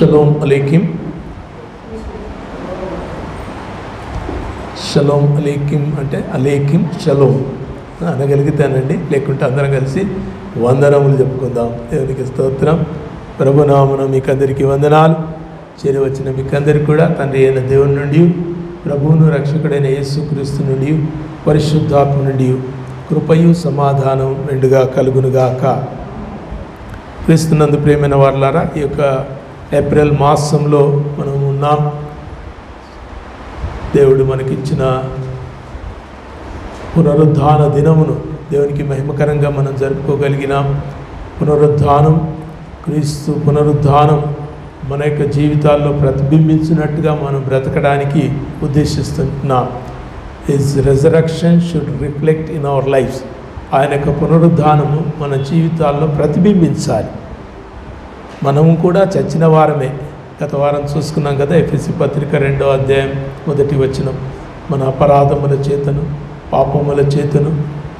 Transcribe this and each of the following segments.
Shalom అలైకిం. Shalom అలైకిం అంటే అలైకిం shalom అనగలిగితానండి, లేకుంటే అందరం కలిసి వందనములు చెప్పుకుందాం. దేవునికి స్తోత్రం. ప్రభునామమున మీకు అందరికీ వందనాలు. చేరి వచ్చిన మీకు అందరికీ కూడా తండ్రి అయిన దేవుని నుండి, ప్రభువును రక్షకుడైన యేసుక్రీస్తు నుండి, పరిశుద్ధాత్మ నుండి కృపయు సమాధానం మెండుగా కలుగునుగాక. క్రీస్తునందు ప్రియమైన వారలారా, ఈ యొక్క ఏప్రిల్ మాసంలో మనం ఉన్నాం. దేవుడు మనకిచ్చిన పునరుద్ధాన దినమును దేవునికి మహిమకరంగా మనం జరుపుకోగలిగినాం. పునరుద్ధానం, క్రీస్తు పునరుద్ధానం మన యొక్క జీవితాల్లో ప్రతిబింబించినట్టుగా మనం బ్రతకడానికి ఉద్దేశిస్తున్నాం. His resurrection should reflect in our lives. ఆయన యొక్క పునరుద్ధానము మన జీవితాల్లో ప్రతిబింబించాలి. మనము కూడా చచ్చిన వారమే. గత వారం చూసుకున్నాం కదా, ఎఫెసీ పత్రిక 2వ అధ్యాయం 1వ వచనం. మన అపరాధముల చేతను పాపముల చేతను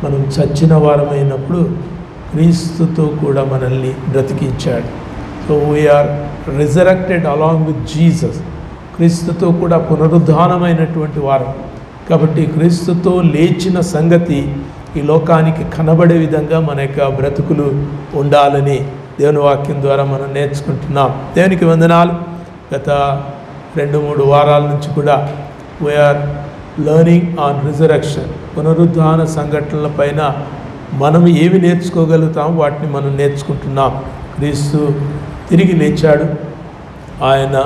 మనం చచ్చిన వారమైనప్పుడు క్రీస్తుతో కూడా మనల్ని బ్రతికించాడు. So we are resurrected along with Jesus. క్రీస్తుతో కూడా పునరుద్ధానమైనటువంటి వారం. కాబట్టి క్రీస్తుతో లేచిన సంగతి ఈ లోకానికి కనబడే విధంగా మన యొక్క బ్రతుకులు ఉండాలని దేవుని వాక్యం ద్వారా మనం నేర్చుకుంటున్నాం. దేవునికి వందనాలు. గత 2-3 వారాల నుంచి కూడా వీఆర్ లెర్నింగ్ ఆన్ రిజరెక్షన్. పునరుద్ధాన సంఘటనల పైన మనం ఏమి నేర్చుకోగలుగుతాం వాటిని మనం నేర్చుకుంటున్నాం. క్రీస్తు తిరిగి లేచాడు. ఆయన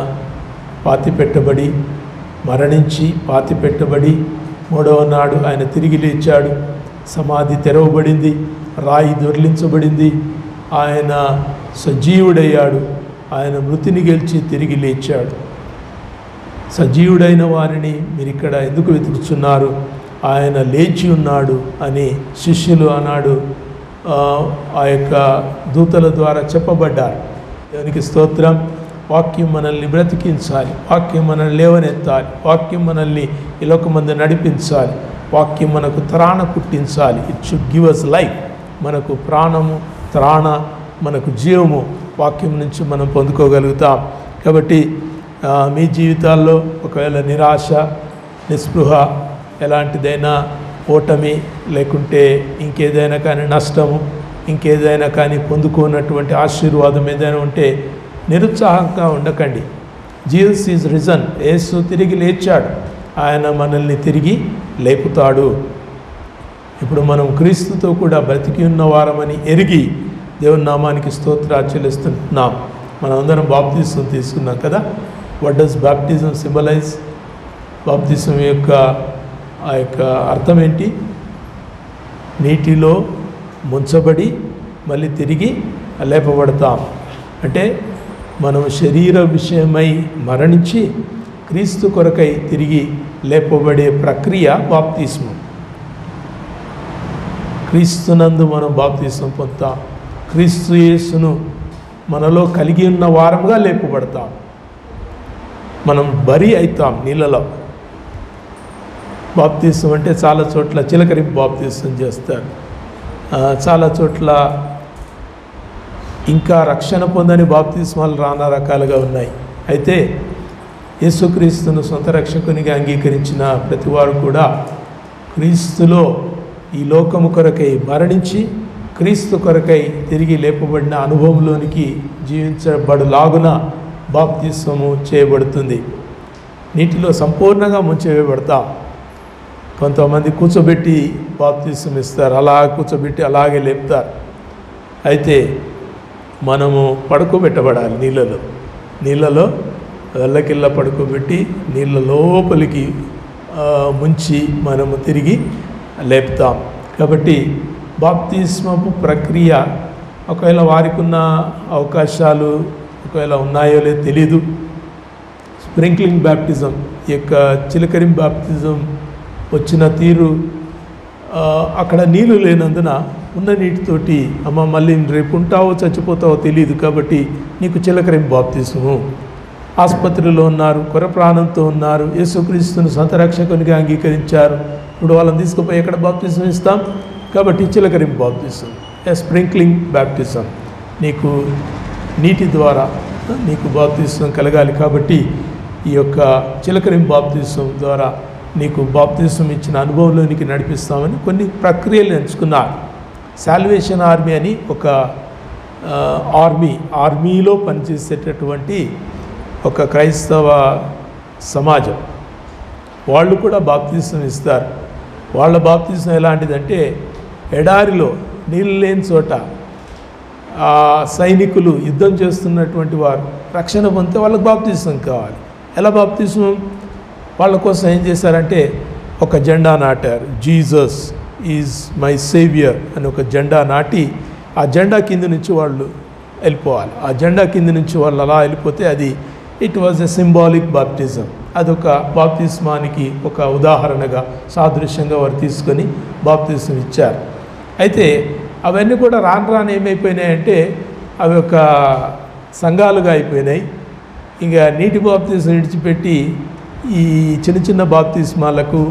పాతిపెట్టబడి మరణించి పాతిపెట్టబడి 3వ నాడు ఆయన తిరిగి లేచాడు. సమాధి తెరవబడింది, రాయి దొర్లించబడింది. ఆయన సజీవుడయ్యాడు. ఆయన మృతిని గెలిచి తిరిగి లేచాడు. సజీవుడైన వారిని మీరు ఇక్కడ ఎందుకు వెతుకుతున్నారు? ఆయన లేచి ఉన్నాడు అని శిష్యులు ఆనాడు ఆ యొక్క దూతల ద్వారా చెప్పబడ్డారు. దేవునికి స్తోత్రం. వాక్యం మనల్ని బ్రతికించాలి, వాక్యం మనల్ని లేవనెత్తాలి, వాక్యం మనల్ని ఈ లోకమందు నడిపించాలి, వాక్యం మనకు త్రాణ పుట్టించాలి. It should give us life. మనకు ప్రాణము, త్రాణ, మనకు జీవము వాక్యం నుంచి మనం పొందుకోగలుగుతాం. కాబట్టి మీ జీవితాల్లో ఒకవేళ నిరాశ, నిస్పృహ, ఎలాంటిదైనా ఓటమి, లేకుంటే ఇంకేదైనా కానీ నష్టము, ఇంకేదైనా కానీ పొందుకున్నటువంటి ఆశీర్వాదం ఏదైనా ఉంటే నిరుత్సాహంగా ఉండకండి. Jesus is risen. యేసు తిరిగి లేచాడు. ఆయన మనల్ని తిరిగి లేపుతాడు. ఇప్పుడు మనం క్రీస్తుతో కూడా బ్రతికి ఉన్న వారమని ఎరిగి దేవుని నామానికి స్తోత్రాలు చెల్లిస్తున్నాం. మనం అందరం బాప్తిజం తీసుకున్నాం కదా. What does baptism symbolise? బాప్తిజం యొక్క ఆ యొక్క అర్థం ఏంటి? నీటిలో ముంచబడి మళ్ళీ తిరిగి లేపబడతాం. అంటే మనం శరీర విషయమై మరణించి క్రీస్తు కొరకై తిరిగి లేపబడే ప్రక్రియ బాప్తిస్మం. క్రీస్తునందు మనం బాప్తిస్మం పొందుతాం. క్రీస్తు యేసును మనలో కలిగి ఉన్న వారముగా లేపబడతాం. మనం బరి అవుతాం నీళ్ళలో. బాప్తిస్మం అంటే చాలా చోట్ల చిలకరింపు బాప్తిస్మం చేస్తారు, చాలా చోట్ల ఇంకా రక్షణ పొందని బాప్తిస్మాలు నానా రకాలుగా ఉన్నాయి. అయితే యేసుక్రీస్తును సొంత రక్షకునిగా అంగీకరించిన ప్రతివారు కూడా క్రీస్తులో ఈ లోకము కొరకై మరణించి క్రీస్తు కొరకై తిరిగి లేపబడిన అనుభవంలోనికి జీవించబడులాగున బాప్తిస్మము చేయబడుతుంది. నీటిలో సంపూర్ణంగా ముంచివేయబడతాం. కొంతమంది కూర్చోబెట్టి బాప్తిస్మం ఇస్తారు, అలా కూర్చోబెట్టి అలాగే లేపుతారు. అయితే మనము పడుకోబెట్టబడాలి నీళ్ళలో వెళ్ళకిళ్ళ పడుకోబెట్టి నీళ్ళ లోపలికి ముంచి మనము తిరిగి లేపుతాం. కాబట్టి బాప్తిస్మపు ప్రక్రియ ఒకవేళ వారికి ఉన్న అవకాశాలు ఒకవేళ ఉన్నాయో లేదో తెలీదు. స్ప్రింక్లింగ్ బ్యాప్టిజం, ఈ యొక్క చిలకరింపు బ్యాప్టిజం వచ్చిన తీరు, అక్కడ నీళ్ళు లేనందున ఉన్న నీటితోటి అమ్మ మళ్ళీ రేపు ఉంటావో చచ్చిపోతావో తెలియదు కాబట్టి నీకు చిలకరింపు బాప్తిస్మము. ఆసుపత్రిలో ఉన్నారు, కొర ప్రాణంతో ఉన్నారు, యేసుక్రీస్తును సొంత రక్షకునిగా అంగీకరించారు. ఇప్పుడు వాళ్ళని తీసుకుపోయి ఎక్కడ బాప్తిస్మం ఇస్తాం? కాబట్టి చిలకరింపు బాప్తిస్మం, స్ప్రింక్లింగ్ బ్యాప్టిజం. నీకు నీటి ద్వారా నీకు బాప్తిస్మం కలగాలి. కాబట్టి ఈ యొక్క చిలకరింపు బాప్తిస్మం ద్వారా నీకు బాప్తిస్మం ఇచ్చిన అనుభవంలోనికి నడిపిస్తామని కొన్ని ప్రక్రియలు ఎంచుకున్నారు. సాల్వేషన్ ఆర్మీ అని ఒక ఆర్మీలో పనిచేసేటటువంటి ఒక క్రైస్తవ సమాజం, వాళ్ళు కూడా బాప్తిస్మం ఇస్తారు. వాళ్ళ బాప్తిస్మం ఎలాంటిదంటే, ఎడారిలో నీళ్ళు లేని చోట సైనికులు యుద్ధం చేస్తున్నటువంటి వారు రక్షణ పొందితే వాళ్ళకి బాప్తిస్మం కావాలి. ఎలా బాప్తిస్మం? వాళ్ళ కోసం ఏం చేశారంటే ఒక జెండా నాటారు. జీసస్ ఈజ్ మై సేవియర్ అని ఒక జెండా నాటి ఆ జెండా కింద నుంచి వాళ్ళు వెళ్ళిపోవాలి. ఆ జెండా కింద నుంచి వాళ్ళు అలా వెళ్ళిపోతే అది it was a symbolic baptism. అదొక బాప్తిస్మానికి ఒక ఉదాహరణగా సాదృశ్యంగా వారు తీసుకొని బాప్తిస్మం ఇచ్చారు. అయితే అవన్నీ కూడా రాను ఏమైపోయినాయంటే అవి ఒక సంఘాలుగా అయిపోయినాయి. ఇంకా నీటి బాప్తిస్మం విడిచిపెట్టి ఈ చిన్న చిన్న బాప్తిస్మాలకు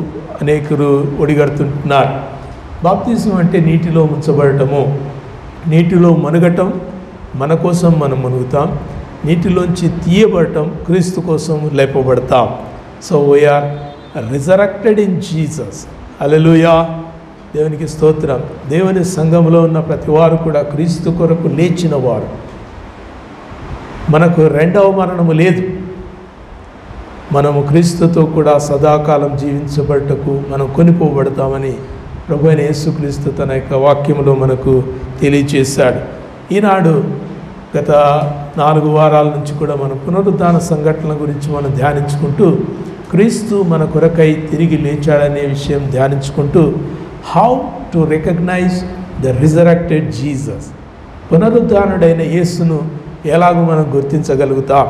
అనేకులు ఒడిగడుతుంటున్నారు. బాప్తిస్మం అంటే నీటిలో ముంచబడటము, నీటిలో మునగటం, మన కోసం మనం మునుగుతాం. నీటిలోంచి తీయబడటం, క్రీస్తు కోసం లేపబడతాం. So we are resurrected in Jesus. హల్లెలూయా, దేవునికి స్తోత్రం. దేవుని సంఘంలో ఉన్న ప్రతి వారు కూడా క్రీస్తు కొరకు లేచిన వారు. మనకు రెండవ మరణము లేదు. మనము క్రీస్తుతో కూడా సదాకాలం జీవించబడటకు మనం కొనిపోబడతామని ప్రభు అయిన యేసుక్రీస్తు తన యొక్క వాక్యంలో మనకు తెలియచేశాడు. ఈనాడు గత 4 వారాల నుంచి కూడా మనం పునరుద్ధాన సంఘటనల గురించి మనం ధ్యానించుకుంటూ, క్రీస్తు మన కొరకై తిరిగి లేచాడనే విషయం ధ్యానించుకుంటూ, how to recognise the resurrected Jesus, పునరుద్ధానుడైన యేసును ఎలాగో మనం గుర్తించగలుగుతాం.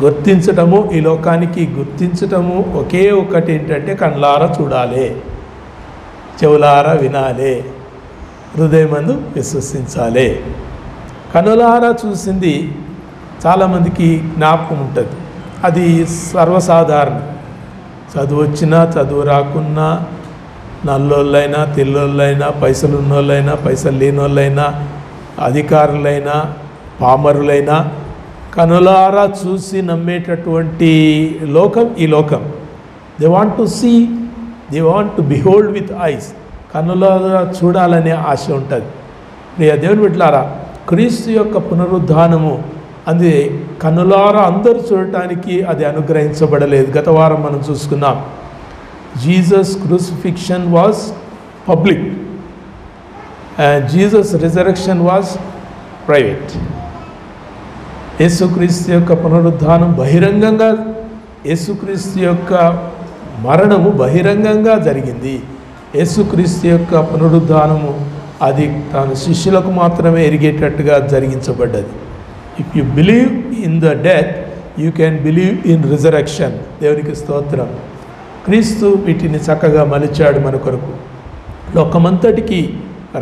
గుర్తించటము, ఈ లోకానికి గుర్తించటము ఒకే ఒకటి ఏంటంటే కళ్ళారా చూడాలి, చెవులారా వినాలి, హృదయమందు విశ్వసించాలి. కనులారా చూసింది చాలామందికి జ్ఞాపకం ఉంటుంది. అది సర్వసాధారణం. చదువు వచ్చినా చదువు రాకున్నా, నల్లోళ్ళైనా తెల్లోళ్ళైనా, పైసలు ఉన్నోళ్ళైనా పైసలు లేనోళ్ళైనా, అధికారులైనా పామరులైనా కనులారా చూసి నమ్మేటటువంటి లోకం ఈ లోకం. They want to see, they want to behold with eyes. కనులారా చూడాలనే ఆశ ఉంటుంది. ప్రియ దేవుని బిడ్డలారా, క్రీస్తు యొక్క పునరుద్ధానము అది కనులారా అందరూ చూడటానికి అది అనుగ్రహించబడలేదు. గత వారం మనం చూసుకున్నాం. Jesus crucifixion was public and Jesus resurrection was private. యేసుక్రీస్తు యొక్క పునరుద్ధానం బహిరంగంగా, యేసుక్రీస్తు యొక్క మరణము బహిరంగంగా జరిగింది. యేసుక్రీస్తు యొక్క పునరుద్ధానము అది తన శిష్యులకు మాత్రమే ఎరిగేటట్టుగా జరిగించబడ్డది. If you believe in the death you can believe in resurrection. దేవునికి స్తోత్రం. క్రీస్తు వీటిని చక్కగా మలిచాడు మన కొరకు. లోకమంతటికి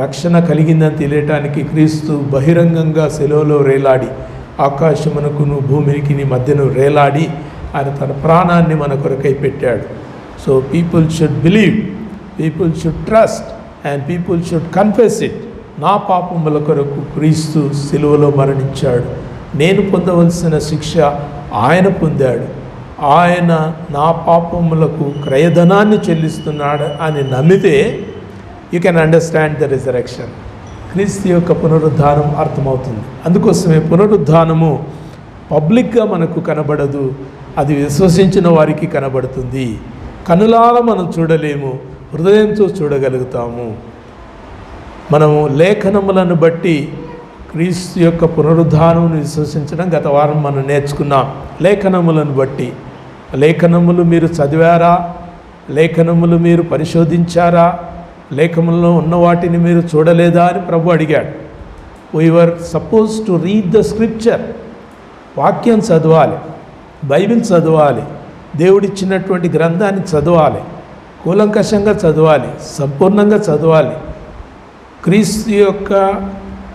రక్షణ కలిగిందని తెలియటానికి క్రీస్తు బహిరంగంగా సెలవులో రేలాడి, ఆకాశమునకును భూమికి మధ్యను రేలాడి ఆయన తన ప్రాణాన్ని మన కొరకై పెట్టాడు. So people should believe, people should trust and people should confess it. నా పాపముల కొరకు క్రీస్తు సిలువలో మరణించాడు. నేను పొందవలసిన శిక్ష ఆయన పొందాడు. ఆయన నా పాపములకు క్రయధనాన్ని చెల్లిస్తున్నాడు అని నమ్మితే you can understand the resurrection. క్రీస్తు యొక్క పునరుద్ధానం అర్థమవుతుంది. అందుకోసమే పునరుద్ధానము పబ్లిక్గా మనకు కనబడదు, అది విశ్వసించిన వారికి కనబడుతుంది. కనులారా మనం చూడలేము, హృదయంతో చూడగలుగుతాము. మనము లేఖనములను బట్టి క్రీస్తు యొక్క పునరుద్ధానం విశ్వసించడం గత వారం మనం నేర్చుకున్నాం. లేఖనములను బట్టి, లేఖనములు మీరు చదివారా, లేఖనములు మీరు పరిశోధించారా, లేఖనములో ఉన్న వాటిని మీరు చూడలేదా అని ప్రభు అడిగాడు. We were suppose to read the scripture. వాక్యం చదవాలి, బైబిల్ చదవాలి, దేవుడిచ్చినటువంటి గ్రంథాన్ని చదవాలి, కూలంకషంగా చదవాలి, సంపూర్ణంగా చదవాలి. క్రీస్తు యొక్క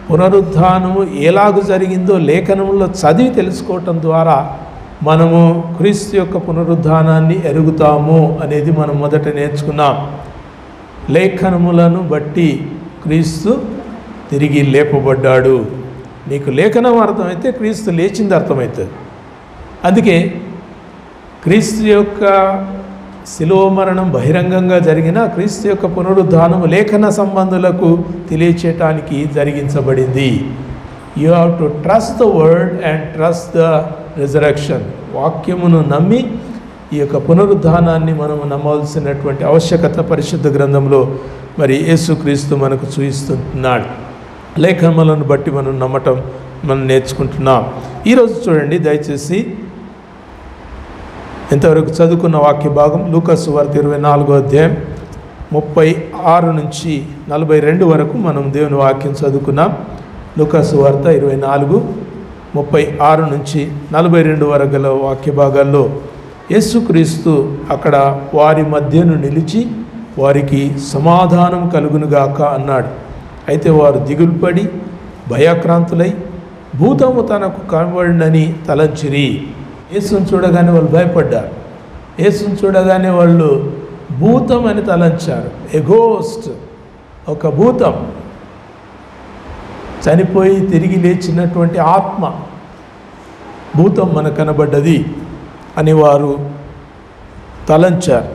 పునరుద్ధానము ఎలాగూ జరిగిందో లేఖనంలో చదివి తెలుసుకోవటం ద్వారా మనము క్రీస్తు యొక్క పునరుద్ధానాన్ని ఎరుగుతాము అనేది మనం మొదట నేర్చుకున్నాం. లేఖనములను బట్టి క్రీస్తు తిరిగి లేపబడ్డాడు. నీకు లేఖనం అర్థమైతే క్రీస్తు లేచింది అర్థమవుతుంది. అందుకే క్రీస్తు యొక్క శిలువ మరణం బహిరంగంగా జరిగిన క్రీస్తు యొక్క పునరుద్ధానము లేఖన సంబంధులకు తెలియచేయటానికి జరిగించబడింది. You have to trust the word and trust the resurrection. వాక్యమును నమ్మి ఈ యొక్క పునరుద్ధానాన్ని మనము నమ్మవలసినటువంటి ఆవశ్యకత పరిశుద్ధ గ్రంథంలో మరి యేసుక్రీస్తు మనకు చూపిస్తున్నాడు. లేఖనములను బట్టి మనం నమ్మటం మనం నేర్చుకుంటున్నాం. ఈరోజు చూడండి దయచేసి ఇంతవరకు చదువుకున్న వాక్య భాగం లూకాసు సువార్త 24వ అధ్యాయం 36 నుంచి 42 వరకు మనం దేవుని వాక్యం చదువుకున్నాం. లూకాసు సువార్త 24, 36 నుంచి 42 వరకు గల వాక్య భాగాల్లో యేసుక్రీస్తు అక్కడ వారి మధ్యను నిలిచి వారికి సమాధానం కలుగునుగాక అన్నాడు. అయితే వారు దిగులుపడి భయాక్రాంతులై భూతము తనకు కనబడినని తలంచిరి. యేసును చూడగానే వాళ్ళు భయపడ్డారు. యేసును చూడగానే వాళ్ళు భూతం అని తలంచారు. ఏ గోస్ట్, ఒక భూతం, చనిపోయి తిరిగి లేచినటువంటి ఆత్మ, భూతం మనకు కనబడ్డది అని వారు తలంచారు.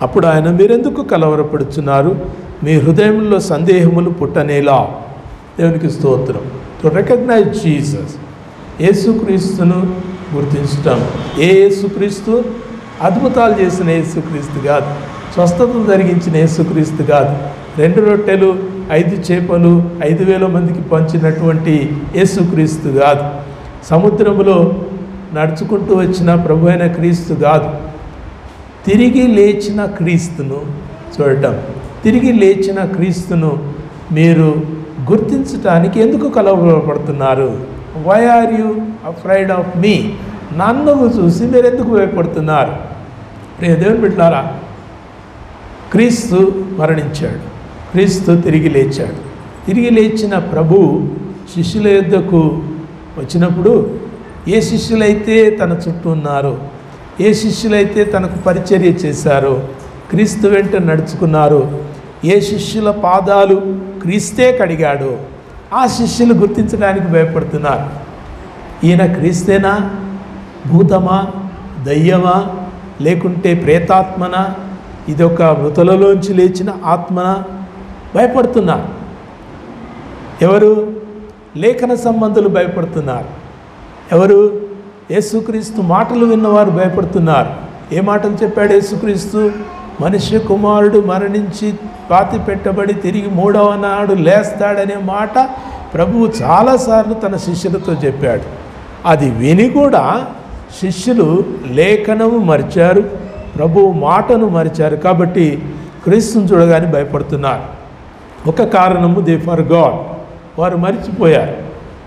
అప్పుడు ఆయన, మీరెందుకు కలవరపడుచున్నారు? మీ హృదయంలో సందేహములు పుట్టనేలా. దేవునికి స్తోత్రం. టు రికగ్నైజ్ జీసస్, యేసుక్రీస్తును గుర్తించటం. ఏ యేసుక్రీస్తు? అద్భుతాలు చేసిన యేసుక్రీస్తు కాదు, స్వస్థతలు జరిగించిన యేసుక్రీస్తు కాదు, 2 రొట్టెలు 5 చేపలు 5,000 మందికి పంచినటువంటి యేసుక్రీస్తు కాదు, సముద్రములో నడుచుకుంటూ వచ్చిన ప్రభు అయిన క్రీస్తు కాదు. తిరిగి లేచిన క్రీస్తును చూడటం. తిరిగి లేచిన క్రీస్తును మీరు గుర్తించటానికి ఎందుకు కలవరపడుతున్నారు? Why are you afraid of me? నన్ను చూసి మీరు ఎందుకు భయపడుతున్నారు? దేవుని బిడ్డలారా, క్రీస్తు మరణించాడు, క్రీస్తు తిరిగి లేచాడు. తిరిగి లేచిన ప్రభు శిష్యుల యొద్దకు వచ్చినప్పుడు ఏ శిష్యులైతే తన చుట్టూ ఉన్నారో, ఏ శిష్యులైతే తనకు పరిచర్య చేశారో, క్రీస్తు వెంట నడుచుకున్నారో, ఏ శిష్యుల పాదాలు క్రీస్తే కడిగాడో ఆ శిష్యులు గుర్తించడానికి భయపడుతున్నారు. ఈయన క్రీస్తేనా? భూతమా? దయ్యమా? లేకుంటే ప్రేతాత్మనా? ఇదొక మృతులలోంచి లేచిన ఆత్మనా? భయపడుతున్నారు. ఎవరు? లేఖన సంబంధులు భయపడుతున్నారు. ఎవరు? యేసుక్రీస్తు మాటలు విన్నవారు భయపడుతున్నారు. ఏ మాటలు చెప్పాడు యేసుక్రీస్తు? మనుష్య కుమారుడు మరణించి పాతి పెట్టబడి తిరిగి 3వ నాడు లేస్తాడనే మాట ప్రభువు చాలాసార్లు తన శిష్యులతో చెప్పాడు. అది విని కూడా శిష్యులు లేఖనము మరిచారు, ప్రభువు మాటను మరిచారు. కాబట్టి క్రీస్తుని చూడగానే భయపడుతున్నారు. ఒక కారణము, దే ఫర్గాట్, వారు మర్చిపోయారు,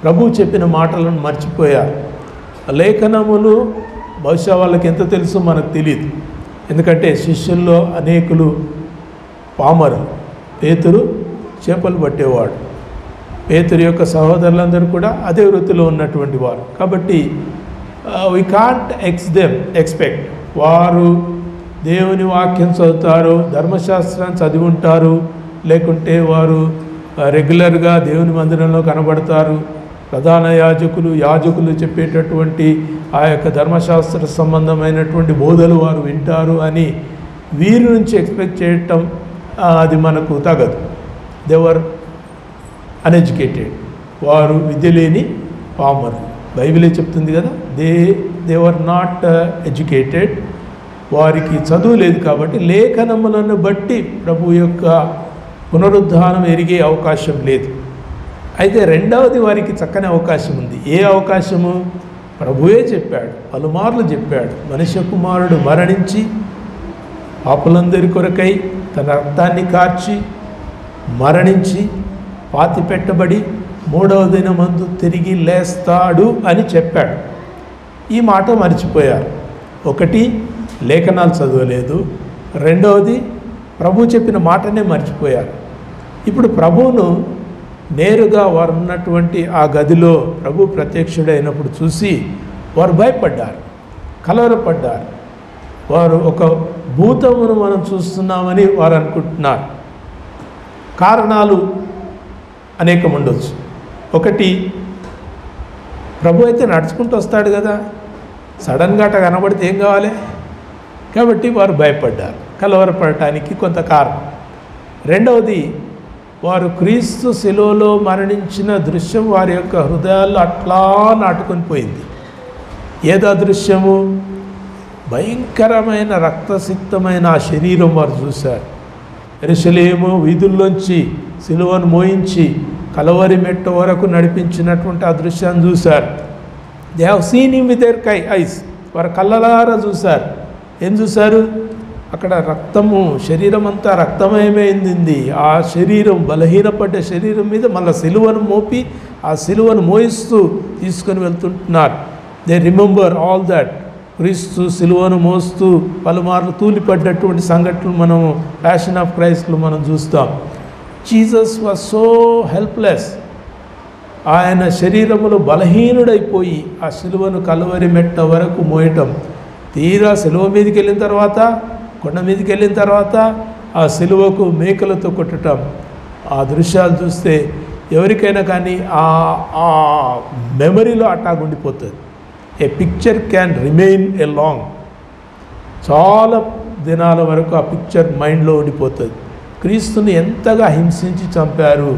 ప్రభువు చెప్పిన మాటలను మర్చిపోయారు. లేఖనములు బహుశా వాళ్ళకి ఎంత తెలుసో మనకు తెలియదు. ఎందుకంటే శిష్యుల్లో అనేకులు పామరులు. పేతురు చేపలు పట్టేవాడు, పేతురు యొక్క సహోదరులందరూ కూడా అదే వృత్తిలో ఉన్నటువంటి వారు. కాబట్టి వీ కాంట్ ఎక్స్పెక్ట్ వారు దేవుని వాక్యం చదువుతారు, ధర్మశాస్త్రాన్ని చదివి ఉంటారు, లేకుంటే వారు రెగ్యులర్గా దేవుని మందిరంలో కనబడతారు, ప్రధాన యాజకులు చెప్పేటటువంటి ఆ యొక్క ధర్మశాస్త్ర సంబంధమైనటువంటి బోధలు వారు వింటారు అని వీరి నుంచి ఎక్స్పెక్ట్ చేయటం అది మనకు తగదు. దేవర్ అన్ఎడ్యుకేటెడ్, వారు విద్య లేని పామరు. బైబిలే చెప్తుంది కదా, దేవర్ నాట్ ఎడ్యుకేటెడ్, వారికి చదువు లేదు. కాబట్టి లేఖనములను బట్టి ప్రభు యొక్క పునరుద్ధానం ఎరిగే అవకాశం లేదు. అయితే రెండవది వారికి చక్కని అవకాశం ఉంది. ఏ అవకాశము? ప్రభువే చెప్పాడు, పలుమార్లు చెప్పాడు, మనుష్య కుమారుడు మరణించి పాపులందరి కొరకై తన రక్తాన్ని కార్చి మరణించి పాతి పెట్టబడి 3వ దినమందు తిరిగి లేస్తాడు అని చెప్పాడు. ఈ మాట మర్చిపోయారు. ఒకటి, లేఖనాలు చదవలేదు. రెండవది, ప్రభు చెప్పిన మాటనే మర్చిపోయారు. ఇప్పుడు ప్రభువును నేరుగా వారు ఉన్నటువంటి ఆ గదిలో ప్రభు ప్రత్యక్షుడైనప్పుడు చూసి వారు భయపడ్డారు, కలవరపడ్డారు. వారు ఒక భూతమును మనం చూస్తున్నామని వారు అనుకుంటున్నారు. కారణాలు అనేకం ఉండొచ్చు. ఒకటి, ప్రభు అయితే నడుచుకుంటూ వస్తాడు కదా, సడన్గా అట్ట కనబడితే ఏం కావాలి? కాబట్టి వారు భయపడ్డారు. కలవరపడటానికి కొంత కారణం. రెండవది, వారు క్రీస్తు శిలువలో మరణించిన దృశ్యం వారి యొక్క హృదయాల్లో అట్లా నాటుకొని పోయింది. ఏదా దృశ్యము? భయంకరమైన రక్తసిక్తమైన ఆ శరీరం వారు చూశారు. యెరూషలేము వీధుల్లోంచి సిలువను మోయించి కలవరి మెట్ట వరకు నడిపించినటువంటి ఆ దృశ్యాన్ని చూశారు. They have seen him with their ice. వారు కళ్ళలారా చూశారు. ఏం చూశారు? అక్కడ రక్తము, శరీరం అంతా రక్తమయమైంది. ఆ శరీరం, బలహీనపడ్డ శరీరం మీద మళ్ళీ సిలువను మోపి ఆ సిలువను మోయిస్తూ తీసుకొని వెళ్తుంటున్నారు. They remember all that. క్రీస్తు సిలువను మోస్తూ పలుమార్లు తూలిపడ్డటువంటి సంఘటనలు మనం ప్యాషన్ ఆఫ్ క్రైస్ట్లో మనం చూస్తాం. Jesus was so helpless. ఆయన శరీరములో బలహీనుడైపోయి ఆ సిలువను కలువరి మెట్ట వరకు మోయటం. తీరా సిలువ మీదకి వెళ్ళిన తర్వాత, కొండ మీదకి వెళ్ళిన తర్వాత ఆ సిలువకు మేకలతో కొట్టడం, ఆ దృశ్యాలు చూస్తే ఎవరికైనా కానీ ఆ మెమరీలో అట్టాగుండిపోతుంది. A picture can remain a long. చాలా దినాల వరకు ఆ పిక్చర్ మైండ్లో ఉండిపోతుంది. క్రీస్తుని ఎంతగా హింసించి చంపారు,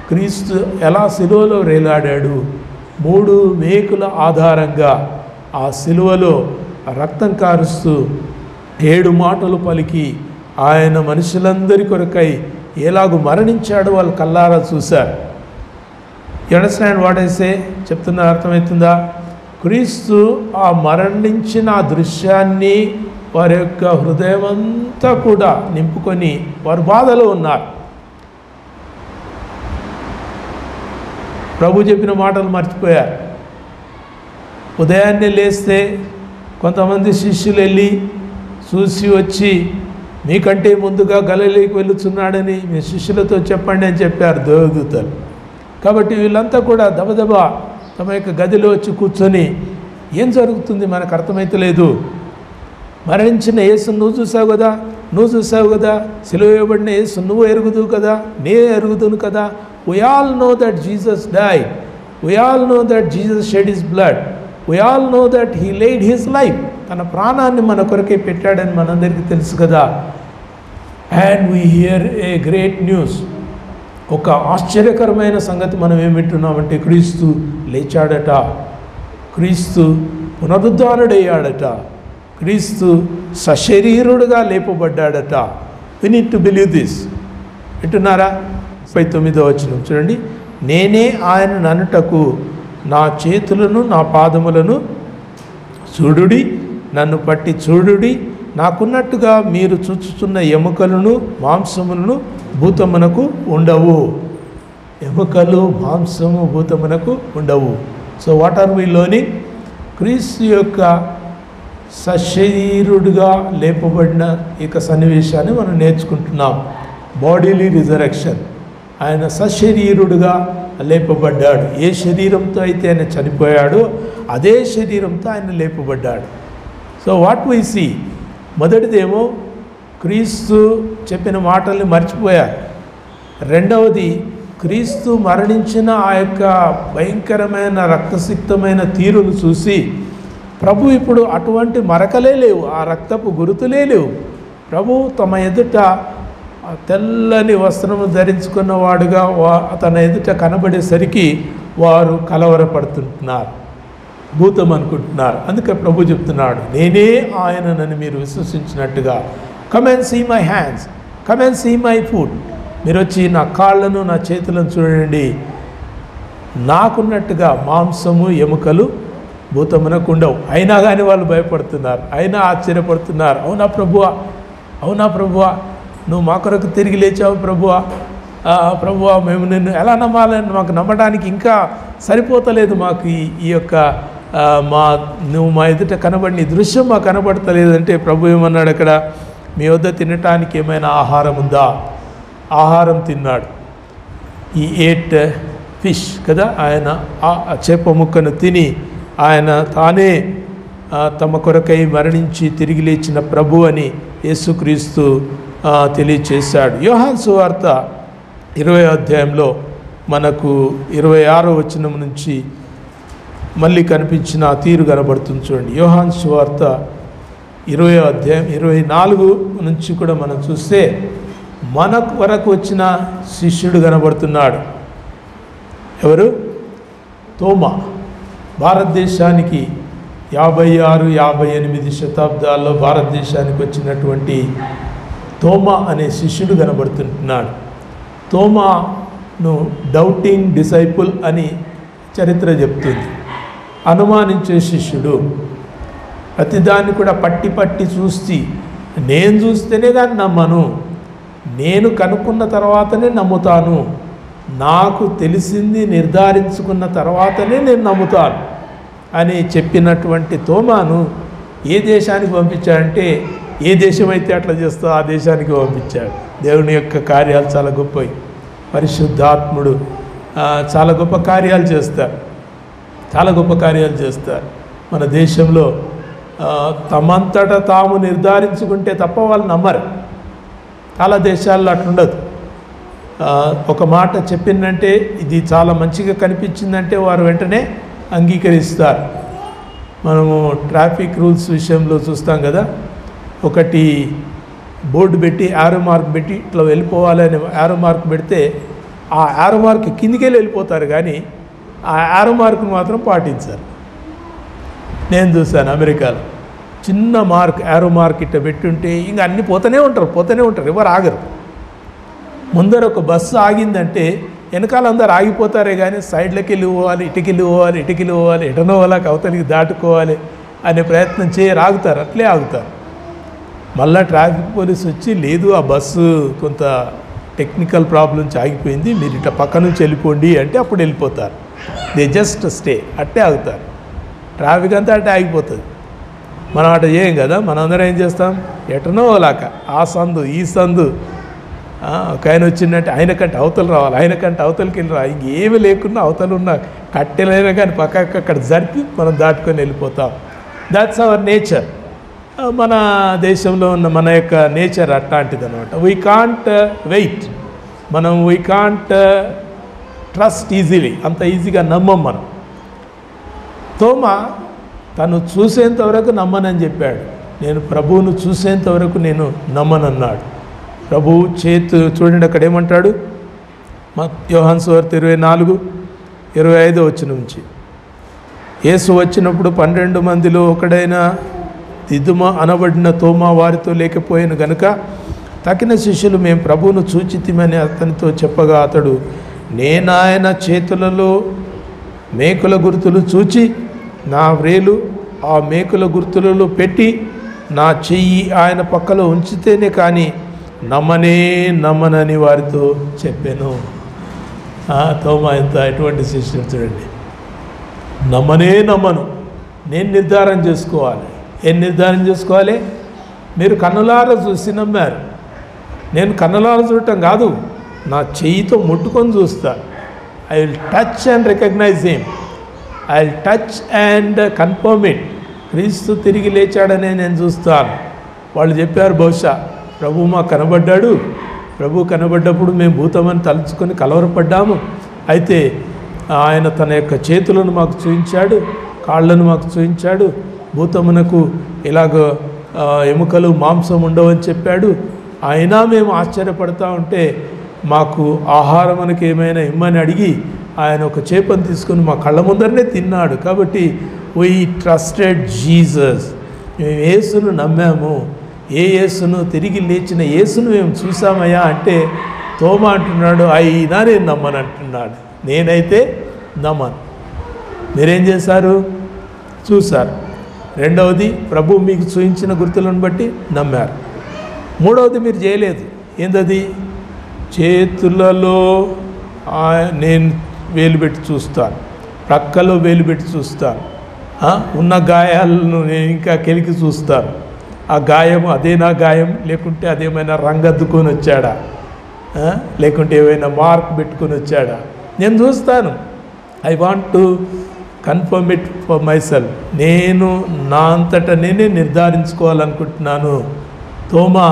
క్రీస్తు ఎలా సిలువలో రేలాడాడు, 3 మేకుల ఆధారంగా ఆ సిలువలో రక్తం కారుస్తూ 7 మాటలు పలికి ఆయన మనుషులందరి కొరకై ఎలాగూ మరణించాడు వాళ్ళు కల్లారా చూశారు. You understand what I say? చెప్తున్నా అర్థమవుతుందా? క్రీస్తు ఆ మరణించిన ఆ దృశ్యాన్ని వారి యొక్క హృదయం అంతా కూడా నింపుకొని వారు బాధలో ఉన్నారు. ప్రభు చెప్పిన మాటలు మర్చిపోయారు. ఉదయాన్నే లేస్తే కొంతమంది శిష్యులు వెళ్ళి చూసి వచ్చి, మీకంటే ముందుగా గలిలయకి వెళ్ళుచున్నాడని మీ శిష్యులతో చెప్పండి అని చెప్పారు దేవదూతలు. కాబట్టి వీళ్ళంతా కూడా దబదబా తమ యొక్క గదిలో వచ్చి కూర్చొని, ఏం జరుగుతుంది మనకు అర్థమైతలేదు. మరణించిన యేసు నువ్వు చూసావు కదా, నువ్వు చూసావు కదా, సిలువ వేయబడిన యేసు నువ్వు ఎరుగుదువు కదా, నే ఎరుగుదును కదా. We all know that Jesus died. We all know that Jesus shed his blood. We all know that he laid his life. తన ప్రాణాన్ని మన కొరకే పెట్టాడని మనందరికీ తెలుసు కదా. And we hear a great news. ఒక ఆశ్చర్యకరమైన సంగతి మనం ఏం వింటున్నామంటే, క్రీస్తు లేచాడట, క్రీస్తు పునరుద్ధానుడయ్యాడట, క్రీస్తు సశరీరుడుగా లేపబడ్డాడట. We need to believe this. వింటున్నారా? 39వ వచనం చూడండి. నేనే ఆయనను అనుటకు నా చేతులను నా పాదములను చూడుడి, నన్ను పట్టి చూడుడి, నాకున్నట్టుగా మీరు చూచుచున్న ఎముకలను మాంసములను భూతమునకు ఉండవు. ఎముకలు, మాంసము భూతమునకు ఉండవు. So what are we learning? క్రీస్తు యొక్క సశరీరుడుగా లేపబడిన ఇక సన్నివేశాన్ని మనం నేర్చుకుంటున్నాం. Bodily resurrection. ఆయన సశరీరుడుగా లేపబడ్డాడు. ఏ శరీరంతో అయితే ఆయన చనిపోయాడో అదే శరీరంతో ఆయన లేపబడ్డాడు. So what we see? మొదటిదేమో క్రీస్తు చెప్పిన మాటల్ని మర్చిపోయారు. రెండవది, క్రీస్తు మరణించిన ఆ యొక్క భయంకరమైన రక్తసిక్తమైన తీరును చూసి ప్రభు ఇప్పుడు అటువంటి మరకలే లేవు, ఆ రక్తపు గురుతులే లేవు. ప్రభు తమ ఎదుట తెల్లని వస్త్రము ధరించుకున్నవాడుగా తన ఎదుట కనబడేసరికి వారు కలవరపడుతుంటున్నారు, భూతం అనుకుంటున్నారు. అందుకే ప్రభు చెప్తున్నాడు, నేనే ఆయననని మీరు విశ్వసించినట్టుగా, come and see my hands, come and see my foot. మీరు వచ్చి నా కాళ్ళను నా చేతులను చూడండి, నాకున్నట్టుగా మాంసము ఎముకలు భూతమునకు ఉండవు. అయినా కానీ వాళ్ళు భయపడుతున్నారు, అయినా ఆశ్చర్యపడుతున్నారు. అవునా ప్రభువా, అవునా ప్రభువా, నువ్వు మా కొరకు తిరిగి లేచావు ప్రభువా, ప్రభువా మేము నిన్ను ఎలా నమ్మాలని మాకు నమ్మడానికి ఇంకా సరిపోతలేదు. మాకు ఈ యొక్క నువ్వు మా ఎదుట కనబడిన ఈ దృశ్యం మాకు కనబడతలేదంటే ప్రభు ఏమన్నాడు అక్కడ, మీ వద్ద తినటానికి ఏమైనా ఆహారం ఉందా? ఆహారం తిన్నాడు. ఈ 8 ఫిష్ కదా, ఆయన ఆ చేప ముక్కను తిని ఆయన తానే తమ కొరకై మరణించి తిరిగి లేచిన ప్రభు అని యేసుక్రీస్తు తెలియచేశాడు. యోహాను సువార్త 20వ అధ్యాయంలో మనకు 26వ వచనం నుంచి మళ్ళీ కనిపించిన ఆ తీరు కనబడుతుంది చూడండి. యోహాను సువార్త 20వ అధ్యాయం 24 నుంచి కూడా మనం చూస్తే మన వరకు వచ్చిన శిష్యుడు కనబడుతున్నాడు. ఎవరు? తోమా. భారతదేశానికి 56-58 శతాబ్దాల్లో భారతదేశానికి వచ్చినటువంటి తోమా అనే శిష్యుడు కనబడుతున్నాడు. తోమాను డౌటింగ్ డిసైపుల్ అని చరిత్ర చెప్తుంది. అనుమానించే శిష్యుడు. ప్రతిదాన్ని కూడా పట్టి పట్టి చూసి, నేను చూస్తేనే కానీ నమ్మను, నేను కనుక్కున్న తర్వాతనే నమ్ముతాను, నాకు తెలిసింది నిర్ధారించుకున్న తర్వాతనే నేను నమ్ముతాను అని చెప్పినటువంటి తోమాను ఏ దేశానికి పంపించాడంటే, ఏ దేశమైతే అట్లా చేస్తో ఆ దేశానికి పంపించాడు. దేవుని యొక్క కార్యాలు చాలా గొప్పవి. పరిశుద్ధాత్ముడు చాలా గొప్ప కార్యాలు చేస్తారు, చాలా గొప్ప కార్యాలు చేస్తారు. మన దేశంలో తమంతట తాము నిర్ధారించుకుంటే తప్ప వాళ్ళు నమ్మరు. చాలా దేశాల్లో అట్లుండదు. ఒక మాట చెప్పిందంటే, ఇది చాలా మంచిగా కనిపించిందంటే వారు వెంటనే అంగీకరిస్తారు. మనము ట్రాఫిక్ రూల్స్ విషయంలో చూస్తాం కదా, ఒకటి బోర్డు పెట్టి యారో మార్క్ పెట్టి ఇట్లా వెళ్ళిపోవాలని యారో మార్క్ పెడితే ఆ యారో మార్క్ కిందికి వెళ్ళిపోతారు, కానీ ఆ యారో మార్క్ను మాత్రం పాటించారు. నేను చూశాను అమెరికాలో చిన్న మార్క్, యారో మార్క్ ఇట్లా పెట్టుంటే ఇంకా అన్నీ పోతూనే ఉంటారు, ఎవరు ఆగరు. ముందర ఒక బస్సు ఆగిందంటే వెనకాల అందరు ఆగిపోతారే కానీ సైడ్లకి వెళ్ళి పోవాలి, ఇటుకెళ్ళి పోవాలి, ఎటనో వాళ్ళకి అవతలికి దాటుకోవాలి అనే ప్రయత్నం ఆగుతారు, అట్లే ఆగుతారు. మళ్ళీ ట్రాఫిక్ పోలీస్ వచ్చి, లేదు ఆ బస్సు కొంత టెక్నికల్ ప్రాబ్లమ్స్ ఆగిపోయింది, మీరు ఇట్లా పక్క నుంచి వెళ్ళిపోండి అంటే అప్పుడు వెళ్ళిపోతారు. దే జస్ట్ స్టే, అట్టే ఆగుతారు. ట్రాఫిక్ అంతా అట్టే ఆగిపోతుంది. మనం అట్లా చేయం కదా, మనందరం ఏం చేస్తాం, ఎటనో లాక ఆ సందు ఈ సందు, ఒక ఆయన వచ్చిందంటే ఆయన కంటే అవతలు రావాలి, ఆయన కంటే అవతలకి వెళ్ళి రావాలి, ఇంకేమీ లేకున్నా అవతలు ఉన్న కట్టెలైనా కానీ పక్కకి అక్కడ జరిపి మనం దాటుకొని వెళ్ళిపోతాం. That's our nature. మన దేశంలో ఉన్న మన యొక్క నేచర్ అట్లాంటిది అనమాట. We can't wait, we can't trust easily, అంత ఈజీగా నమ్మం మనం. తోమా తను చూసేంతవరకు నమ్మనని చెప్పాడు. నేను ప్రభువును చూసేంతవరకు నేను నమ్మనన్నాడు. ప్రభువు చూడండి అక్కడ ఏమంటాడు, యోహాను సువార్త 24-25 వచనం నుంచి. యేసు వచ్చినప్పుడు 12 మందిలో ఒకడైన దిదుమ అనబడిన తోమా వారితో లేకపోయాను గనుక తక్కిన శిష్యులు మేము ప్రభువును చూచితిమని అతనితో చెప్పగా, అతడు నేనాయన చేతులలో మేకుల గుర్తులు చూచి నా వ్రేలు ఆ మేకుల గుర్తులలో పెట్టి నా చెయ్యి ఆయన పక్కలో ఉంచితేనే కానీ నమ్మనని వారితో చెప్పాను. తోమా ఎటువంటి శిష్యుడు చూడండి, నమ్మను, నేను నిర్ధారణ చేసుకోవాలి. ఏం నిర్ధారణ చేసుకోవాలి? మీరు కన్నులారా చూసి నమ్మారు, నేను కన్నులారా చూడటం కాదు, నా చెయ్యితో ముట్టుకొని చూస్తాను. I will touch and recognise him, I will touch and confirm it. క్రీస్తు తిరిగి లేచాడనే నేను చూస్తాను. వాళ్ళు చెప్పారు, బహుశా ప్రభు మాకు కనబడ్డాడు, ప్రభు కనబడ్డప్పుడు మేము భూతమని తలుచుకొని కలవరపడ్డాము, అయితే ఆయన తన యొక్క చేతులను మాకు చూపించాడు, కాళ్ళను మాకు చూపించాడు, భూతమునకు ఇలాగ ఎముకలు మాంసం ఉండవని చెప్పాడు. అయినా మేము ఆశ్చర్యపడతా ఉంటే మాకు ఆహారం మనకి ఏమైనా ఇమ్మని అడిగి ఆయన ఒక చేపను తీసుకొని మా కళ్ళ ముందరనే తిన్నాడు. కాబట్టి వీ ట్రస్టెడ్ జీసస్, మేము యేసును నమ్మాము, ఏ యేసును, తిరిగి లేచిన యేసును మేము చూసామయ్యా అంటే తోమా అంటున్నాడు, అయినా నేను నమ్మను అంటున్నాడు. నేనైతే నమ్మను. మీరేం చేశారు? చూశారు. రెండవది, ప్రభు మీకు చూపించిన గుర్తులను బట్టి నమ్మారు. మూడవది మీరు చేయలేదు. ఏందది? చేతులలో నేను వేలు పెట్టి చూస్తాను, ప్రక్కలో వేలు పెట్టి చూస్తాను, ఉన్న గాయాలను నేను ఇంకా కెలికి చూస్తాను. ఆ గాయము అదే నా గాయం, లేకుంటే అదేమైనా రంగద్దుకొని వచ్చాడా, లేకుంటే ఏమైనా మార్క్ పెట్టుకొని వచ్చాడా, నేను చూస్తాను. I want to confirm it for my self. నేను నా అంతటా నేనే నిర్ధారించుకోవాలనుకుంటున్నాను. తోమా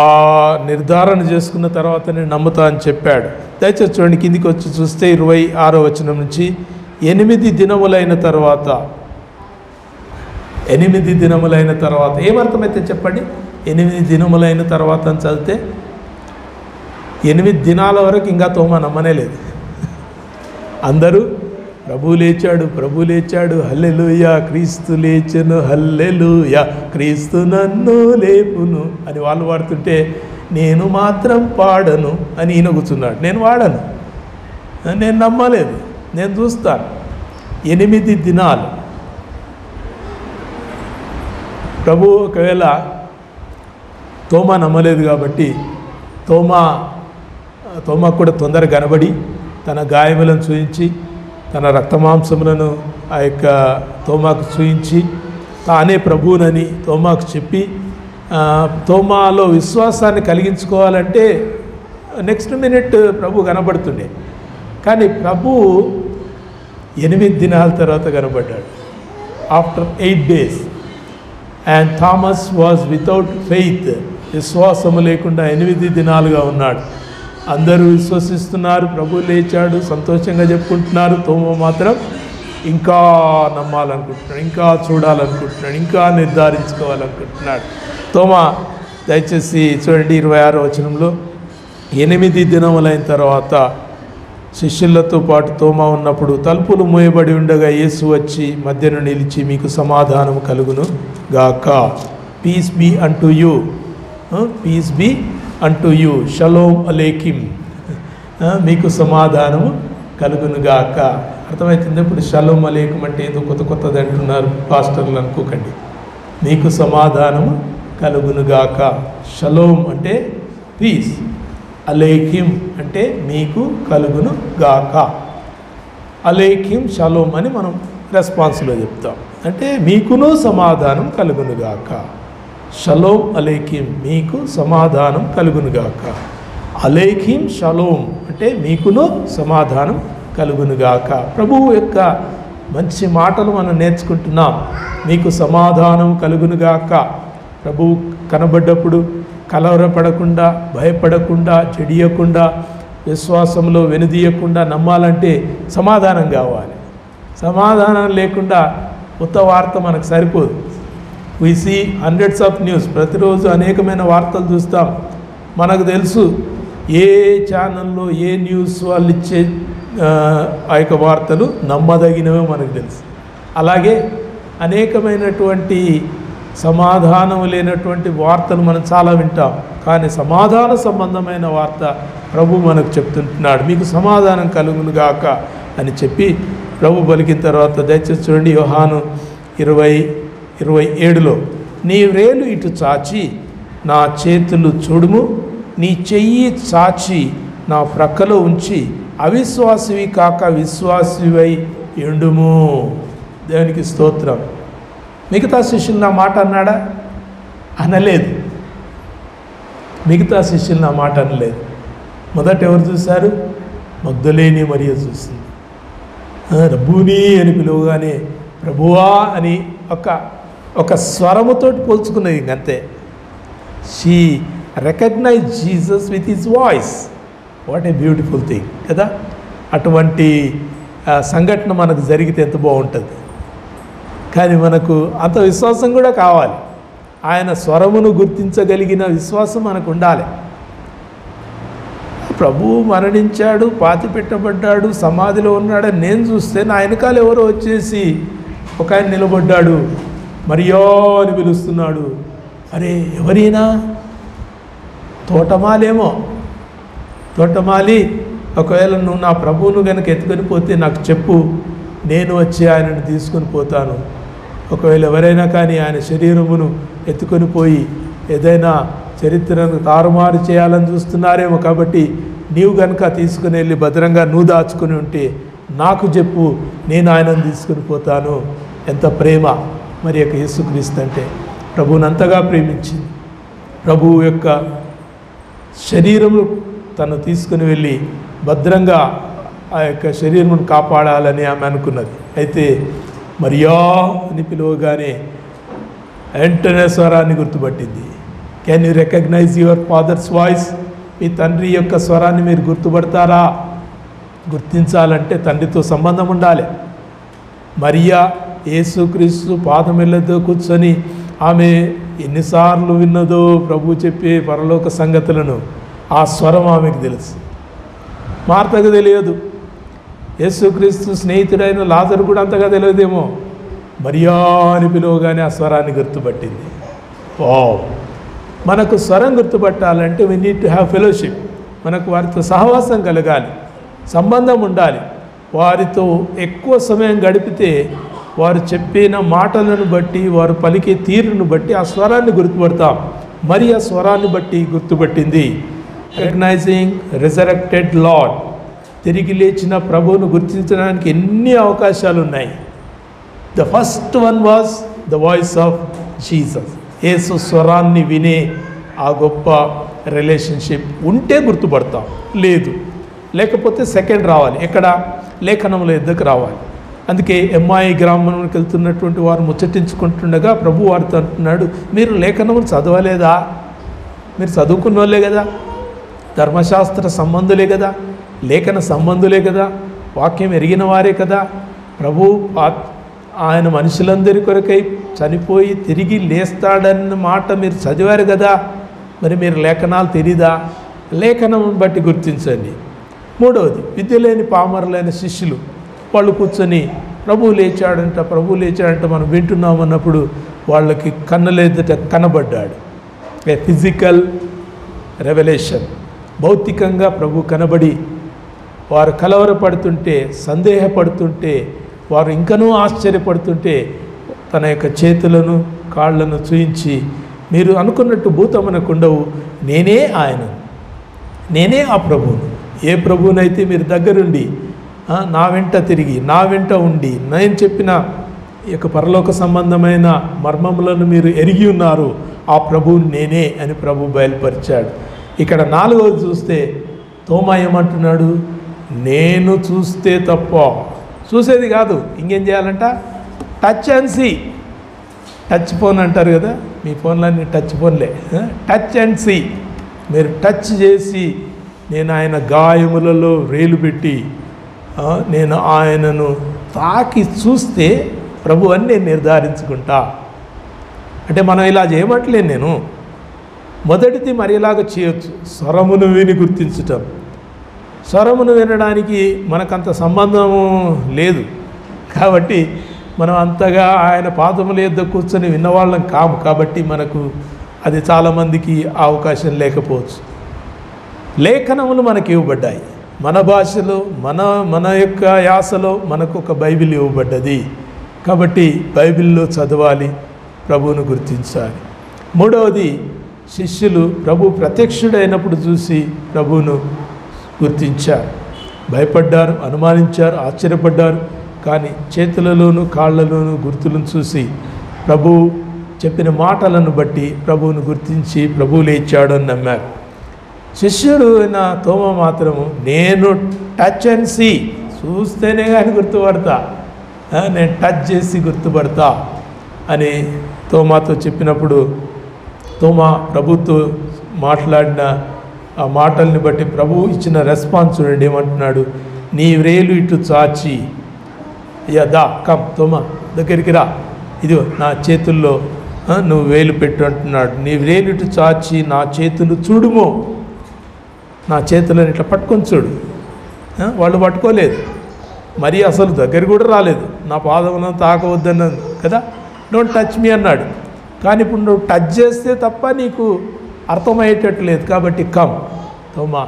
ఆ నిర్ధారణ చేసుకున్న తర్వాత నేను నమ్ముతా అని చెప్పాడు. దయచేసి చూడండి, కిందికి వచ్చి చూస్తే 26వ వచనం నుంచి, 8 దినములైన తర్వాత ఏమర్థమైతే చెప్పండి. 8 దినములైన తర్వాత అని చదివితే 8 దినాల వరకు ఇంకా తోమా నమ్మనే లేదు. అందరూ ప్రభు లేచాడు, హల్లెలూయా, క్రీస్తు లేచెను, హల్లెలూయా, క్రీస్తు నన్ను లేపును అని వాళ్ళు పాడుతుంటే నేను మాత్రం పాడను అని ఈయన కూర్చున్నాడు. నేను వాడను, నేను నమ్మలేదు, నేను చూస్తాను. 8 దినాలు ప్రభు ఒకవేళ తోమా నమ్మలేదు కాబట్టి తోమా కూడా తొందరగా కనబడి తన గాయములను చూయించి తన రక్తమాంసములను ఆ యొక్క తోమాకు చూయించి తానే ప్రభువునని తోమాకు చెప్పి తోమాలో విశ్వాసాన్ని కలిగించుకోవాలంటే నెక్స్ట్ మినిట్ ప్రభు కనబడుతుండే. కానీ ప్రభు 8 దినాల తర్వాత కనబడ్డాడు. After 8 days. And Thomas was without faith. విశ్వాసము లేకుండా 8 దినాలుగా ఉన్నాడు. అందరూ విశ్వసిస్తున్నారు, ప్రభు లేచాడు, సంతోషంగా చెప్పుకుంటున్నారు. తోమా మాత్రం ఇంకా నమ్మాలనుకుంటున్నాడు, ఇంకా చూడాలనుకుంటున్నాడు, ఇంకా నిర్ధారించుకోవాలనుకుంటున్నాడు. తోమా దయచేసి చూడండి 26వ వచనంలో 8 దినములైన తర్వాత శిష్యులతో పాటు తోమా ఉన్నప్పుడు తలుపులు మూయబడి ఉండగా యేసు వచ్చి మధ్యను నిలిచి మీకు సమాధానం కలుగును గాక, peace be unto you, peace be unto you, షలోమ్ అలేకిం, మీకు సమాధానము కలుగును గాక. అర్థమవుతుంది. ఇప్పుడు షలోమ్ అలేకిం అంటే ఏదో కొత్తది అంటున్నారు పాస్టర్లు అనుకోకండి. మీకు సమాధానము కలుగును గాక. షలోమ్ అంటే పీస్, అలేకిం అంటే మీకు కలుగును గాక. అలేకిం షలోమ్ అని మనం రెస్పాన్స్లో చెప్తాం. అంటే మీకును సమాధానం కలుగును గాక. షలోమ్ అలేకిం, మీకు సమాధానం కలుగును గాక. అలేకిం షలోమ్ అంటే మీకును సమాధానం కలుగును గాక. ప్రభువు యొక్క మంచి మాటలు మనం నేర్చుకుంటున్నాం. మీకు సమాధానం కలుగును గాక. ప్రభువు కనబడ్డప్పుడు కలవరపడకుండా, భయపడకుండా, చెడియకుండా, విశ్వాసంలో వెనుదీయకుండా నమ్మాలంటే సమాధానం కావాలి. సమాధానం లేకుండా ఉత్త వార్త మనకు సరిపోదు. We see hundreds of news. ప్రతిరోజు అనేకమైన వార్తలు చూస్తాం. మనకు తెలుసు ఏ ఛానల్లో ఏ న్యూస్ వాళ్ళు ఇచ్చే ఆ యొక్క వార్తలు నమ్మదగినవే మనకు తెలుసు. అలాగే అనేకమైనటువంటి సమాధానం లేనటువంటి వార్తలు మనం చాలా వింటాం. కానీ సమాధాన సంబంధమైన వార్త ప్రభు మనకు చెప్తుంటున్నాడు. మీకు సమాధానం కలుగును గాక అని చెప్పి ప్రభు పలికిన తర్వాత దయచేసి చూడండి యోహాను 20:27లో నీ వ్రేలు ఇటు చాచి నా చేతులు చూడుము, నీ చెయ్యి చాచి నా ప్రక్కలో ఉంచి అవిశ్వాసివి కాక విశ్వాసివై ఎండుము. దేవునికి స్తోత్రం. మిగతా శిష్యులు నా మాట అన్నాడా? అనలేదు. మిగతా శిష్యులు నా మాట అనలేదు. మొదట ఎవరు చూశారు? మగ్దలేని మరియ చూస్తుంది. రబ్బూని అని పిలువగానే ప్రభువా అని ఒక స్వరముతో పోల్చుకున్నది. ఇంకంతే. She recognise Jesus with his voice. What a beautiful thing కదా. అటువంటి సంఘటన మనకు జరిగితే ఎంత బాగుంటుంది. కానీ మనకు అంత విశ్వాసం కూడా కావాలి. ఆయన స్వరమును గుర్తించగలిగిన విశ్వాసం మనకు ఉండాలి. ప్రభువు మరణించాడు, పాతి పెట్టబడ్డాడు, సమాధిలో ఉన్నాడని నేను చూస్తే నా వెనకాల ఎవరో వచ్చేసి ఒక ఆయన నిలబడ్డాడు, మరియో అని పిలుస్తున్నాడు. అరే ఎవరైనా? తోటమాలేమో. తోటమాలి ఒకవేళ నువ్వు నా ప్రభువును కనుక ఎత్తుకొని పోతే నాకు చెప్పు, నేను వచ్చి ఆయనను తీసుకొని పోతాను. ఒకవేళ ఎవరైనా కానీ ఆయన శరీరమును ఎత్తుకొని పోయి ఏదైనా చరిత్రను తారుమారు చేయాలని చూస్తున్నారేమో, కాబట్టి నీవు కనుక తీసుకుని వెళ్ళి భద్రంగా నువ్వు దాచుకుని ఉంటే నాకు చెప్పు, నేను ఆయనను తీసుకుని పోతాను. ఎంత ప్రేమ మరి యొక్క యేసుక్రీస్తు అంటే. ప్రభువుని అంతగా ప్రేమించింది. ప్రభువు యొక్క శరీరము తను తీసుకుని వెళ్ళి భద్రంగా ఆ యొక్క శరీరమును కాపాడాలని ఆమె అనుకున్నది. అయితే మరియా అని పిలువగానే వెంటనే స్వరాన్ని గుర్తుపట్టింది. Can you recognise your father's voice? మీ తండ్రి యొక్క స్వరాన్ని మీరు గుర్తుపడతారా? గుర్తించాలంటే తండ్రితో సంబంధం ఉండాలి. మరియా యేసుక్రీస్తు పాదమిళ్ళతో కూర్చొని ఆమె ఎన్నిసార్లు విన్నదో ప్రభు చెప్పే పరలోక సంగతులను. ఆ స్వరం ఆమెకు తెలుసు. మార్తకు తెలియదు. యేసుక్రీస్తు స్నేహితుడైన లాజరు కూడా అంతగా తెలియదేమో. మరియా అని పిలువగానే ఆ స్వరాన్ని గుర్తుపట్టింది. వావ్! మనకు స్వరం గుర్తుపట్టాలంటే we need to have fellowship. మనకు వారితో సహవాసం కలగాలి, సంబంధం ఉండాలి. వారితో ఎక్కువ సమయం గడిపితే వారు చెప్పిన మాటలను బట్టి, వారు పలికే తీరును బట్టి ఆ స్వరాన్ని గుర్తుపడతాం. మరి ఆ స్వరాన్ని బట్టి గుర్తుపట్టింది. రికగ్నైజింగ్ రిజరెక్టెడ్ లార్డ్, తిరిగి లేచిన ప్రభువును గుర్తించడానికి ఎన్ని అవకాశాలు ఉన్నాయి. The first one was the voice of Jesus. యేసు స్వరాన్ని వినే ఆ గొప్ప రిలేషన్షిప్ ఉంటే గుర్తుపడతాం. లేకపోతే సెకండ్ రావాలి. ఎక్కడ? లేఖనముల యుద్ధకు రావాలి. అందుకే ఎమ్మాయి గ్రామానికి వెళ్తున్నటువంటి వారు ముచ్చటించుకుంటుండగా ప్రభు వారితో అంటున్నాడు, మీరు లేఖనములు చదవలేదా? మీరు చదువుకున్న వాళ్ళే కదా, ధర్మశాస్త్ర సంబంధులే కదా, లేఖన సంబంధులే కదా, వాక్యం ఎరిగిన వారే కదా. ప్రభు ఆయన మనుషులందరి కొరకై చనిపోయి తిరిగి లేస్తాడన్న మాట మీరు చదివారు కదా, మరి మీరు లేఖనాలు తెలీదా? లేఖనం బట్టి గుర్తించండి. మూడవది, విద్య లేని పామరులైన శిష్యులు. వాళ్ళు కూర్చొని ప్రభువు లేచాడంట మనం వింటున్నామన్నప్పుడు వాళ్ళకి కన్నులెదుట కనబడ్డాడు. ఏ ఫిజికల్ రెవల్యూషన్. భౌతికంగా ప్రభు కనబడి వారు కలవరపడుతుంటే, సందేహపడుతుంటే, వారు ఇంకనూ ఆశ్చర్యపడుతుంటే తన యొక్క చేతులను కాళ్లను చూయించి, మీరు అనుకున్నట్టు భూతమునకుండవు, నేనే ఆయనను, నేనే ఆ ప్రభువును. ఏ ప్రభువునైతే మీరు దగ్గరుండి నా వెంట తిరిగి నా వెంట ఉండి నేను చెప్పిన ఈ యొక్క పరలోక సంబంధమైన మర్మములను మీరు ఎరిగి ఉన్నారు, ఆ ప్రభువుని నేనే అని ప్రభు బయలుపరిచాడు. ఇక్కడ నాలుగవది చూస్తే తోమా ఏమంటున్నాడు? నేను చూస్తే తప్ప, చూసేది కాదు, ఇంకేం చేయాలంట? Touch and see. Touch phone అంటారు కదా, మీ ఫోన్లన్నీ టచ్ ఫోన్లే. Touch and see. మీరు టచ్ చేసి, నేను ఆయన గాయములలో వేలు పెట్టి నేను ఆయనను తాకి చూస్తే ప్రభు అని నేను నిర్ధారించుకుంటా. అంటే మనం ఇలా చేయమట్లేదు. నేను మొదటిది మరి ఇలాగ చేయొచ్చు, స్వరమును విని గుర్తించటం. స్వరమును వినడానికి మనకంత సంబంధము లేదు కాబట్టి మనం అంతగా ఆయన పాదముల యొద్ద కూర్చొని విన్నవాళ్ళం కాము. కాబట్టి మనకు అది చాలామందికి అవకాశం లేకపోవచ్చు. లేఖనములు మనకి ఇవ్వబడ్డాయి, మన భాషలో, మన యొక్క యాసలో మనకు ఒక బైబిల్ ఇవ్వబడ్డది. కాబట్టి బైబిల్లో చదవాలి, ప్రభువును గుర్తించాలి. మూడవది, శిష్యులు ప్రభు ప్రత్యక్షుడైనప్పుడు చూసి ప్రభువును గుర్తించారు, భయపడ్డారు, అనుమానించారు, ఆశ్చర్యపడ్డారు. కానీ చేతులలోనూ కాళ్ళలోనూ గుర్తులను చూసి ప్రభువు చెప్పిన మాటలను బట్టి ప్రభువును గుర్తించి ప్రభువు లేచాడు అని నమ్మారు. శిష్యుడు అయిన తోమా మాత్రము నేను టచ్ అండ్ సీ, చూస్తేనే కానీ గుర్తుపడతా, నేను టచ్ చేసి గుర్తుపడతా అని తోమాతో చెప్పినప్పుడు తోమా ప్రభుతో మాట్లాడిన ఆ మాటల్ని బట్టి ప్రభువు ఇచ్చిన రెస్పాన్స్ చూడండి. ఏమంటున్నాడు? నీ వ్రేలు ఇటు చాచి, దా కమ్ తోమా దగ్గరికి రా, ఇదిగో నా చేతుల్లో నువ్వు వేలు పెట్టు అంటున్నాడు. నీ వ్రేలు ఇటు చాచి నా చేతులు చూడుమో, నా చేతులను ఇట్లా పట్టుకొని చూడు. వాళ్ళు పట్టుకోలేదు, మరి అసలు దగ్గర కూడా రాలేదు, నా పాదములను తాకవద్దన్నది కదా, డోంట్ టచ్ మీ అన్నాడు. కానీ ఇప్పుడు నువ్వు టచ్ చేస్తే తప్ప నీకు అర్థమయ్యేటట్టు లేదు. కాబట్టి కమ్ తోమా,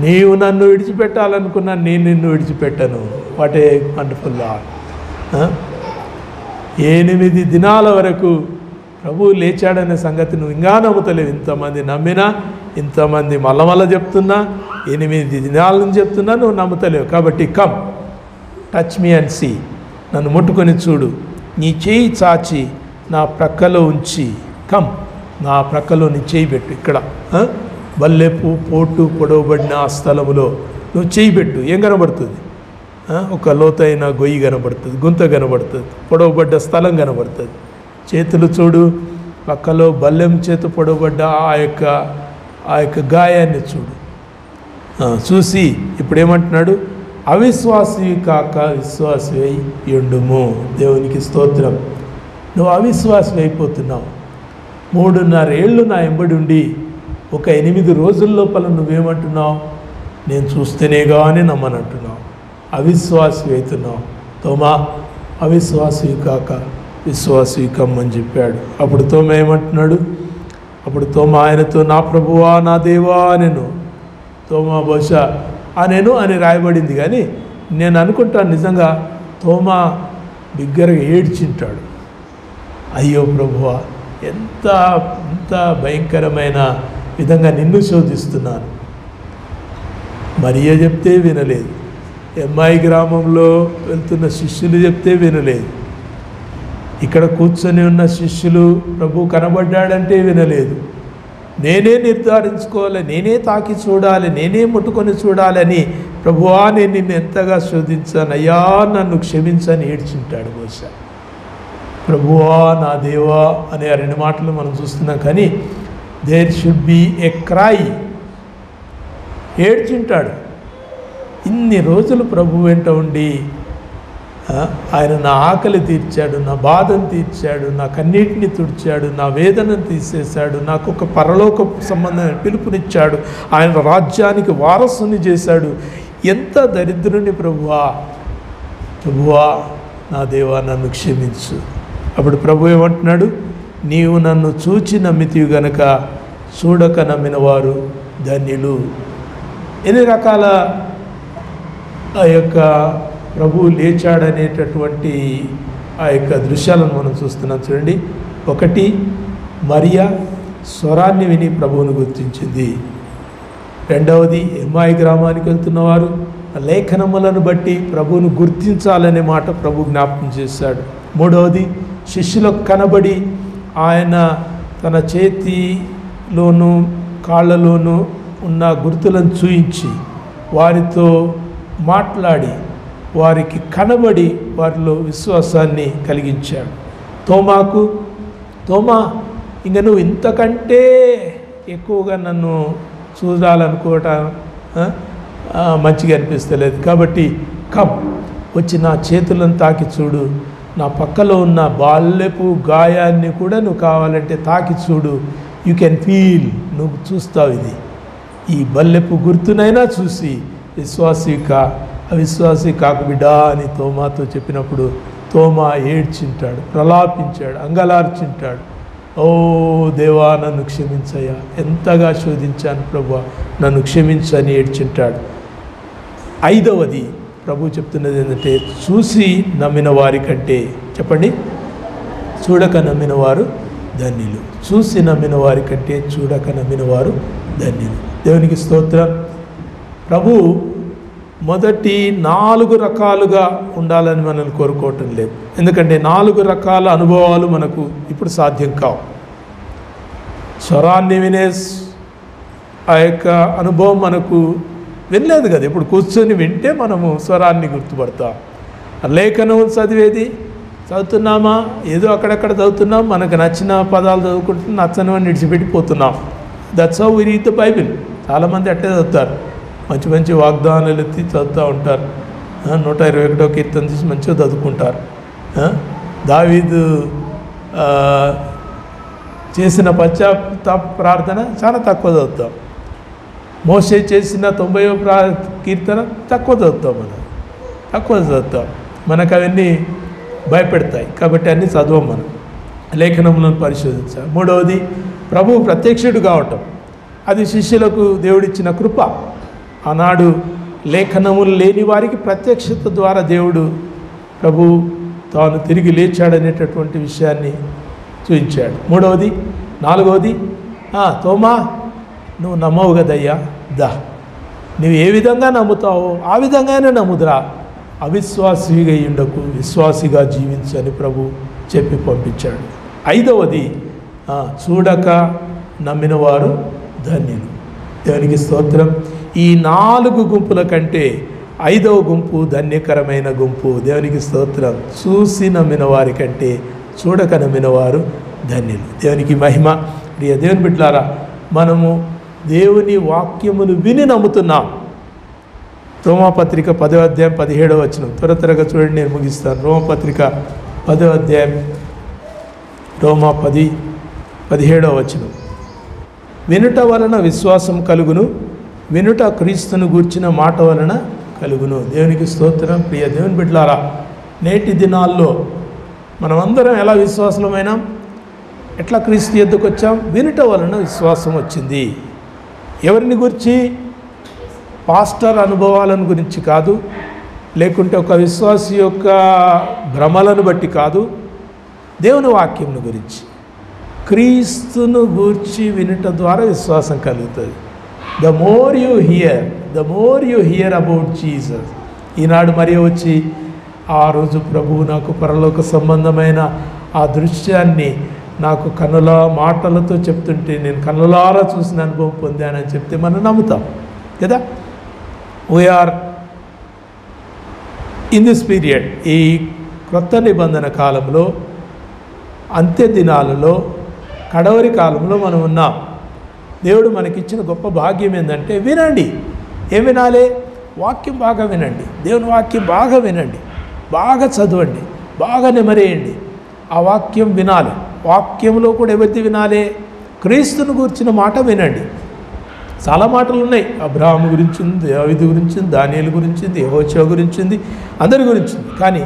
నీవు నన్ను విడిచిపెట్టాలనుకున్నా నేను నిన్ను విడిచిపెట్టను. What a wonderful lord. 8 దినాల వరకు ప్రభువు లేచాడనే సంగతి నువ్వు ఇంకా నమ్ముతలేవు. ఇంతమంది నమ్మినా, ఇంతమంది మళ్ళా చెప్తున్నా, 8 దినాల నుంచి చెప్తున్నా, నువ్వు నమ్ముతలేవు. కాబట్టి come touch me and see, నన్ను ముట్టుకొని చూడు, నీ చేయి చాచి నా ప్రక్కలో ఉంచి, కమ్ నా ప్రక్కలో నీ చేయి పెట్టు, ఇక్కడ బల్లెపు పోటు పొడవబడిన ఆ స్థలములో నువ్వు చేయి పెట్టు. ఏం కనబడుతుంది? ఒక లోతైన గొయ్యి కనబడుతుంది, గుంత కనబడుతుంది, పొడవబడ్డ స్థలం కనబడుతుంది. చేతులు చూడు, పక్కలో బల్లెం చేతు పొడవబడ్డ ఆ యొక్క గాయాన్ని చూడు. చూసి ఇప్పుడు ఏమంటున్నాడు? అవిశ్వాసివి కాక విశ్వాసివై యుండుము. దేవునికి స్తోత్రం. నువ్వు అవిశ్వాసి అయిపోతున్నావు. 3.5 ఏళ్ళు నా ఎంబడి ఉండి ఒక 8 రోజుల లోపల నువ్వేమంటున్నావు? నేను చూస్తేనే కానీ నమ్మనంటున్నావు. అవిశ్వాసి అవుతున్నావు. తోమా, అవిశ్వాసివి కాక విశ్వాసివి కమ్మని చెప్పాడు. అప్పుడు తోమా ఏమంటున్నాడు? అప్పుడు తోమా ఆయనతో, నా ప్రభువా నా దేవా నేను. తోమా బహుశా నేను అని రాయబడింది, కానీ నేను అనుకుంటాను నిజంగా తోమా బిగ్గరగా ఏడ్చింటాడు. అయ్యో ప్రభువా, ఎంత భయంకరమైన విధంగా నిన్ను శోధిస్తున్నాను. మరియ చెప్తే వినలేదు, ఎమ్మాయి గ్రామంలో వెళ్తున్న శిష్యులు చెప్తే వినలేదు, ఇక్కడ కూర్చొని ఉన్న శిష్యులు ప్రభు కనబడ్డాడంటే వినలేదు. నేనే నిర్ధారించుకోవాలి, నేనే తాకి చూడాలి, నేనే ముట్టుకొని చూడాలని, ప్రభువా నేను నిన్ను ఎంతగా శోధించాను, అయ్యా నన్ను క్షమించని ఏడ్చింటాడు బహుశా. ప్రభువా నా దేవా అనే 2 మాటలు మనం చూస్తున్నాం, కానీ there should be a cry. ఏడ్చింటాడు. ఇన్ని రోజులు ప్రభు వెంట ఉండి ఆయన నా ఆకలి తీర్చాడు, నా బాధను తీర్చాడు, నా కన్నీటిని తుడిచాడు, నా వేదనను తీసేశాడు, నాకు ఒక పరలోక సంబంధమైన పిలుపునిచ్చాడు, ఆయన రాజ్యానికి వారసుని చేశాడు. ఎంత దరిద్రుని ప్రభువా, ప్రభువా నా దేవా నన్ను క్షమించు. అప్పుడు ప్రభు ఏమంటున్నాడు? నీవు నన్ను చూచి నమ్మితివి గనక చూడక నమ్మిన వారు ధన్యులు. ఎన్ని రకాల ఆ యొక్క ప్రభువు లేచాడనేటటువంటి ఆ యొక్క దృశ్యాలను మనం చూస్తున్నాం. చూడండి, 1 మరియా స్వరాన్ని విని ప్రభువును గుర్తించింది. 2వది, ఎమ్మాయి గ్రామానికి వెళ్తున్నవారు లేఖనములను బట్టి ప్రభువును గుర్తించాలనే మాట ప్రభు జ్ఞాపకం చేశాడు. 3వది, శిష్యులకు కనబడి ఆయన తన చేతిలోనూ కాళ్ళలోనూ ఉన్న గుర్తులను చూయించి వారితో మాట్లాడి వారికి కనబడి వారిలో విశ్వాసాన్ని కలిగించాడు. తోమా ఇంక నువ్వు ఇంతకంటే ఎక్కువగా నన్ను చూడాలనుకోవటం మంచిగా అనిపిస్తలేదు, కాబట్టి వచ్చి నా చేతులను తాకి చూడు, నా పక్కలో ఉన్న బాల్యపు గాయాన్ని కూడా నువ్వు కావాలంటే తాకి చూడు, యూ కెన్ ఫీల్, నువ్వు చూస్తావు ఇది, ఈ బల్లెపు గుర్తునైనా చూసి అవిశ్వాసి కాకు బిడ్డా అని తోమాతో చెప్పినప్పుడు తోమా ఏడ్చింటాడు, ప్రలాపించాడు, అంగలార్చింటాడు. ఓ దేవా నన్ను క్షమించయ్యా, ఎంతగా శోధించాను ప్రభువా, నన్ను క్షమించని ఏడ్చింటాడు. 5వది ప్రభు చెప్తున్నది ఏంటంటే, చూసి నమ్మిన వారి కంటే, చెప్పండి, చూడక నమ్మిన వారు ధన్యులు. చూసి నమ్మిన వారి కంటే చూడక నమ్మిన వారు ధన్యులు. దేవునికి స్తోత్రం. ప్రభు మొదటి 4 రకాలుగా ఉండాలని మనల్ని కోరుకోవటం లేదు, ఎందుకంటే 4 రకాల అనుభవాలు మనకు ఇప్పుడు సాధ్యం కావు. స్వరాన్ని వినే ఆ యొక్క అనుభవం మనకు వినలేదు కదా, ఇప్పుడు కూర్చొని వింటే మనము స్వరాన్ని గుర్తుపడతాం. లేఖనం చదువుతున్నామా, ఏదో అక్కడక్కడ చదువుతున్నాం, మనకు నచ్చిన పదాలు చదువుకుంటున్నాం, నచ్చనివన్నీ విడిచిపెట్టిపోతున్నాం. That's how we read the Bible. చాలామంది అట్టే చదువుతారు, మంచి వాగ్దానాలు ఎత్తి చదువుతూ ఉంటారు. 121వ కీర్తన తీసి మంచిగా చదువుకుంటారు. దావీదు చేసిన పశ్చాత్తాప ప్రార్థన చాలా తక్కువ చదువుతాం. మోషే చేసిన 90వ కీర్తన తక్కువ చదువుతాం. తక్కువ చదువుతాం, మనకు అవన్నీ భయపెడతాయి, కాబట్టి అన్నీ చదవం. మనం లేఖనములను పరిశోధించాలి. 3వది, ప్రభువు ప్రత్యక్షుడు కావటం. అది శిష్యులకు దేవుడిచ్చిన కృప. ఆనాడు లేఖనములు లేని వారికి ప్రత్యక్షత ద్వారా దేవుడు ప్రభు తాను తిరిగి లేచాడనేటటువంటి విషయాన్ని చూపించాడు. 4వది, తోమా నువ్వు నమ్మవు కదయ్యా, నువ్వు ఏ విధంగా నమ్ముతావో ఆ విధంగానే నమ్ముదురా, అవిశ్వాసిగా ఉండకు, విశ్వాసిగా జీవించని ప్రభు చెప్పి పంపించాడు. 5వది, చూడక నమ్మిన వారు ధన్యులు. దేవునికి స్తోత్రం. ఈ 4 గుంపుల కంటే 5వ గుంపు ధన్యకరమైన గుంపు. దేవునికి స్తోత్రం. చూసి నమ్మిన వారి కంటే చూడక నమ్మిన వారు ధన్యులు. దేవునికి మహిమ. ప్రియ దేవుని బిడ్డలారా, మనము దేవుని వాక్యమును విని నమ్ముతున్నాం. రోమాపత్రిక 10వ అధ్యాయం 17వ వచనం. త్వరగా చూడండి, నేను ముగిస్తాను. రోమాపత్రిక 10వ అధ్యాయం రోమా 10:17వ వచనం. వినుట వలన విశ్వాసం కలుగును, వినుట క్రీస్తును గూర్చిన మాట వలన కలుగును. దేవునికి స్తోత్రం. ప్రియ దేవుని బిడ్డలారా, నేటి దినాల్లో మనమందరం ఎలా విశ్వాసమైనాం? ఎట్లా క్రీస్తు యొద్దకు వచ్చాం? వినుట వలన విశ్వాసం వచ్చింది. ఎవరిని గురించి? పాస్టర్ అనుభవాలను గురించి కాదు, లేకుంటే ఒక విశ్వాసి యొక్క భ్రమలను బట్టి కాదు, దేవుని వాక్యం గురించి. క్రీస్తును గూర్చి వినుట ద్వారా విశ్వాసం కలుగుతుంది. The more you hear about Jesus. ఈనాడు మరి వచ్చి ఆ రోజు ప్రభువు నాకు పరలోక సంబంధమైన ఆ దృశ్యాన్ని నాకు కన్నుల మాటలతో చెప్తుంటే నేను కన్నులారా చూసిన అనుభవం పొందానని చెప్తే మనం నమ్ముతాం కదా. వీఆర్ ఇన్ దిస్ పీరియడ్, ఈ క్రొత్త నిబంధన కాలంలో, అంత్య దినాలలో, కడవరి కాలంలో మనం ఉన్నాం. దేవుడు మనకిచ్చిన గొప్ప భాగ్యం ఏంటంటే వినండి. ఏం వినాలి? వాక్యం బాగా వినండి. దేవుని వాక్యం బాగా వినండి, బాగా చదవండి, బాగా నెమరేయండి. ఆ వాక్యం వినాలి. వాక్యంలో కూడా ఎవరిది వినాలి? క్రీస్తుని గురించిన మాట వినండి. చాలా మాటలు ఉన్నాయి. అబ్రహాము గురించి ఉంది, దావీదు గురించి ఉంది, దానియేలు గురించి ఉంది, యెహోషువ గురించి ఉంది, అందరి గురించి ఉంది. కానీ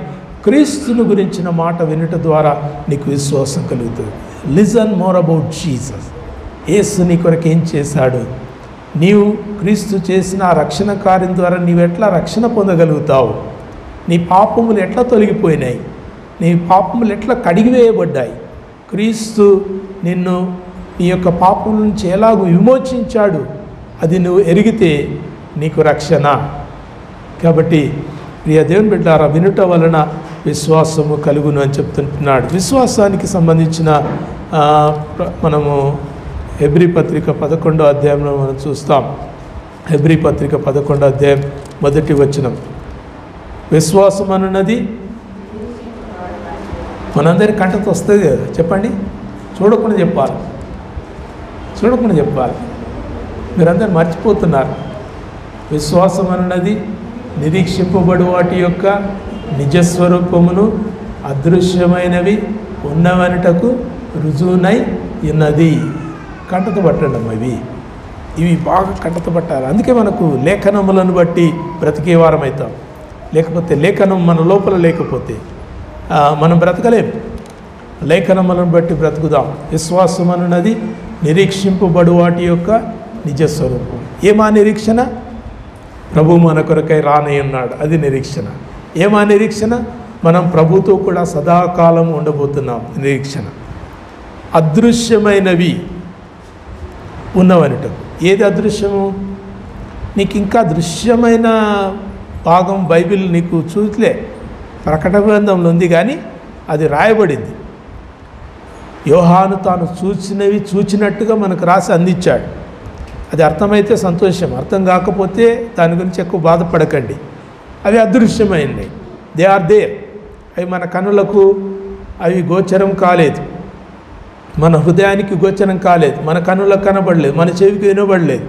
క్రీస్తుని గురించిన మాట వినటం ద్వారా నీకు విశ్వాసం కలుగుతుంది. Listen more about Jesus. యేసు నీ కొరకు ఏం చేశాడు? నీవు క్రీస్తు చేసిన ఆ రక్షణ కార్యం ద్వారా నీవు ఎట్లా రక్షణ పొందగలుగుతావు? నీ పాపములు ఎట్లా తొలగిపోయినాయి? నీ పాపములు ఎట్లా కడిగివేయబడ్డాయి? క్రీస్తు నిన్ను నీ యొక్క పాపం నుంచి ఎలాగూ విమోచించాడు, అది నువ్వు ఎరిగితే నీకు రక్షణ. కాబట్టి ప్రియ దేవుని బిడ్డలారా, వినుట వలన విశ్వాసము కలుగును అని చెప్తుంటున్నాడు. విశ్వాసానికి సంబంధించిన మనము హెబ్రీ పత్రిక 11వ అధ్యాయంలో మనం చూస్తాం. హెబ్రీ పత్రిక 11వ అధ్యాయం 1వ వచనం. విశ్వాసం అన్నది మనందరి కంటతో వస్తుంది కదా. చెప్పండి, చూడకుండా చెప్పాలి, చూడకుండా చెప్పాలి. మీరందరూ మర్చిపోతున్నారు. విశ్వాసం అన్నది నిరీక్షింపబడు వాటి యొక్క నిజస్వరూపమును అదృశ్యమైనవి ఉన్నవనుటకు రుజువునై ఉన్నది. కంటత పట్టడం ఇవి బాగా కంటత పట్టాలి. అందుకే మనకు లేఖనములను బట్టి బ్రతికే వారం అవుతాం. లేకపోతే లేఖనం మన లోపల లేకపోతే మనం బ్రతకలేం. లేఖనములను బట్టి బ్రతుకుదాం. విశ్వాసం అన్నది నిరీక్షింపబడు వాటి యొక్క నిజస్వరూపం. ఏమా నిరీక్షణ? ప్రభు మన కొరకై రానై ఉన్నాడు, అది నిరీక్షణ. ఏమా నిరీక్షణ? మనం ప్రభుతో కూడా సదాకాలం ఉండబోతున్నాం. నిరీక్షణ. అదృశ్యమైనవి ఉన్నవనిట. ఏది అదృశ్యము? నీకు ఇంకా దృశ్యమైన భాగం బైబిల్ నీకు చూసలే, ప్రకటన గ్రంథంలో ఉంది, కానీ అది రాయబడింది. యోహాను తాను చూచినట్టుగా మనకు రాసి అందించాడు. అది అర్థమైతే సంతోషం, అర్థం కాకపోతే దాని గురించి ఎక్కువ బాధపడకండి. అవి అదృశ్యమైనవి, దే ఆర్ దేర్. అవి మన కనులకు అవి గోచరం కాలేదు, మన హృదయానికి గోచరం కాలేదు, మన కనులకు కనబడలేదు, మన చెవికి వినబడలేదు.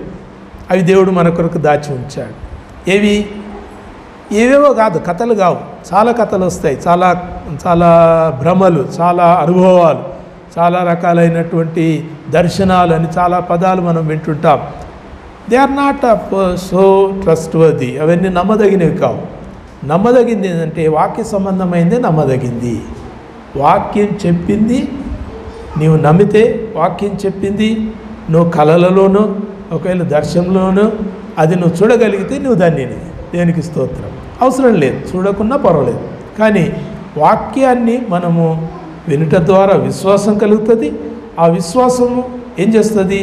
అవి దేవుడు మన కొరకు దాచి ఉంచాడు. ఏవేవో కాదు, కథలు కావు. చాలా కథలు వస్తాయి, చాలా చాలా భ్రమలు, చాలా అనుభవాలు, చాలా రకాలైనటువంటి దర్శనాలు అని చాలా పదాలు మనం వింటుంటాం. They are not so trustworthy. అవన్నీ నమ్మదగినవి కావు. నమ్మదగింది ఏంటంటే వాక్య సంబంధమైందే నమ్మదగింది. వాక్యం చెప్పింది నీవు నమ్మితే, వాక్యం చెప్పింది నువ్వు కలలలోనూ ఒకవేళ దర్శనంలోనూ అది నువ్వు చూడగలిగితే నువ్వు ధన్యుని. దేనికి స్తోత్రం. అవసరం లేదు, చూడకున్నా పర్వాలేదు. కానీ వాక్యాన్ని మనము వినుట ద్వారా విశ్వాసం కలుగుతుంది. ఆ విశ్వాసము ఏం చేస్తుంది?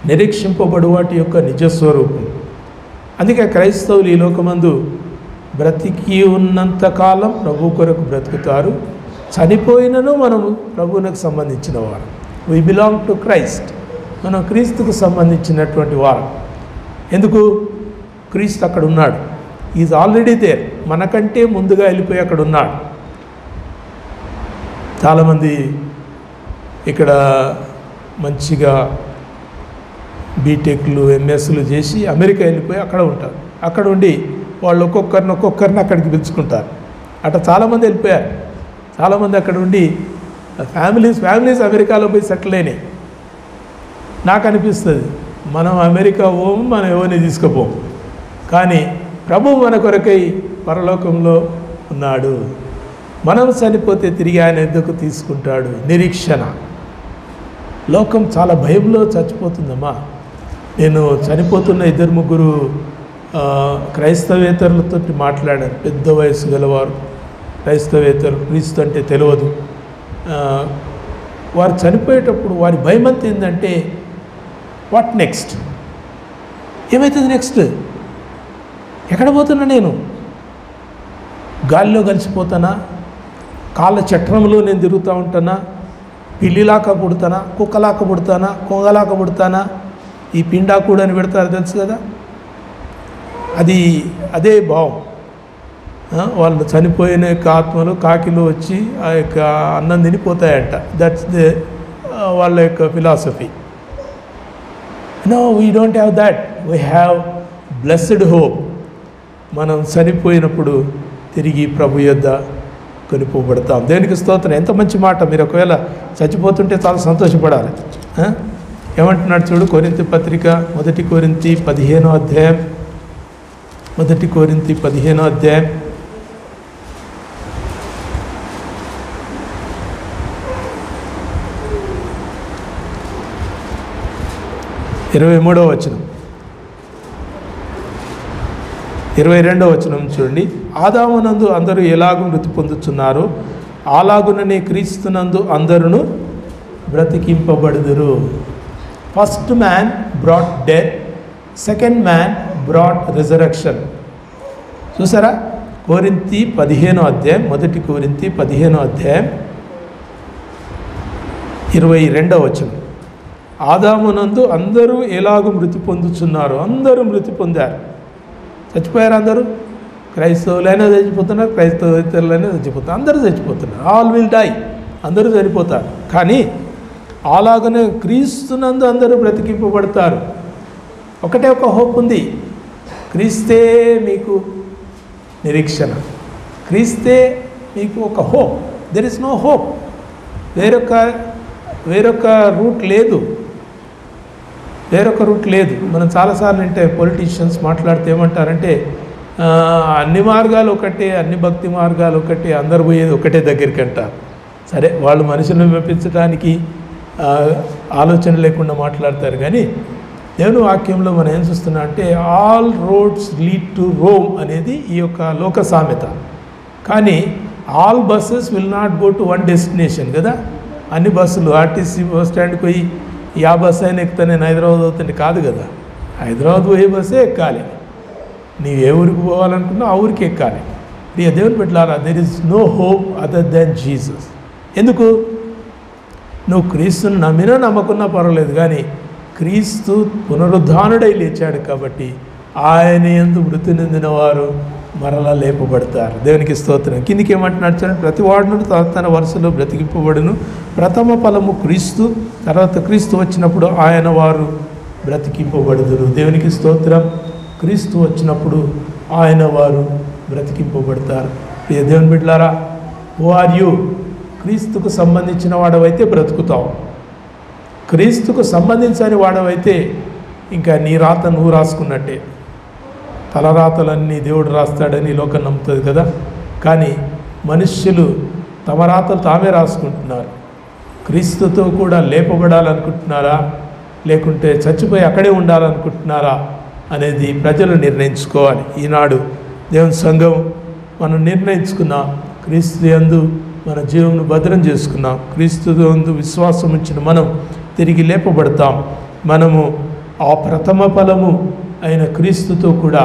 నిరీక్షింపబడు వాటి యొక్క నిజస్వరూపం. అందుకే క్రైస్తవులు ఈ లోకమందు బ్రతికి ఉన్నంతకాలం ప్రభు కొరకు బ్రతుకుతారు. చనిపోయినను మనము ప్రభువునకు సంబంధించిన వారు. We belong to Christ. మనం క్రీస్తుకు సంబంధించినటువంటి వారు. ఎందుకు? క్రీస్తు అక్కడ ఉన్నాడు. Is already there. మనకంటే ముందుగా వెళ్ళిపోయి అక్కడ ఉన్నాడు. చాలామంది ఇక్కడ మంచిగా బీటెక్లు ఎంఎస్లు చేసి అమెరికా వెళ్ళిపోయి అక్కడ ఉంటారు. అక్కడ ఉండి వాళ్ళు ఒక్కొక్కరిని అక్కడికి పిలుచుకుంటారు. అట్లా చాలామంది వెళ్ళిపోయారు. చాలామంది అక్కడ ఉండి ఫ్యామిలీస్ అమెరికాలో పోయి సెటిల్ అయినాయి. నాకు అనిపిస్తుంది మనం అమెరికా పోము, మనం ఎవరిని తీసుకుపోము, కానీ ప్రభువు మన కొరకై పరలోకంలో ఉన్నాడు. మనం చనిపోతే తిరిగి ఆయన ఎద్దకు తీసుకుంటాడు. నిరీక్షణ. లోకం చాలా భయంలో చచ్చిపోతుందమ్మా. నేను చనిపోతున్న 2-3 క్రైస్తవేతరులతో మాట్లాడాను. పెద్ద వయసు గలవారు క్రైస్తవేతరు, క్రీస్తు అంటే తెలియదు. వారు చనిపోయేటప్పుడు వారి భయం అంతా ఏంటంటే వాట్ నెక్స్ట్, ఏమవుతుంది నెక్స్ట్, ఎక్కడ పోతున్నా నేను, గాలిలో కలిసిపోతానా, కాళ్ళ చట్రంలో నేను తిరుగుతూ ఉంటానా, పిల్లిలాక పుడతానా, కుక్కలాక పుడతానా, కొంగలాక పుడతానా, ఈ పిండాకుడు అని పెడతారు తెలుసు కదా, అదే భావం. వాళ్ళు చనిపోయిన యొక్క ఆత్మలు కాకిలో వచ్చి ఆ యొక్క అన్నం తినిపోతాయంట. దట్స్ వాళ్ళ యొక్క philosophy. No, we don't have that. We have blessed hope. మనం చనిపోయినప్పుడు తిరిగి ప్రభు యొద్ద కొనిపోబడతాం. దేవునికి స్తోత్రం. ఎంత మంచి మాట. మీరు ఒకవేళ చచ్చిపోతుంటే చాలా సంతోషపడాలి. ఏమంటున్నాడు చూడు, కొరింథీ పత్రిక 1 కొరింథీ 15వ అధ్యాయం. 1 కొరింథీ 15వ అధ్యాయం 23వ వచనం, 22వ వచనం చూడండి. ఆదామునందు అందరూ ఎలాగూ మృతి పొందుతున్నారు, అలాగుననే క్రీస్తునందు అందరూ బ్రతికింపబడుదురు. First man brought death, second man brought resurrection. చూసారా? కొరింథీ 15వ అధ్యాయం, 1 కొరింథీ 15వ అధ్యాయం 22వ వచనం. ఆదామునందు అందరూ ఎలాగూ మృతి పొందుతున్నారు. అందరూ మృతి పొందారు. చచ్చిపోయారు అందరూ. క్రైస్తవులైనా చచ్చిపోతున్నారు, క్రైస్తవేతరులైనా చచ్చిపోతున్నారు, అందరూ చచ్చిపోతున్నారు. ఆల్ విల్ డై, అందరూ చనిపోతారు. కానీ అలాగనే క్రీస్తునందు అందరూ బ్రతికింపబడతారు. ఒకటే ఒక హోప్ ఉంది. క్రీస్తే మీకు నిరీక్షణ, క్రీస్తే మీకు ఒక hope. There is no hope. వేరొక రూట్ లేదు, వేరొక రూట్ లేదు. మనం చాలాసార్లు అంటే పొలిటీషియన్స్ మాట్లాడితే ఏమంటారంటే అన్ని మార్గాలు ఒకటే, అన్ని భక్తి మార్గాలు ఒకటే, అందరు పోయేది ఒకటే దగ్గరికి అంటారు. సరే, వాళ్ళు మనుషులను మెప్పించడానికి ఆలోచన లేకుండా మాట్లాడతారు. కానీ దేవుని వాక్యంలో మనం ఏం చూస్తున్నా అంటే all roads lead to Rome అనేది ఈ యొక్క లోక సామెత. కానీ all buses will not go to one destination కదా. అన్ని బస్సులు ఆర్టీసీ బస్ స్టాండ్కి పోయి ఆ బస్సు అయినా ఎక్కుతా నేను హైదరాబాద్ అవుతుంటే కాదు కదా. హైదరాబాద్ పోయే బస్సే ఎక్కాలి. నీవు ఏ ఊరికి పోవాలనుకున్నా ఆ ఊరికి ఎక్కాలి. దేవుని బిడ్డలారా, there is no hope other than Jesus. ఎందుకు? నువ్వు క్రీస్తుని నమ్మినా నమ్మకున్నా పర్వాలేదు, కానీ క్రీస్తు పునరుద్ధానుడై లేచాడు కాబట్టి ఆయన యందు మృతి నొందిన వారు మరలా లేపబడతారు. దేవునికి స్తోత్రం. కిందికి ఏమంటున్నాడు చూడండి, ప్రతి వాడును తన వరుసలో బ్రతికింపబడును. ప్రథమ ఫలము క్రీస్తు, తర్వాత క్రీస్తు వచ్చినప్పుడు ఆయన వారు బ్రతికింపబడుదురు. దేవునికి స్తోత్రం. క్రీస్తు వచ్చినప్పుడు ఆయన వారు బ్రతికింపబడతారు. దేవుని బిడ్డలారా, హూ ఆర్ యూ? క్రీస్తుకు సంబంధించిన వాడవైతే బ్రతుకుతావు. క్రీస్తుకు సంబంధించని వాడవైతే ఇంకా నీ రాత నువ్వు రాసుకున్నట్టే. తలరాతలన్నీ దేవుడు రాస్తాడని లోకం నమ్ముతుంది కదా. కానీ మనుష్యులు తమ రాతలు తామే రాసుకుంటున్నారు. క్రీస్తుతో కూడా లేపబడాలనుకుంటున్నారా, లేకుంటే చచ్చిపోయి అక్కడే ఉండాలనుకుంటున్నారా అనేది ప్రజలు నిర్ణయించుకోవాలి. ఈనాడు దేవుని సంఘం మనం నిర్ణయించుకున్నాం. క్రీస్తు యందు మన జీవమును భద్రం చేసుకున్నాం. క్రీస్తు యందు విశ్వాసం ఉంచిన మనం తిరిగి లేపబడతాం. మనము ఆ ప్రథమ ఫలము అయిన క్రీస్తుతో కూడా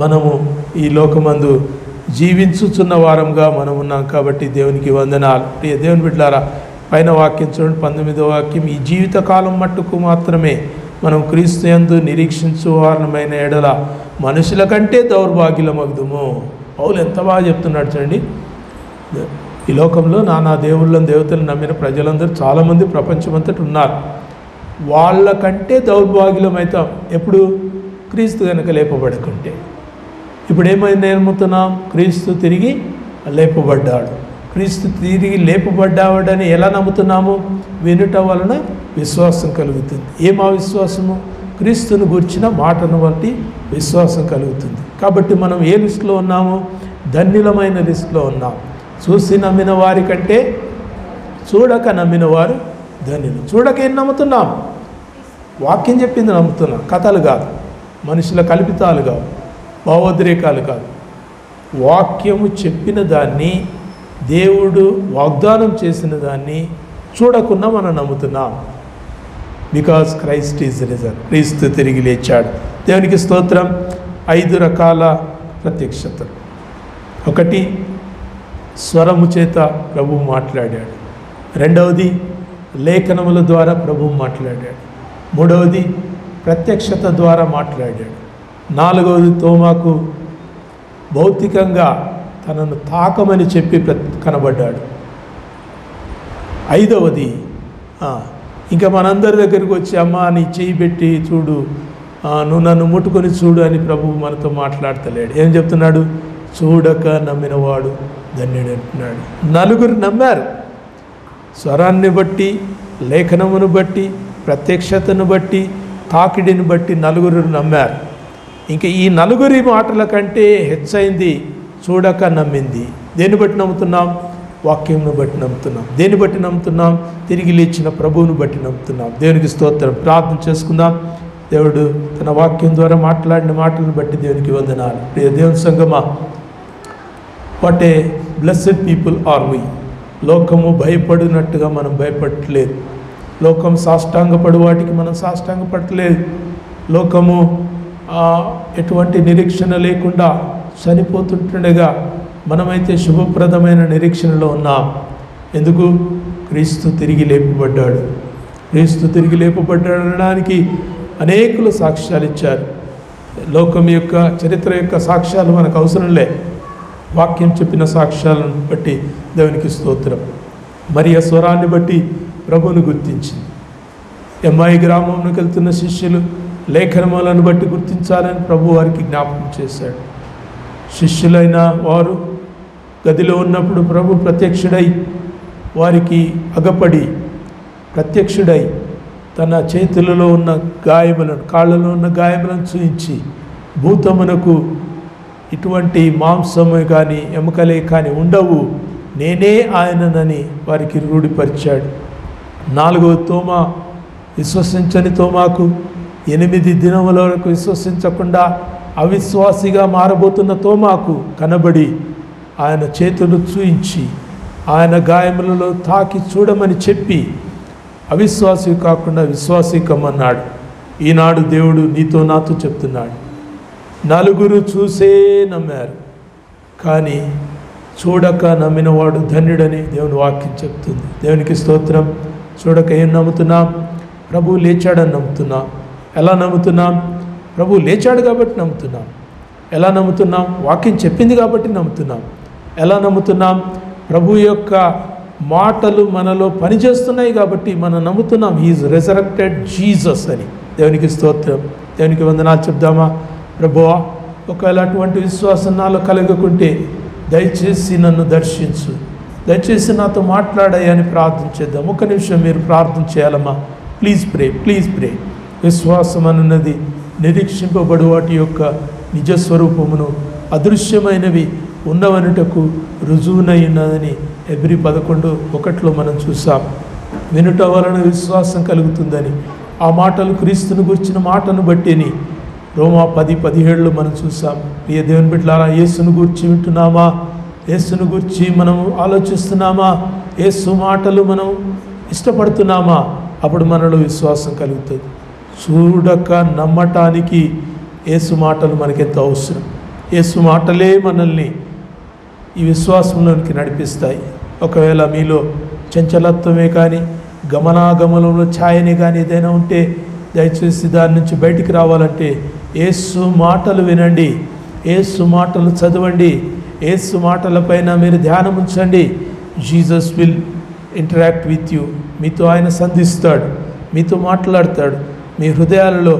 మనము ఈ లోకమందు జీవించుచున్న వారంగా మనం ఉన్నాం. కాబట్టి దేవునికి వందనాలు. ప్రియ దేవుని బిడ్డలారా, పైన వాక్యం చూడండి, 19వ వాక్యం. ఈ జీవితకాలం మట్టుకు మాత్రమే మనం క్రీస్తు యందు నిరీక్షించు వారమైన ఎడల మనుషుల కంటే దౌర్భాగ్యులమగుదుము. పౌలు ఎంత బాగా చెప్తున్నాడు చూడండి. ఈ లోకంలో నానా దేవుళ్ళని దేవతలను నమ్మిన ప్రజలందరూ చాలామంది ప్రపంచమంతటి ఉన్నారు. వాళ్ళకంటే దౌర్భాగ్యులం అవుతాం ఎప్పుడు? క్రీస్తు కనుక లేపబడకుంటే. ఇప్పుడు ఏమైంది నమ్ముతున్నాం? క్రీస్తు తిరిగి లేపబడ్డాడు. క్రీస్తు తిరిగి లేపబడ్డాడని ఎలా నమ్ముతున్నాము? వినుట వలన విశ్వాసం కలుగుతుంది. ఏమా విశ్వాసము? క్రీస్తును గురించిన మాటను బట్టి విశ్వాసం కలుగుతుంది. కాబట్టి మనం ఏ లిస్టులో ఉన్నాము? ధన్యులమైన లిస్టులో ఉన్నాం. చూసి నమ్మిన వారి కంటే చూడక నమ్మిన వారు ధన్యులు. చూడక ఏం నమ్ముతున్నాం? వాక్యం చెప్పింది నమ్ముతున్నాం. కథలు కాదు, మనుషుల కల్పితాలు కాదు, భావోద్రేకాలు కాదు. వాక్యము చెప్పిన దాన్ని, దేవుడు వాగ్దానం చేసిన దాన్ని చూడకుండా మనం నమ్ముతున్నాం. Because Christ is risen. క్రీస్తు తిరిగి లేచాడు. దేవునికి స్తోత్రం. 5 రకాల ప్రత్యక్షతలు. 1, స్వరము చేత ప్రభువు మాట్లాడాడు. 2వది, లేఖనముల ద్వారా ప్రభువు మాట్లాడాడు. 3వది, ప్రత్యక్షత ద్వారా మాట్లాడాడు. 4వది, తోమాకు భౌతికంగా తనను తాకమని చెప్పి కనబడ్డాడు. 5వది, ఇంకా మనందరి దగ్గరికి వచ్చి అమ్మా నీ చేయి పెట్టి చూడు, నువ్వు నన్ను ముట్టుకొని చూడు అని ప్రభువు మనతో మాట్లాడతలేడు. ఏం చెప్తున్నాడు? చూడక నమ్మినవాడు ధన్యుడు అంటున్నాడు. 4 నమ్మారు. స్వరాన్ని బట్టి, లేఖనమును బట్టి, ప్రత్యక్షతను బట్టి, తాకిడిని బట్టి 4 నమ్మారు. ఇంకా ఈ 4 మాటల కంటే హెచ్చైంది చూడక నమ్మింది. దేన్ని బట్టి నమ్ముతున్నాం? వాక్యంను బట్టి నమ్ముతున్నాం. దేన్ని బట్టి నమ్ముతున్నాం? తిరిగి లేచిన ప్రభువును బట్టి నమ్ముతున్నాం. దేవునికి స్తోత్రం. ప్రార్థన చేసుకుందాం. దేవుడు తన వాక్యం ద్వారా మాట్లాడిన మాటలను బట్టి దేవునికి వందనాలు. ప్రియ దేవుని సంగమా, what a blessed people are we. లోకము భయపడినట్టుగా మనం భయపడట్లేదు. లోకం సాష్టాంగపడు వాటికి మనం సాష్టాంగపడట్లేదు. లోకము ఎటువంటి నిరీక్షణ లేకుండా చనిపోతుండగా మనమైతే శుభప్రదమైన నిరీక్షణలో ఉన్నాం. ఎందుకు? క్రీస్తు తిరిగి లేపబడ్డాడు. క్రీస్తు తిరిగి లేపబడ్డాడు అనడానికి అనేకులు సాక్ష్యాలు ఇచ్చారు. లోకం యొక్క చరిత్ర యొక్క సాక్ష్యాలు మనకు అవసరం లే. వాక్యం చెప్పిన సాక్ష్యాలను బట్టి దేవునికి స్తోత్రం. మరి ఆ స్వరాన్ని బట్టి ప్రభువును గుర్తించింది. ఎమ్మాయి గ్రామంలోకి వెళ్తున్న శిష్యులు లేఖనములను బట్టి గుర్తించాలని ప్రభు వారికి జ్ఞాపకం చేశాడు. శిష్యులైన వారు గదిలో ఉన్నప్పుడు ప్రభు ప్రత్యక్షుడై వారికి అగపడి ప్రత్యక్షుడై తన చేతులలో ఉన్న గాయములను, కాళ్ళలో ఉన్న గాయములను చూయించి భూతమునకు ఇటువంటి మాంసము కానీ ఎముకలే కానీ ఉండవు, నేనే ఆయననని వారికి రూఢిపరిచాడు. 4వ తోమా, విశ్వసించని తోమాకు 8 దినముల వరకు విశ్వసించకుండా అవిశ్వాసిగా మారబోతున్న తోమాకు కనబడి ఆయన చేతులు చూయించి ఆయన గాయములలో తాకి చూడమని చెప్పి అవిశ్వాసి కాకుండా విశ్వాసి కమ్మన్నాడు. ఈనాడు దేవుడు నీతో నాతో చెప్తున్నాడు. 4 చూసే నమ్మారు, కానీ చూడక నమ్మినవాడు ధన్యుడని దేవుని వాక్యం చెప్తుంది. దేవునికి స్తోత్రం. చూడక ఏం నమ్ముతున్నాం? ప్రభువు లేచాడని నమ్ముతున్నాం. ఎలా నమ్ముతున్నాం? ప్రభువు లేచాడు కాబట్టి నమ్ముతున్నాం. ఎలా నమ్ముతున్నాం? వాక్యం చెప్పింది కాబట్టి నమ్ముతున్నాం. ఎలా నమ్ముతున్నాం? ప్రభు యొక్క మాటలు మనలో పనిచేస్తున్నాయి కాబట్టి మనం నమ్ముతున్నాం. హీఈస్ రెసరెక్టెడ్ జీసస్ అని. దేవునికి స్తోత్రం. దేవునికి వందనాలు చెప్దామా? ప్రభువా, ఒకవేళ అటువంటి విశ్వాసం నాలో కలగకుంటే దయచేసి నన్ను దర్శించు, దయచేసి నాతో మాట్లాడాయని ప్రార్థన చేద్దాం. 1 నిమిషం మీరు ప్రార్థన చేయాలమ్మా. Please pray, please pray. విశ్వాసం అన్నది నిరీక్షింపబడు వాటి యొక్క నిజస్వరూపమును అదృశ్యమైనవి ఉన్నవనుటకు రుజువునైనదని హెబ్రీ 11:1 మనం చూసాం. వినుట వలన విశ్వాసం కలుగుతుందని ఆ మాటలు క్రీస్తును గురించిన మాటను బట్టిని రోమా 10:17 మనం చూసాం. ప్రియ దేవుని బిడ్డలారా, యేసును గురించి వింటున్నామా? యేసును గురించి మనం ఆలోచిస్తున్నామా? యేసు మాటలు మనం ఇష్టపడుతున్నామా? అప్పుడు మనలో విశ్వాసం కలుగుతుంది. చూడక నమ్మటానికి యేసు మాటలు మనకెంతో అవసరం. యేసు మాటలే మనల్ని ఈ విశ్వాసంలోనికి నడిపిస్తాయి. ఒకవేళ మీలో చంచలత్వమే కానీ గమనాగమనంలో ఛాయనే కానీ ఏదైనా ఉంటే దయచేసి దాని నుంచి బయటికి రావాలంటే యేసు మాటలు వినండి, యేసు మాటలు చదవండి, యేసు మాటలపైన మీరు ధ్యానం ఉంచండి. Jesus will interact with you. మీతో ఆయన సంధిస్తాడు, మీతో మాట్లాడతాడు. మీ హృదయాలలో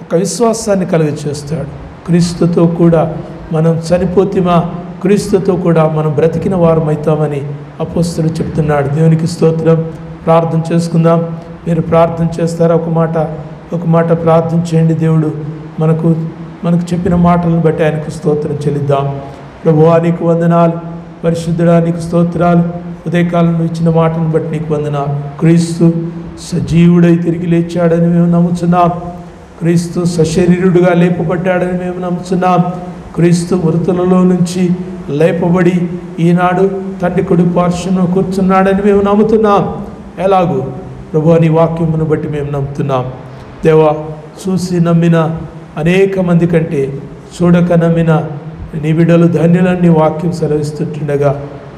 ఒక ఒక విశ్వాసాన్ని కలుగచేస్తాడు. క్రీస్తుతో కూడా మనం చనిపోతిమా, క్రీస్తుతో కూడా మనం బ్రతికిన వారమవుతామని అపోస్తలుడు చెప్తున్నాడు. దేవునికి స్తోత్రం. ప్రార్థన చేసుకుందాం. మీరు ప్రార్థన చేస్తారా? ఒక మాట ప్రార్థన చేయండి. దేవుడు మనకు చెప్పిన మాటలను బట్టి ఆయనకు స్తోత్రం చెల్లిద్దాం. ప్రభువా నీకు వందనాలు, పరిశుద్ధుడా నీకు స్తోత్రాలు. ఉదయకాలం ఇచ్చిన మాటను బట్టి నీకు వందనాలు. క్రీస్తు సజీవుడై తిరిగి లేచాడని మేము నమ్ముతున్నాం. క్రీస్తు సశరీరుడుగా లేపబడ్డాడని మేము నమ్ముతున్నాం. క్రీస్తు మృతులలో నుంచి లేపబడి ఈనాడు తండ్రి కుడి పార్శ్వన కూర్చున్నాడని మేము నమ్ముతున్నాం. ఎలాగూ ప్రభువా నీ వాక్యమును బట్టి మేము నమ్ముతున్నాం. దేవా, చూసి నమ్మిన అనేక మంది కంటే చూడక నమ్మిన నీ బిడ్డలు ధన్యులని వాక్యం సెలవిస్తుంటుండగా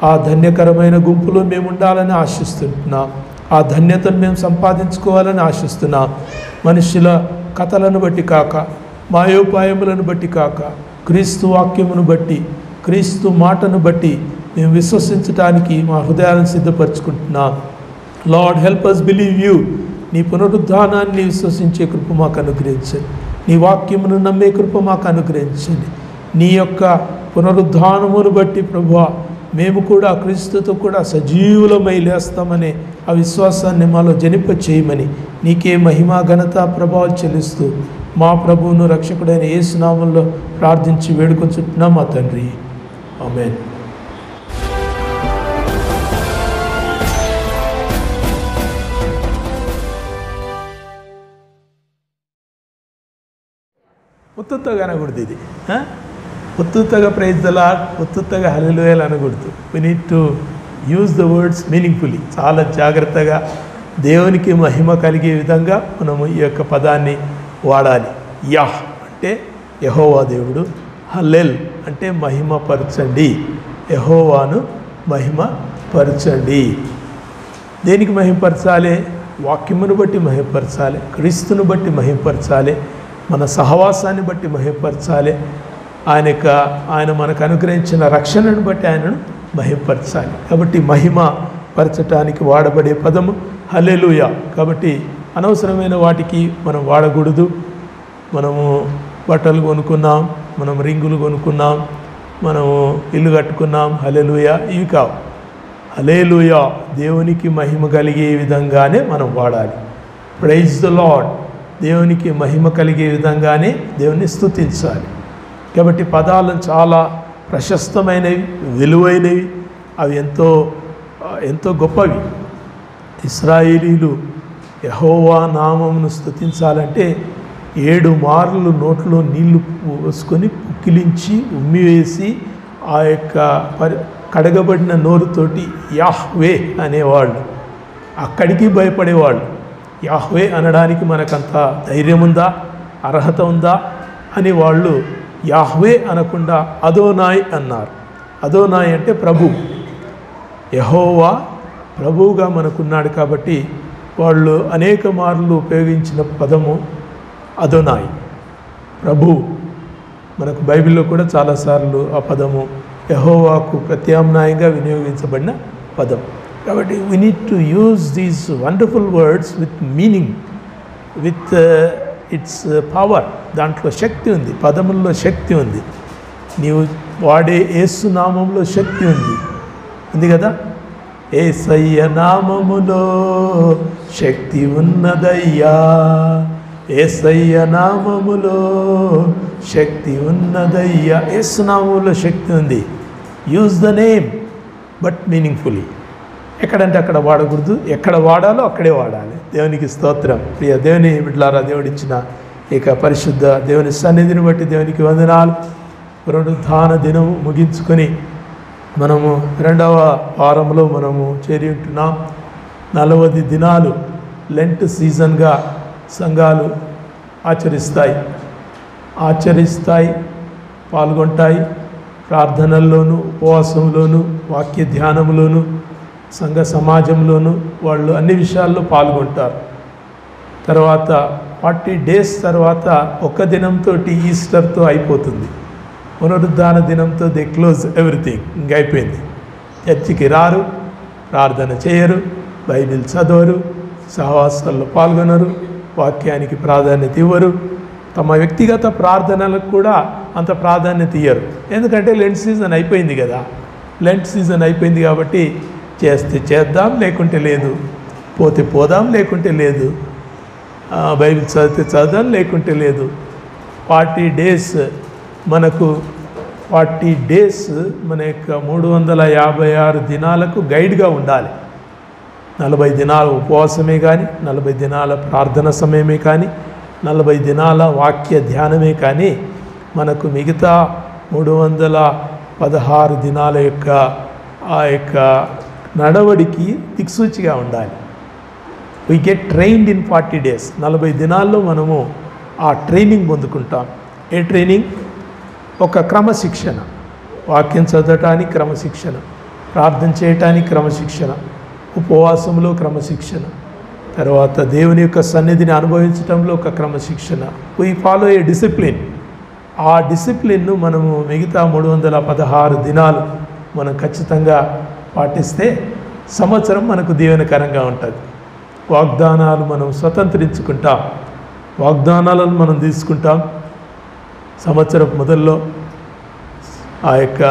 ఆ ధన్యకరమైన గుంపులో మేము ఉండాలని ఆశిస్తుంటున్నాం. ఆ ధన్యతను మేము సంపాదించుకోవాలని ఆశిస్తున్నాం. మనుషుల కథలను బట్టి కాక, మాయోపాయములను బట్టి కాక, క్రీస్తు వాక్యమును బట్టి, క్రీస్తు మాటను బట్టి మేము విశ్వసించడానికి మా హృదయాలను సిద్ధపరచుకుంటున్నాం. Lord help us believe you. నీ పునరుద్ధానాన్ని విశ్వసించే కృప మాకు అనుగ్రహించండి. నీ వాక్యమును నమ్మే కృప మాకు అనుగ్రహించండి. నీ యొక్క పునరుద్ధానమును బట్టి ప్రభువా మేము కూడా క్రీస్తుతో కూడా సజీవులమై లేస్తామనే ఆ విశ్వాసాన్ని మాలో జనింప చేయమని నీకే మహిమ ఘనత ప్రభావాలు చెల్లిస్తూ మా ప్రభువును రక్షకుడైన యేసు నామములో ప్రార్థించి వేడుకొంచుతున్నాం మా తండ్రి. ఆమేన్. ఉత్తుత్తగా అనకూడదు. ఇది ఉత్తుత్తగా ప్రైజ్ ద లార్డ్, ఉత్తుత్తగా హల్లెలూయా అనకూడదు. We need to use the words meaningfully. చాలా జాగ్రత్తగా దేవునికి మహిమ కలిగే విధంగా మనము ఈ యొక్క పదాన్ని వాడాలి. యాహ్ అంటే యెహోవా దేవుడు, హల్లెల్ అంటే మహిమపరచండి. యెహోవాను మహిమపరచండి. దేనికి మహిమపరచాలి? వాక్యమును బట్టి మహిమపరచాలి, క్రీస్తును బట్టి మహిమపరచాలి, మన సహవాసాన్ని బట్టి మహిమపరచాలి, ఆయన మనకు అనుగ్రహించిన రక్షణను బట్టి ఆయనను మహిమపరచాలి. కాబట్టి మహిమ పరచటానికి వాడబడే పదము హల్లెలూయా. కాబట్టి అనవసరమైన వాటికి మనం వాడకూడదు. మనము బట్టలు కొనుక్కున్నాం, మనం రింగులు కొనుక్కున్నాం, మనము ఇల్లు కట్టుకున్నాం, హల్లెలూయా ఇవి కావు. హల్లెలూయా దేవునికి మహిమ కలిగే విధంగానే మనం వాడాలి. ప్రైజ్ ద లార్డ్ దేవునికి మహిమ కలిగే విధంగానే దేవుని స్తుతించాలి. కాబట్టి పదాలను చాలా ప్రశస్తమైనవి, విలువైనవి, అవి ఎంతో గొప్పవి. ఇశ్రాయేలీలు యెహోవా నామమును స్తుతించాలంటే 7 మార్లు నోట్లో నీళ్లు పోసుకొని పుక్కిలించి ఉమ్మివేసి ఆ యొక్క కడగబడిన నోరుతోటి యాహ్వే అనేవాళ్ళు. అక్కడికి భయపడేవాళ్ళు. యాహ్వే అనడానికి మనకంత ధైర్యం ఉందా, అర్హత ఉందా అని వాళ్ళు యాహ్వే అనకుండా అదోనాయ్ అన్నారు. అదోనాయ్ అంటే ప్రభు. యెహోవా ప్రభువుగా మనకున్నాడు కాబట్టి వాళ్ళు అనేక మార్లు ఉపయోగించిన పదము అదోనాయ్, ప్రభు. మనకు బైబిల్లో కూడా చాలాసార్లు ఆ పదము యెహోవాకు ప్రత్యామ్నాయంగా వినియోగించబడిన పదం. కాబట్టి we need to use these wonderful words with meaning, with its power. దాంట్లో శక్తి ఉంది, పదముల్లో శక్తి ఉంది. నీవు వాడే యేసు నామంలో శక్తి ఉంది కదా. యేసయ్య నామములో శక్తి ఉన్నదయ్యా, యేసయ్య నామములో శక్తి ఉన్నదయ్యా. యేసు నామములో శక్తి ఉంది. Use the name but meaningfully. ఎక్కడంటే అక్కడ వాడకూడదు, ఎక్కడ వాడాలో అక్కడే వాడాలి. దేవునికి స్తోత్రం. ప్రియ దేవుని బిడ్డలారా, దేవుడిచ్చిన ఇక పరిశుద్ధ దేవుని సన్నిధిని బట్టి దేవునికి వందనాలు. పునరుత్థాన దినము ముగించుకొని మనము 2వ వారంలో మనము చేరి ఉంటున్నాం. 40 దినాలు లెంట్ సీజన్గా సంఘాలు ఆచరిస్తాయి, పాల్గొంటాయి. ప్రార్థనల్లోనూ, ఉపవాసంలోనూ, వాక్య ధ్యానంలోనూ, సంఘ సమాజంలోనూ వాళ్ళు అన్ని విషయాల్లో పాల్గొంటారు. తర్వాత 40 days తర్వాత ఒక్క దినంతో ఈస్టర్తో అయిపోతుంది. పునరుద్ధాన దినంతో దే క్లోజ్ ఎవ్రీథింగ్. ఇంక అయిపోయింది. చర్చికి రారు, ప్రార్థన చేయరు, బైబిల్ చదవరు, సహవాసాల్లో పాల్గొనరు, వాక్యానికి ప్రాధాన్యత ఇవ్వరు. తమ వ్యక్తిగత ప్రార్థనలకు కూడా అంత ప్రాధాన్యత ఇయ్యరు. ఎందుకంటే లెంట్ సీజన్ అయిపోయింది కదా, లెంట్ సీజన్ అయిపోయింది కాబట్టి చేస్తే చేద్దాం, లేకుంటే లేదు, పోతే పోదాం, లేకుంటే లేదు, బైబిల్ చదివితే చదువుదాం, లేకుంటే లేదు. 40 డేస్ మనకు 40 డేస్ మన యొక్క 356 దినాలకు గైడ్గా ఉండాలి. 40 దినాల ఉపవాసమే కానీ, 40 దినాల ప్రార్థన సమయమే కానీ, 40 దినాల వాక్య ధ్యానమే కానీ మనకు మిగతా 316 దినాల యొక్క ఆ యొక్క నడవడికి దిక్సూచిగా ఉండాలి. We get trained in 40 days. 40 దినాల్లో మనము ఆ ట్రైనింగ్ పొందుకుంటాం. ఏ ట్రైనింగ్? ఒక క్రమశిక్షణ, వాక్యం చదవటానికి క్రమశిక్షణ, ప్రార్థన చేయటానికి క్రమశిక్షణ, ఉపవాసంలో క్రమశిక్షణ, తర్వాత దేవుని యొక్క సన్నిధిని అనుభవించడంలో ఒక క్రమశిక్షణ. We follow A discipline. ఆ డిసిప్లిన్ను మనము మిగతా 316 దినాలు మనం ఖచ్చితంగా పాటిస్తే సంవత్సరం మనకు దీవెనకరంగా ఉంటుంది. వాగ్దానాలు మనం స్వతంత్రించుకుంటాం, వాగ్దానాలను మనం తీసుకుంటాం. సంవత్సరం మొదల్లో ఆ యొక్క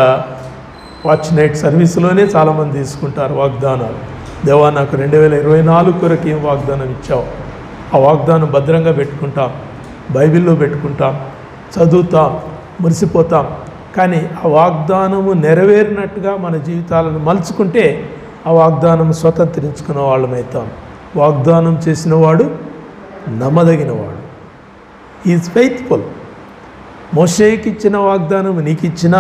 వాచ్ నైట్ సర్వీస్లోనే చాలామంది తీసుకుంటారు వాగ్దానాలు. దేవా, నాకు 2024 కొరకు ఏం వాగ్దానం ఇచ్చావు, ఆ వాగ్దానం భద్రంగా పెట్టుకుంటాం, బైబిల్లో పెట్టుకుంటాం, చదువుతాం, మురిసిపోతాం. కానీ ఆ వాగ్దానము నెరవేరినట్టుగా మన జీవితాలను మలుచుకుంటే ఆ వాగ్దానం స్వతంత్రించుకున్న వాళ్ళమవుతాం. వాగ్దానం చేసిన వాడు నమ్మదగినవాడు. Is faithful. మోషేకి ఇచ్చిన వాగ్దానం నీకు ఇచ్చినా,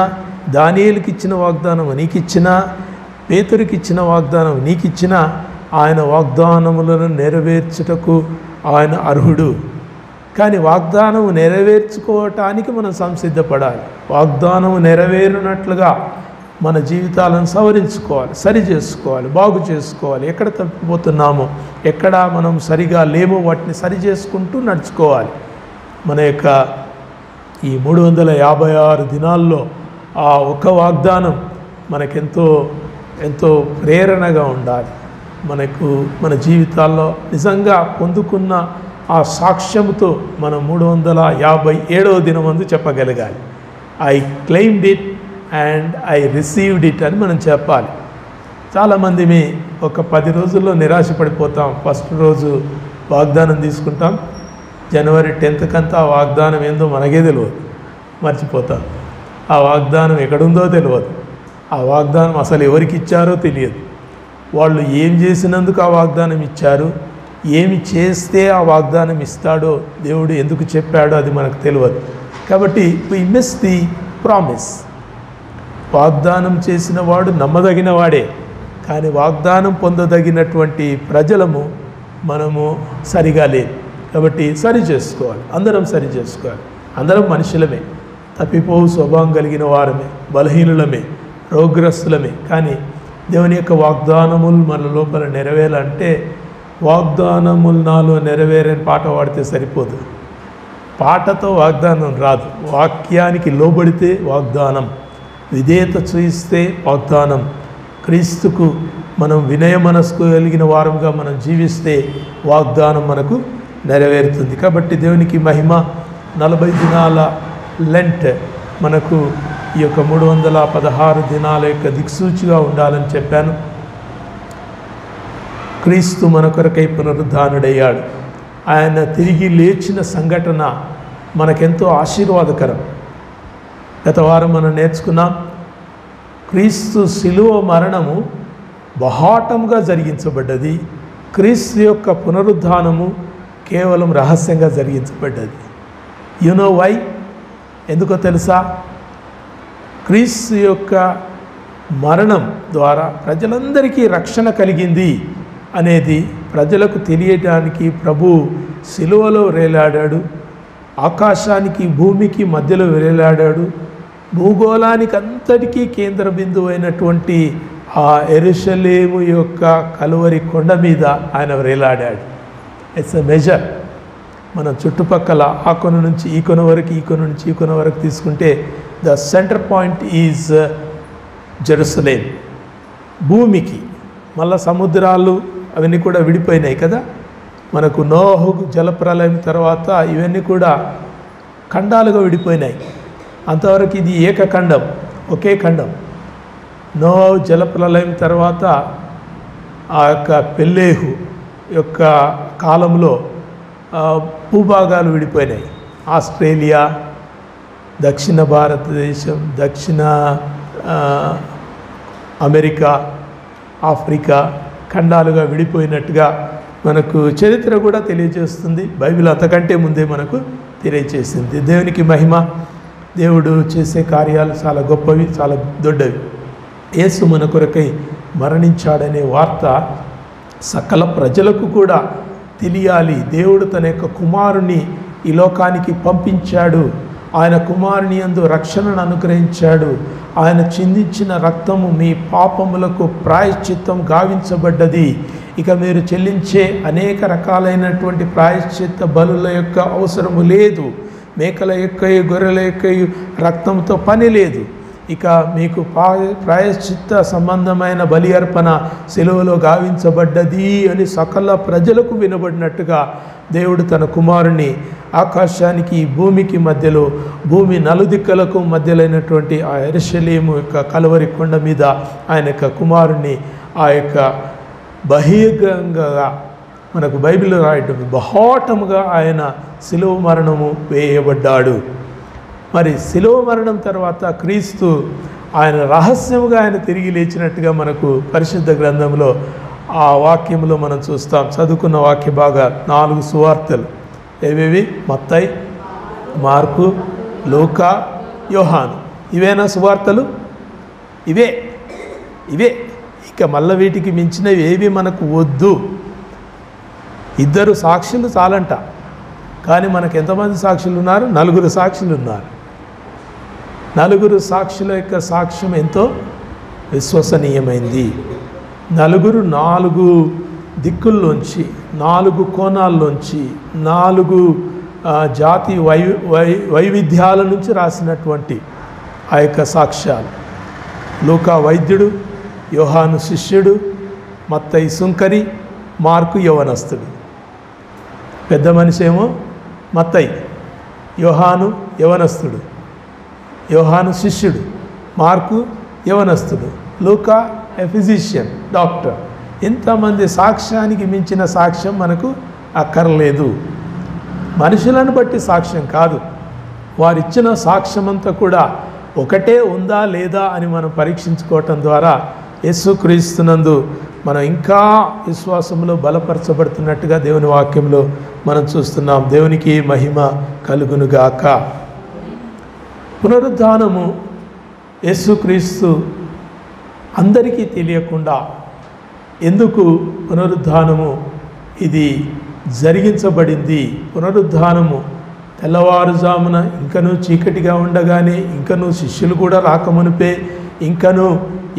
దానియేలుకి ఇచ్చిన వాగ్దానం నీకు ఇచ్చినా, పేతురుకి ఇచ్చిన వాగ్దానం నీకు ఇచ్చినా, ఆయన వాగ్దానములను నెరవేర్చుటకు ఆయన అర్హుడు. కానీ వాగ్దానం నెరవేర్చుకోవటానికి మనం సంసిద్ధపడాలి. వాగ్దానం నెరవేరినట్లుగా మన జీవితాలను సవరించుకోవాలి, సరి చేసుకోవాలి, బాగు చేసుకోవాలి. ఎక్కడ తప్పిపోతున్నామో, ఎక్కడ మనం సరిగా లేమో వాటిని సరి చేసుకుంటూ నడుచుకోవాలి. మన యొక్క ఈ 356 దినాల్లో ఆ ఒక్క వాగ్దానం మనకెంతో ఎంతో ప్రేరణగా ఉండాలి. మన జీవితాల్లో నిజంగా పొందుకున్న ఆ సాక్ష్యంతో మనం 357వ దినమందు చెప్పగలగాలి. I claimed it and I received it అని మనం చెప్పాలి. చాలామంది ఒక 10 రోజుల్లో నిరాశపడిపోతాం. ఫస్ట్ రోజు వాగ్దానం తీసుకుంటాం, జనవరి 10th కంతా ఆ వాగ్దానం ఏందో మనకే తెలియదు, మర్చిపోతాం. ఆ వాగ్దానం ఎక్కడుందో తెలియదు, ఆ వాగ్దానం అసలు ఎవరికి ఇచ్చారో తెలియదు, వాళ్ళు ఏం చేసినందుకు ఆ వాగ్దానం ఇచ్చారు, ఏమి చేస్తే ఆ వాగ్దానం ఇస్తాడో దేవుడు ఎందుకు చెప్పాడో అది మనకు తెలియదు. కాబట్టి వి మిస్ ది ప్రామిస్. వాగ్దానం చేసిన వాడు నమ్మదగిన వాడే, కానీ వాగ్దానం పొందదగినటువంటి ప్రజలము మనము సరిగా లేదు. కాబట్టి సరి చేసుకోవాలి, అందరం సరి చేసుకోవాలి. అందరం మనుషులమే, తప్పిపోవు స్వభావం కలిగిన వారమే, బలహీనులమే, రోగ్రస్తులమే. కానీ దేవుని యొక్క వాగ్దానములు మన లోపల నెరవేరాలంటే వాగ్దానములు నాలో నెరవేరని పాట పాడితే సరిపోదు. పాటతో వాగ్దానం రాదు. వాక్యానికి లోబడితే వాగ్దానం, విధేయత చూయిస్తే వాగ్దానం, క్రీస్తుకు మనం వినయ మనస్కు కలిగిన వారంగా మనం జీవిస్తే వాగ్దానం మనకు నెరవేరుతుంది. కాబట్టి దేవునికి మహిమ. 40 దినాల లెంట్ మనకు ఈ యొక్క 316 దినాల యొక్క దిక్సూచిగా ఉండాలని చెప్పాను. క్రీస్తు మన కొరకై పునరుద్ధానుడయ్యాడు. ఆయన తిరిగి లేచిన సంఘటన మనకెంతో ఆశీర్వాదకరం. గత వారం మనం నేర్చుకున్నాం, క్రీస్తు శిలువ మరణము బహాటంగా జరిగించబడ్డది, క్రీస్తు యొక్క పునరుద్ధానము కేవలం రహస్యంగా జరిగించబడ్డది. You know why? ఎందుకో తెలుసా? క్రీస్తు యొక్క మరణం ద్వారా ప్రజలందరికీ రక్షణ కలిగింది అనేది ప్రజలకు తెలియడానికి ప్రభు శిలువలో వేలాడాడు, ఆకాశానికి భూమికి మధ్యలో వేలాడాడు, భూగోళానికి అంతటికీ కేంద్ర బిందువు అయినటువంటి ఆ యెరూషలేము యొక్క కలువరి కొండ మీద ఆయన వేలాడాడు. It's a measure. మన చుట్టుపక్కల ఆ కొన నుంచి ఈ కొన వరకు, ఈ కొన నుంచి ఈ కొన వరకు తీసుకుంటే the centre point is Jerusalem. భూమికి మళ్ళా సముద్రాలు అవన్నీ కూడా విడిపోయినాయి కదా. మనకు నోహు జలప్రలయం తర్వాత ఇవన్నీ కూడా ఖండాలుగా విడిపోయినాయి. అంతవరకు ఇది ఏకఖండం, ఒకే ఖండం. నోవా జలప్రలయం తర్వాత ఆ యొక్క పెల్లేహు యొక్క కాలంలో భూభాగాలు విడిపోయినాయి. ఆస్ట్రేలియా, దక్షిణ భారతదేశం, దక్షిణ అమెరికా, ఆఫ్రికా ఖండాలుగా విడిపోయినట్టుగా మనకు చరిత్ర కూడా తెలియజేస్తుంది. బైబిల్ అంతకంటే ముందే మనకు తెలియజేసింది. దేవునికి మహిమ. దేవుడు చేసే కార్యాలు చాలా గొప్పవి, చాలా దొడ్డవి. యేసు మన కొరకై మరణించాడనే వార్త సకల ప్రజలకు కూడా తెలియాలి. దేవుడు తన యొక్క కుమారుని ఈ లోకానికి పంపించాడు. ఆయన కుమారుని యందు రక్షణను అనుగ్రహించాడు. ఆయన చిందించిన రక్తము మీ పాపములకు ప్రాయశ్చిత్తం గావించబడ్డది. ఇక మీరు చెల్లించే అనేక రకాలైనటువంటి ప్రాయశ్చిత్త బలుల యొక్క అవసరము లేదు. మేకల యొక్క, గొర్రెల యొక్క రక్తంతో పని లేదు. ఇక మీకు ప్రాయశ్చిత్త సంబంధమైన బలి అర్పణ సిలువలో గావించబడ్డది అని సకల ప్రజలకు వినబడినట్టుగా దేవుడు తన కుమారుని ఆకాశానికి భూమికి మధ్యలో, భూమి నలుదిక్కలకు మధ్యలైనటువంటి ఆ యెరూషలేము యొక్క కలువరి కొండ మీద ఆయన యొక్క కుమారుని ఆ యొక్క బహిరంగంగా మనకు బైబిల్లో రాయటం, బహాటముగా ఆయన శిలువ మరణము వేయబడ్డాడు. మరి శిలువ మరణం తర్వాత క్రీస్తు ఆయన రహస్యముగా ఆయన తిరిగి లేచినట్టుగా మనకు పరిశుద్ధ గ్రంథంలో ఆ వాక్యంలో మనం చూస్తాం. చదువుకున్న వాక్య భాగా 4 సువార్తలు ఏవేవి? మత్తయి, మార్కు, లూకా, యోహాను. ఇవేనా సువార్తలు? ఇవే. ఇక మళ్ళీ వీటికి మించినవి ఏవి మనకు వద్దు. 2 సాక్షులు చాలంట. కానీ మనకు ఎంతమంది సాక్షులు ఉన్నారు? 4 సాక్షులు ఉన్నారు. 4 సాక్షుల యొక్క సాక్ష్యం ఎంతో విశ్వసనీయమైంది. 4 దిక్కుల్లోంచి, 4 కోణాల్లోంచి, 4 జాతి వైవిధ్యాల నుంచి రాసినటువంటి ఆ యొక్క సాక్ష్యాలు. లూకా వైద్యుడు, యోహాను శిష్యుడు, మత్తయి సుంకరి, మార్కు యవనస్తుడు. పెద్ద మనిషి ఏమో మత్తయి, యోహాను యవనస్తుడు, యోహాను శిష్యుడు, మార్కు యవనస్తుడు, లూకా ఏ ఫిజిషియన్, డాక్టర్. ఇంతమంది సాక్ష్యానికి మించిన సాక్ష్యం మనకు అక్కర్లేదు. మనుషులను బట్టి సాక్ష్యం కాదు, వారిచ్చిన సాక్ష్యం అంతా కూడా ఒకటే ఉందా లేదా అని మనం పరీక్షించుకోవటం ద్వారా యేసుక్రీస్తునందు మనం ఇంకా విశ్వాసంలో బలపరచబడుతున్నట్టుగా దేవుని వాక్యంలో మనం చూస్తున్నాం. దేవునికి మహిమ కలుగునుగాక. పునరుద్ధానము యేసుక్రీస్తు అందరికీ తెలియకుండా ఎందుకు పునరుద్ధానము ఇది జరిగించబడింది? పునరుద్ధానము తెల్లవారుజామున ఇంకనూ చీకటిగా ఉండగానే, ఇంకనూ శిష్యులు కూడా రాకమునిపే, ఇంకనూ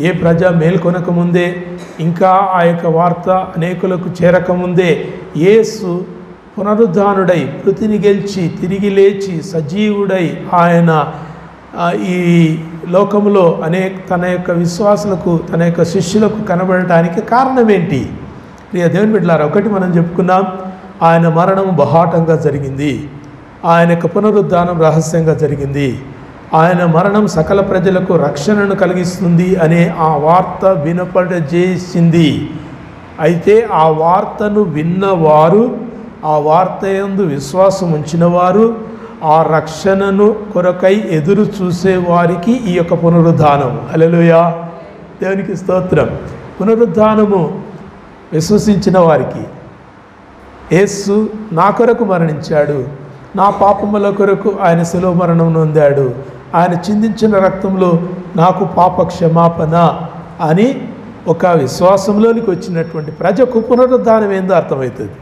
ఏ ప్రజ మేల్కొనకముందే, ఇంకా ఆ యొక్క వార్త అనేకులకు చేరకముందే యేసు పునరుద్ధానుడై మృతిని గెలిచి తిరిగి లేచి సజీవుడై ఆయన ఈ లోకములో తన యొక్క విశ్వాసులకు, తన యొక్క శిష్యులకు కనబడటానికి కారణం ఏంటి? ప్రియ దేవుని బిడ్డలారా, ఒకటి మనం చెప్పుకున్నాం, ఆయన మరణం బహాటంగా జరిగింది. ఆయన యొక్క పునరుద్ధానం రహస్యంగా జరిగింది. ఆయన మరణం సకల ప్రజలకు రక్షణను కలిగిస్తుంది అనే ఆ వార్త వినపడజేసింది. అయితే ఆ వార్తను విన్నవారు, ఆ వార్త యందు విశ్వాసం ఉంచిన వారు, ఆ రక్షణను కొరకై ఎదురు చూసేవారికి ఈ యొక్క పునరుద్ధానం, హల్లెలూయా, దేవునికి స్తోత్రం. పునరుద్ధానము విశ్వసించిన వారికి, యేసు నా కొరకు మరణించాడు, నా పాపముల కొరకు ఆయన శిలువ మరణం నొందాడు, ఆయన చిందించిన రక్తంలో నాకు పాప క్షమాపణ అని ఒక విశ్వాసంలోనికి వచ్చినటువంటి ప్రజకు పునరుద్ధానం ఏందో అర్థమవుతుంది.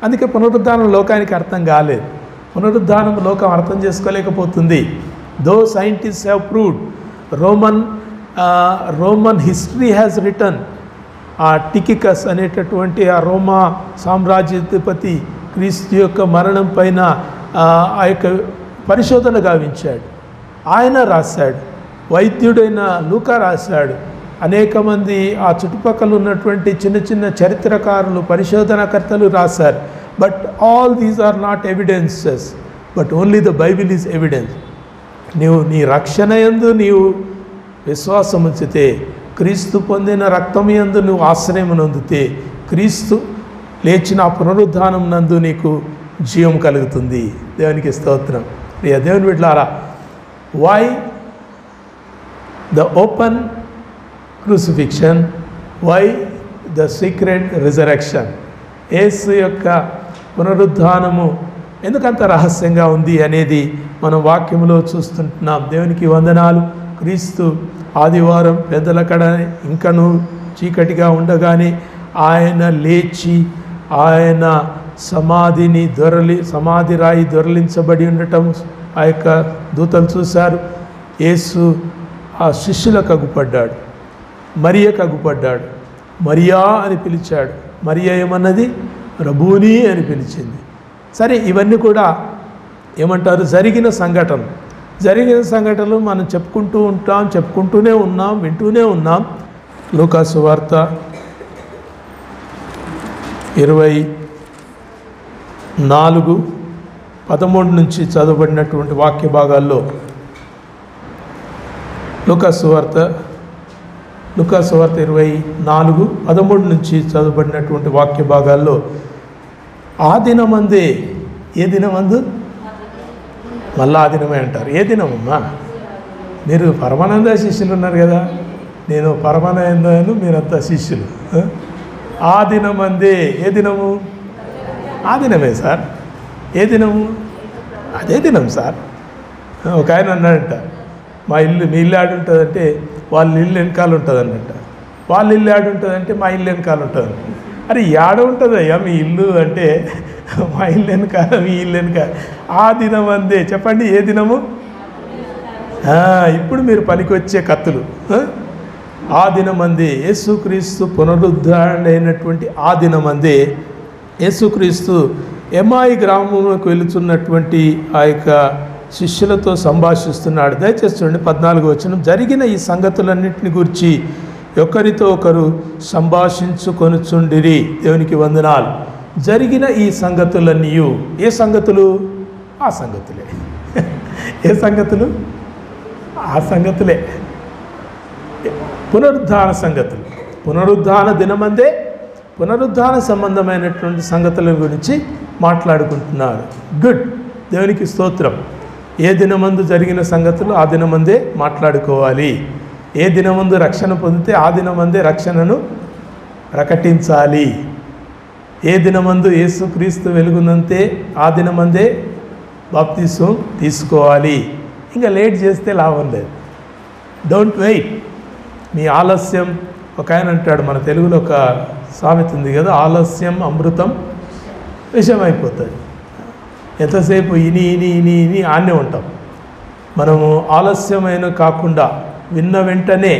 అందుకే పునరుద్ధానం లోకానికి అర్థం కాలేదు. పునరుద్ధానం లోకం అర్థం చేసుకోలేకపోతుంది. Though scientist have proved, Roman history has return, ఆ టికికస్ అనేటటువంటి ఆ రోమా సామ్రాజ్యాధిపతి క్రీస్తు యొక్క మరణం పైన ఆ యొక్క పరిశోధన గావించాడు. ఆయన రాశాడు. వైద్యుడైన లూకా రాశాడు. అనేక మంది ఆ చుట్టుపక్కల ఉన్నటువంటి చిన్న చిన్న చరిత్రకారులు, పరిశోధనకర్తలు రాశారు. But all these are not evidences. But only the Bible is evidence. నీవు నీ రక్షణ యందు నీవు విశ్వాసం ఉంచితే, క్రీస్తు పొందిన రక్తం యందు నువ్వు ఆశ్రయం నందితే, క్రీస్తు లేచిన పునరుద్ధానం నందు నీకు జీవం కలుగుతుంది. దేవునికి స్తోత్రం. ప్రియ దేవుని బిడ్డలారా, why the open crucifixion, why the secret resurrection? యేసు యొక్క పునరుద్ధానము ఎందుకంత రహస్యంగా ఉంది అనేది మనం వాక్యంలో చూస్తుంటున్నాం. దేవునికి వందనాలు. క్రీస్తు ఆదివారం పెద్దల కడ ఇంకను చీకటిగా ఉండగానే ఆయన లేచి ఆయన సమాధి రాయి దొరలించబడి ఉండటం ఆ యొక్క దూతలు చూశారు. యేసు ఆ శిష్యులకు అగుపడ్డాడు, మరియకు అగుపడ్డాడు. మరియా అని పిలిచాడు. మరియా ఏమన్నది? రబూని అని పిలిచింది. సరే, ఇవన్నీ కూడా ఏమంటారు? జరిగిన సంఘటనలు మనం చెప్పుకుంటూనే ఉన్నాం, వింటూనే ఉన్నాం. లూకా సువార్త 24:13 నుంచి చదవబడినటువంటి వాక్య భాగాల్లో లూకా సువార్త 24:13 నుంచి చదవబడినటువంటి వాక్య భాగాల్లో ఆ దినమందే, ఏ దినమందు? మళ్ళా ఆ దినమే అంటారు. ఏ దినమమ్మా? మీరు పరమానంద శిష్యులు ఉన్నారు కదా, నేను పరమానందను, మీరంతా శిష్యులు. ఆ దినమందే, ఏ దినము? ఆ దినమే సార్. ఏ దినము? అదే దినం సార్. ఒక ఆయన అన్నాడంట, మీ ఇల్లు ఆడుంటుందంటే వాళ్ళ ఇల్లు వెనకాల ఉంటుంది అన్నట్ట. వాళ్ళ ఇల్లు ఆడుంటుందంటే మా ఇల్లు వెనకాల ఉంటుంది. అరే ఏడ ఉంటుందయ్యా మీ ఇల్లు అంటే, మా ఇల్లు వెనకాల మీ ఇల్లు వెనకాల. ఆ దినం అందే. చెప్పండి, ఏ దినము? ఇప్పుడు మీరు పనికొచ్చే కత్తులు. ఆ దినమందే యేసుక్రీస్తు పునరుద్ధరణైనటువంటి ఆ దినమందే యేసుక్రీస్తు ఎమ్మాయి గ్రామంలోకి వెళుతున్నటువంటి ఆ యొక్క శిష్యులతో సంభాషిస్తున్నాడు. దయచేసి చూడండి 14వ వచనం. జరిగిన ఈ సంగతులన్నింటిని గురించి ఒకరితో ఒకరు సంభాషించుకొనుచుండిరి. దేవునికి వందనాలు. జరిగిన ఈ సంగతులన్నీ ఏ సంగతులు? ఆ సంగతులే. ఏ సంగతులు? ఆ సంగతులే. పునరుద్ధాన సంగతులు. పునరుద్ధాన దినమందే పునరుద్ధాన సంబంధమైనటువంటి సంగతుల గురించి మాట్లాడుకుంటున్నారు. గుడ్. దేవునికి స్తోత్రం. ఏ దినమందు జరిగిన సంగతులు ఆ దినమందే మాట్లాడుకోవాలి. ఏ దినమందు రక్షణ పొందితే ఆ దినమందే రక్షణను ప్రకటించాలి. ఏ దినమందు యేసుక్రీస్తు వెలుగునంతే ఆ దినమందే బాప్తిసం తీసుకోవాలి. ఇంకా లేట్ చేస్తే లాభం లేదు. Don't wait. మీ ఆలస్యం, ఒక ఆయన అంటాడు, మన తెలుగులో ఒక సామెత ఉంది కదా, ఆలస్యం అమృతం విషయం అయిపోతుంది. ఎంతసేపు ఇని ఆనే ఉంటాం. మనము ఆలస్యమైన కాకుండా విన్న వెంటనే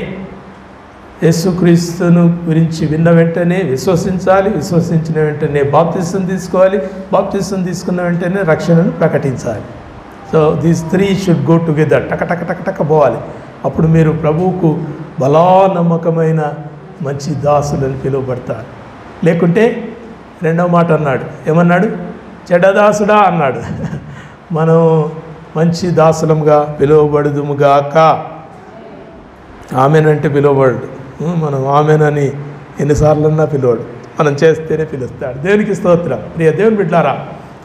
యేసుక్రీస్తును గురించి విన్న వెంటనే విశ్వసించాలి. విశ్వసించిన వెంటనే బాప్తిసం తీసుకోవాలి. బాప్తిసం తీసుకున్న వెంటనే రక్షణను ప్రకటించాలి. So these 3 should go together. టక పోవాలి. అప్పుడు మీరు ప్రభువుకు బలా నమ్మకమైన మంచి దాసులని పిలువబడతారు. లేకుంటే రెండవ మాట అన్నాడు, ఏమన్నాడు? చెడ్డదాసుడా అన్నాడు. మనం మంచి దాసులంగా పిలువబడుదుముగాక. ఆమెనంటే పిలువబడు. మనం ఆమెనని ఎన్నిసార్లన్నా పిలువడు. మనం చేస్తేనే పిలుస్తాడు. దేవునికి స్తోత్రం. ప్రియ దేవుని బిడ్డలారా,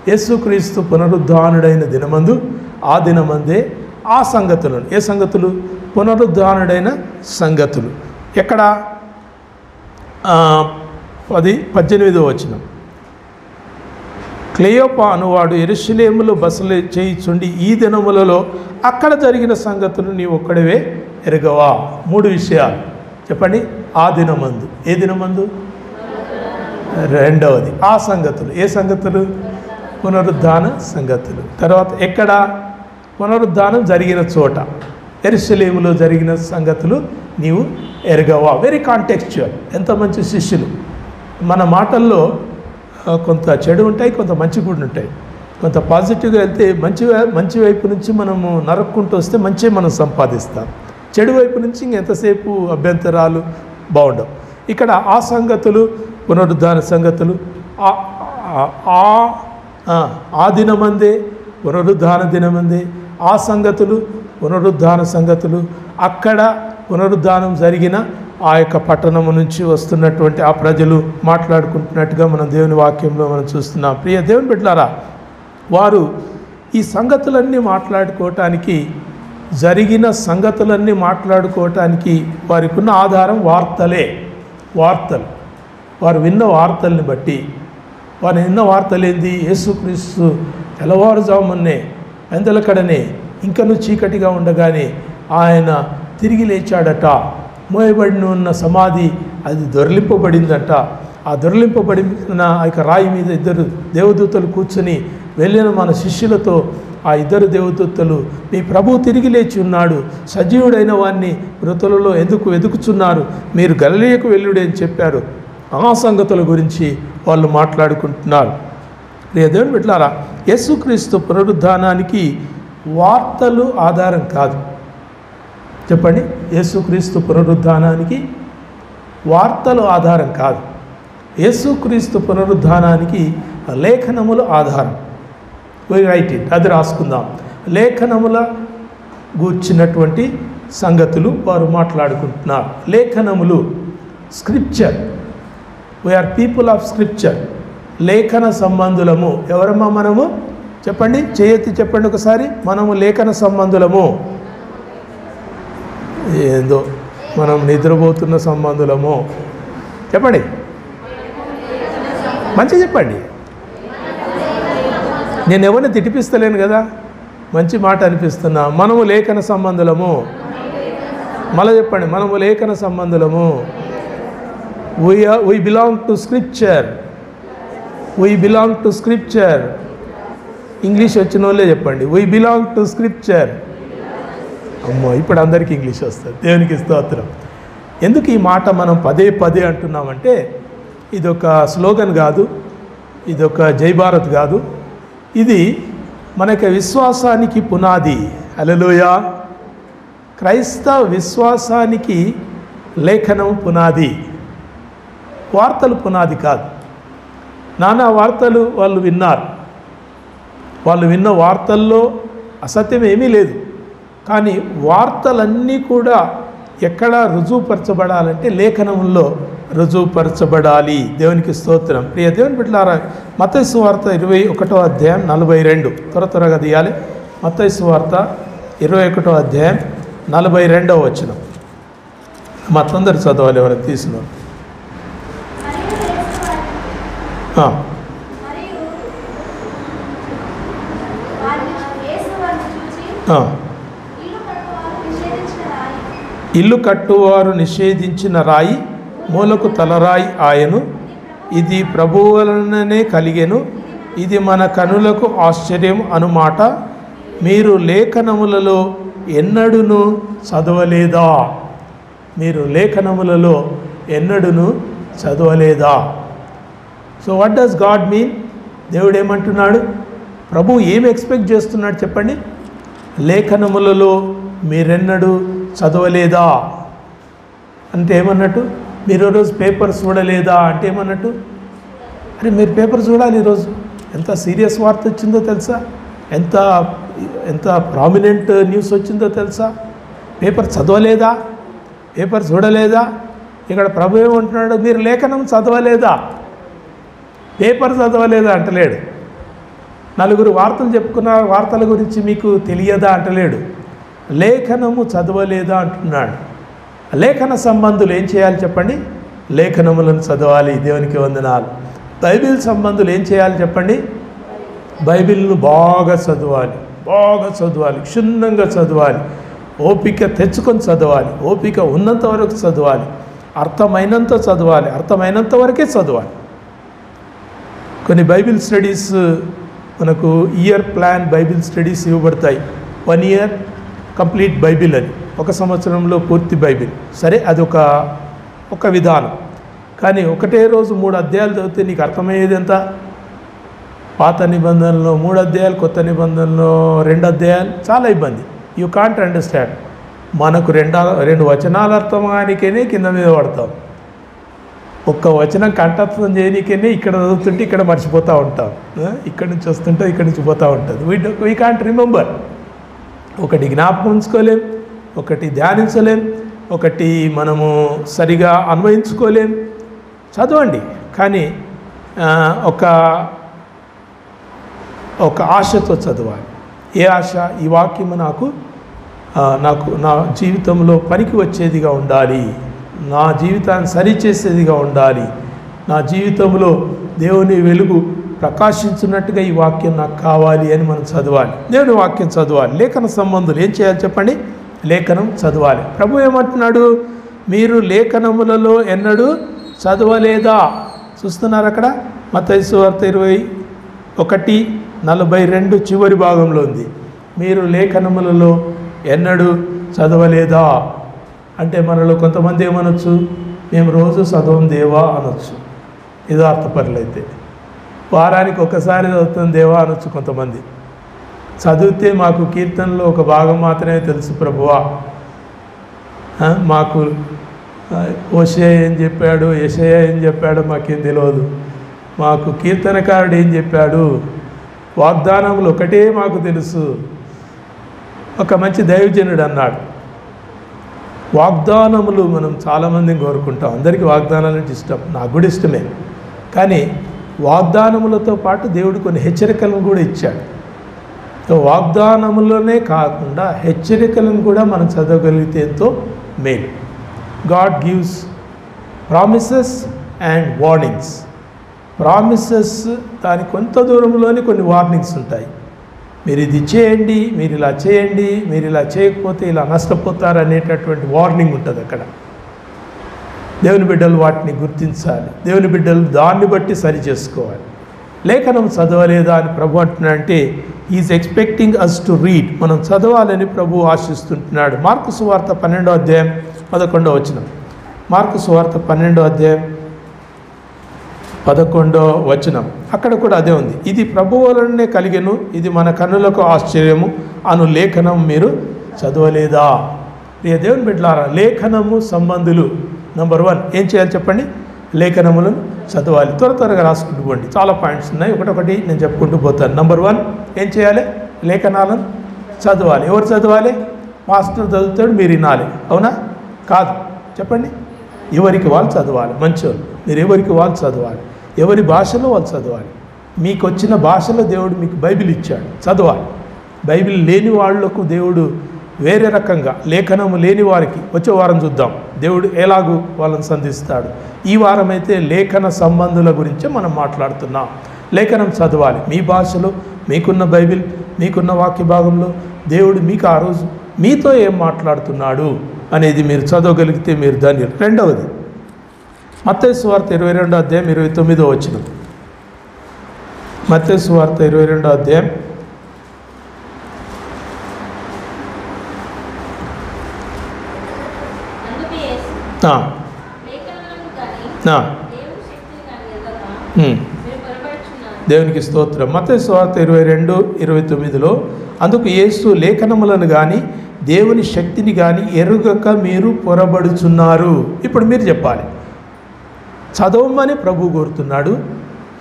యేసుక్రీస్తు పునరుద్ధానుడైన దినమందు ఆ దినమందే ఆ సంగతులను, ఏ సంగతులు? పునరుద్ధానుడైన సంగతులు. ఎక్కడ? 18వ వచనం. క్లెయోపా అనువాడు యెరూషలేములో బసలు చేయుచుండి ఈ దినములలో అక్కడ జరిగిన సంగతులు నీవు ఒక్కడివే ఎరగవా. 3 విషయాలు చెప్పండి. ఆ దినమందు, ఏ దినమందు? రెండవది ఆ సంగతులు. ఏ సంగతులు? పునరుద్ధాన సంగతులు. తర్వాత ఎక్కడ? పునరుద్ధానం జరిగిన చోట, యెరూషలేములో జరిగిన సంగతులు నీవు ఎరగవా. Very contextual. ఎంత మంచి శిష్యులు. మన మాటల్లో కొంత చెడు ఉంటాయి, కొంత మంచి కూడా ఉంటాయి. కొంత పాజిటివ్గా వెళ్తే మంచి వైపు నుంచి మనము నరుక్కుంటూ వస్తే మంచి మనం సంపాదిస్తాం. చెడు వైపు నుంచి ఇంకెంతసేపు అభ్యంతరాలు బాగుండవు. ఇక్కడ ఆ సంగతులు, పునరుద్ధాన సంగతులు. ఆ దినమందే పునరుద్ధాన దినముంది, ఆ సంగతులు పునరుద్ధాన సంగతులు, అక్కడ పునరుద్ధానం జరిగిన ఆ యొక్క పట్టణము నుంచి వస్తున్నటువంటి ఆ ప్రజలు మాట్లాడుకుంటున్నట్టుగా మనం దేవుని వాక్యంలో మనం చూస్తున్నాం. ప్రియ దేవుని బిడ్డలారా, వారు ఈ సంగతులన్నీ మాట్లాడుకోవటానికి, జరిగిన సంగతులన్నీ మాట్లాడుకోవటానికి వారికి ఉన్న ఆధారం వార్తలు. వారు విన్న వార్తల్ని బట్టి, వారు విన్న వార్తలు ఏంది? యేసుక్రీస్తు తెల్లవారుజామునే పెందలకడనే ఇంకనూ చీకటిగా ఉండగానే ఆయన తిరిగి లేచాడట. మోయబడిన ఉన్న సమాధి అది దొర్లింపబడిందట. ఆ దొర్లింపబడిన ఆ యొక్క రాయి మీద ఇద్దరు దేవదూతలు కూర్చొని వెళ్ళిన మన శిష్యులతో ఆ ఇద్దరు దేవదూతలు, మీ ప్రభువు తిరిగి లేచి ఉన్నాడు, సజీవుడైన వారిని మృతులలో ఎందుకు వెతుకుచున్నారు, మీరు గలిలయకు వెళ్ళుడి అని చెప్పారు. ఆ సంగతుల గురించి వాళ్ళు మాట్లాడుకుంటున్నారు. దేవుని బిడ్డలారా, యేసుక్రీస్తు పునరుద్ధానానికి వార్తలు ఆధారం కాదు. చెప్పండి, యేసుక్రీస్తు పునరుద్ధానానికి వార్తలు ఆధారం కాదు. యేసుక్రీస్తు పునరుద్ధానానికి లేఖనములు ఆధారం. రైట్ ఇట్, అది రాసుకుందాం. లేఖనముల గూర్చినటువంటి సంగతులు వారు మాట్లాడుకుంటున్నారు. లేఖనములు, scripture. We are people of scripture. లేఖన సంబంధులము. ఎవరమ్మా మనము? చెప్పండి, చేయెత్తి చెప్పండి ఒకసారి. మనము లేఖన సంబంధులము. ఏందో మనం నిద్రపోతున్న సంబంధులము. చెప్పండి, మంచిగా చెప్పండి. నేను ఎవరిని తిట్టిపిస్తలేను కదా, మంచి మాట అనిపిస్తున్నా. మనము లేఖన సంబంధులము. మళ్ళీ చెప్పండి, మనము లేఖన సంబంధులము. we belong to scripture. we belong to scripture. English వచ్చిన వాళ్ళే చెప్పండి, we belong to scripture. అమ్మో, ఇప్పుడు అందరికీ ఇంగ్లీష్ వస్తుంది. దేవునికి స్తోత్రం. ఎందుకు ఈ మాట మనం పదే పదే అంటున్నామంటే, ఇదొక స్లోగన్ కాదు, ఇదొక జై భారత్ కాదు, ఇది మనకి విశ్వాసానికి పునాది. హల్లెలూయా. క్రైస్తవ విశ్వాసానికి లేఖనం పునాది, వార్తలు పునాది కాదు. నానా వార్తలు వాళ్ళు విన్నారు. వాళ్ళు విన్న వార్తల్లో అసత్యం ఏమీ లేదు. కానీ వార్తలన్నీ కూడా ఎక్కడ రుజువుపరచబడాలంటే లేఖనంలో రుజువుపరచబడాలి. దేవునికి స్తోత్రం. ప్రియ దేవుని బిడ్డలారా, మత్తయి సువార్త 21వ అధ్యాయం 42, త్వరగా తీయాలి. మత్తయి సువార్త 21వ అధ్యాయం 42వ వచనం. మా తొందర చదవాలి, ఎవరైనా తీసినారు. ఇల్లు కట్టువారు నిషేధించిన రాయి మూలకు తలరాయి ఆయను, ఇది ప్రభువు వలననే కలిగెను, ఇది మన కనులకు ఆశ్చర్యం అనుమాట. మీరు లేఖనములలో ఎన్నడూను చదవలేదా? మీరు లేఖనములలో ఎన్నడూను చదవలేదా? So what does God mean? దేవుడు ఏమంటున్నాడు? ప్రభువు ఏమి ఎక్స్పెక్ట్ చేస్తున్నాడు చెప్పండి? లేఖనములలో మీరెన్నడూ చదవలేదా అంటే ఏమన్నట్టు? మీరు ఈరోజు పేపర్ చూడలేదా అంటే ఏమన్నట్టు? అరే మీరు పేపర్ చూడాలి. ఈరోజు ఎంత సీరియస్ వార్త వచ్చిందో తెలుసా? ఎంత ఎంత ప్రామినెంట్ న్యూస్ వచ్చిందో తెలుసా? పేపర్ చదవలేదా? పేపర్ చూడలేదా? ఇక్కడ ప్రభు ఏమంటున్నాడు? మీరు లేఖనం చదవలేదా? పేపర్ చదవలేదా అంటలేడు. నలుగురు వార్తలు చెప్పుకున్న వార్తల గురించి మీకు తెలియదా అంటలేడు. లేఖనము చదవలేదా అంటున్నాడు. లేఖన సంబంధులు ఏం చేయాలి చెప్పండి? లేఖనములను చదవాలి. దేవునికి వందనాలు. బైబిల్ సంబంధులు ఏం చేయాలి చెప్పండి? బైబిల్ను బాగా చదవాలి, బాగా చదవాలి, క్షుణ్ణంగా చదవాలి, ఓపిక తెచ్చుకొని చదవాలి, ఓపిక ఉన్నంత వరకు చదవాలి, అర్థమైనంత చదవాలి, అర్థమైనంత వరకే చదవాలి. కొన్ని బైబిల్ స్టడీస్ మనకు ఇయర్ ప్లాన్ బైబిల్ స్టడీస్ ఇవ్వబడతాయి. 1 year కంప్లీట్ బైబిల్ అని, 1 సంవత్సరంలో పూర్తి బైబిల్. సరే, అది ఒక విధానం. కానీ ఒకటే రోజు 3 అధ్యాయాలు చదివితే నీకు అర్థమయ్యేది ఎంత? పాత నిబంధనలో 3 అధ్యాయాలు, కొత్త నిబంధనలో 2 అధ్యాయాలు. చాలా ఇబ్బంది. You can't understand. మనకు 2 వచనాలు అర్థమానికేనే కింద మీద పడతాం. ఒక్క వచనం కంఠస్థం చేయనీకనే ఇక్కడ చదువుతుంటే ఇక్కడ మర్చిపోతూ ఉంటాం. ఇక్కడి నుంచి వస్తుంటే ఇక్కడి నుంచి పోతూ ఉంటుంది. We can't remember. ఒకటి జ్ఞాపకం ఉంచుకోలేం, ఒకటి ధ్యానించలేం, ఒకటి మనము సరిగా అన్వయించుకోలేం. చదవండి, కానీ ఒక ఆశతో చదవాలి. ఏ ఆశ? ఈ వాక్యము నాకు నా జీవితంలో పనికి వచ్చేదిగా ఉండాలి, నా జీవితాన్ని సరిచేసేదిగా ఉండాలి, నా జీవితంలో దేవుని వెలుగు ప్రకాశించున్నట్టుగా ఈ వాక్యం నాకు కావాలి అని మనం చదవాలి. దేవుని వాక్యం చదవాలి. లేఖన సంబంధులు ఏం చేయాలి చెప్పండి? లేఖనం చదవాలి. ప్రభు ఏమంటున్నాడు? మీరు లేఖనములలో ఎన్నడూ చదవలేదా? చూస్తున్నారు అక్కడ మత్తయి సువార్త 21:42 చివరి భాగంలో ఉంది. మీరు లేఖనములలో ఎన్నడూ చదవలేదా అంటే మనలో కొంతమంది ఏమనొచ్చు? మేము రోజు చదవం దేవా అనొచ్చు. యథార్థపరులైతే వారానికి ఒకసారి చదువుతాం దేవా అనొచ్చు. కొంతమంది చదివితే మాకు కీర్తనలో ఒక భాగం మాత్రమే తెలుసు ప్రభువా, మాకు హోషేయ ఏం చెప్పాడు, యెషయా ఏం చెప్పాడో మాకేం తెలియదు, మాకు కీర్తనకారుడు ఏం చెప్పాడు, వాగ్దానములు ఒకటే మాకు తెలుసు. ఒక మంచి దైవజనుడు అన్నాడు, వాగ్దానములు మనం చాలామందిని కోరుకుంటాం, అందరికీ వాగ్దానాలు అంటే ఇష్టం, నాకు కూడా ఇష్టమే. కానీ వాగ్దానములతో పాటు దేవుడు కొన్ని హెచ్చరికలను కూడా ఇచ్చాడు. వాగ్దానములోనే కాకుండా హెచ్చరికలను కూడా మనం చదవగలిగితే ఎంతో మేలు. God gives promises and warnings. Promises దాని కొంత దూరంలోనే కొన్ని వార్నింగ్స్ ఉంటాయి. మీరు ఇది చేయండి, మీరు ఇలా చేయండి, మీరు ఇలా చేయకపోతే ఇలా నష్టపోతారు అనేటటువంటి వార్నింగ్ ఉంటుంది అక్కడ. దేవుని బిడ్డలు వాటిని గుర్తించాలి. దేవుని బిడ్డలు దాన్ని బట్టి సరి చేసుకోవాలి. లేఖనం చదవలేదా అని ప్రభు అంటున్నాడంటే is expecting us to read. మనం చదవాలని ప్రభు ఆశిస్తుంటున్నాడు. మార్కు సువార్త 12వ అధ్యాయం 11వ వచనం. మార్కు సువార్త 12వ అధ్యాయం 11వ వచనం. అక్కడ కూడా అదే ఉంది. ఇది ప్రభు వలనే కలిగెను, ఇది మన కన్నులకు ఆశ్చర్యము అను లేఖనం మీరు చదవలేదా? ప్రియ దేవుని బిడ్డలారా, లేఖనము సంబంధులు నంబర్ 1 ఏం చేయాలి చెప్పండి? లేఖనములను చదవాలి. త్వరగా రాసుకుంటూ పోండి, చాలా పాయింట్స్ ఉన్నాయి, ఒకటొకటి నేను చెప్పుకుంటూ పోతాను. నంబర్ 1 ఏం చేయాలి? లేఖనాలను చదవాలి. ఎవరు చదవాలి? మాస్టర్ చదువుతాడు, మీరు వినాలి. అవునా? కాదు, చెప్పండి. ఎవరికి వాళ్ళు చదవాలి. మంచివాళ్ళు మీరు ఎవరికి వాళ్ళు చదవాలి. ఎవరి భాషలో వాళ్ళు చదవాలి. మీకు వచ్చిన భాషలో దేవుడు మీకు బైబిల్ ఇచ్చాడు, చదవాలి. బైబిల్ లేని వాళ్లకు దేవుడు వేరే రకంగా, లేఖనము లేని వారికి వచ్చే వారం చూద్దాం దేవుడు ఎలాగూ వాళ్ళని సంధిస్తాడు. ఈ వారం అయితే లేఖన సంబంధుల గురించే మనం మాట్లాడుతున్నాం. లేఖనం చదవాలి. మీ భాషలో మీకున్న బైబిల్, మీకున్న వాక్య భాగంలో దేవుడు మీకు ఆ రోజు మీతో ఏం మాట్లాడుతున్నాడు అనేది మీరు చదవగలిగితే మీరు ధన్యులు. రెండవది మత్తయి సువార్త 22వ అధ్యాయం 29వ వచనం. మత్తయి సువార్త 22వ అధ్యాయం 29వ దేవునికి స్తోత్రం. మత్తయి సువార్త 22:29లో అందుకు యేసు లేఖనములను కానీ దేవుని శక్తిని కానీ ఎరుగక మీరు పొరబడుచున్నారు. ఇప్పుడు మీరు చెప్పాలి. చదవమని ప్రభు కోరుతున్నాడు.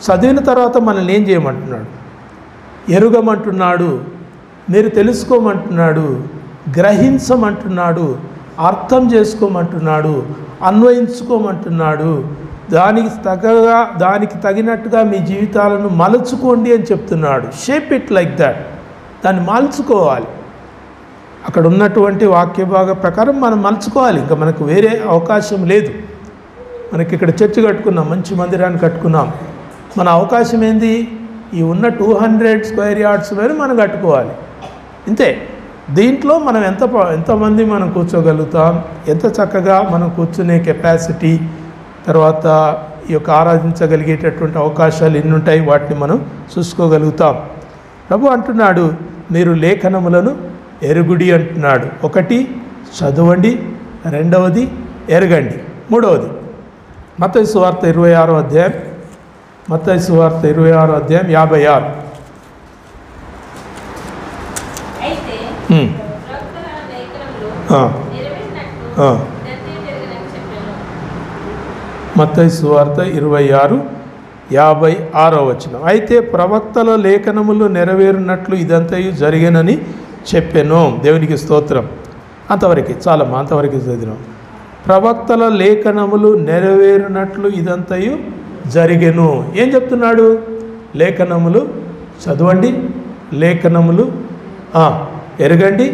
చదివిన తర్వాత మనల్ని ఏం చేయమంటున్నాడు? ఎరుగమంటున్నాడు, మీరు తెలుసుకోమంటున్నాడు, గ్రహించమంటున్నాడు, అర్థం చేసుకోమంటున్నాడు, అన్వయించుకోమంటున్నాడు. దానికి తగినట్టుగా మీ జీవితాలను మలుచుకోండి అని చెప్తున్నాడు. Shape it like that. దాన్ని మలుచుకోవాలి. అక్కడ ఉన్నటువంటి వాక్య భాగ ప్రకారం మనం మలుచుకోవాలి. ఇంకా మనకు వేరే అవకాశం లేదు. మనకి ఇక్కడ చర్చి కట్టుకున్నాం, మంచి మందిరాన్ని కట్టుకున్నాం. మన అవకాశం ఏంది? ఈ ఉన్న 200 స్క్వేర్ యార్డ్స్ మీద మనం కట్టుకోవాలి, ఇంతే. దీంట్లో మనం ఎంతమంది మనం కూర్చోగలుగుతాం, ఎంత చక్కగా మనం కూర్చునే కెపాసిటీ, తర్వాత ఈ యొక్క ఆరాధించగలిగేటటువంటి అవకాశాలు ఎన్ని ఉంటాయి, వాటిని మనం చూసుకోగలుగుతాం. ప్రభు అంటున్నాడు మీరు లేఖనములను ఎరుగుడి అంటున్నాడు. 1 చదవండి, 2వది ఎరగండి, 3వది మత్తయి సువార్త 26వ అధ్యాయం 56 మత్తయి సువార్త 26:56. అయితే ప్రవక్తల లేఖనములు నెరవేరునట్లు ఇదంతయు జరిగేనని చెప్పాను. దేవునికి స్తోత్రం. అంతవరకు చాలమ్మా, అంతవరకు చదివినాం. ప్రవక్తల లేఖనములు నెరవేరునట్లు ఇదంతయు జరిగెను. ఏం చెప్తున్నాడు? లేఖనములు చదవండి, లేఖనములు ఎరగండి,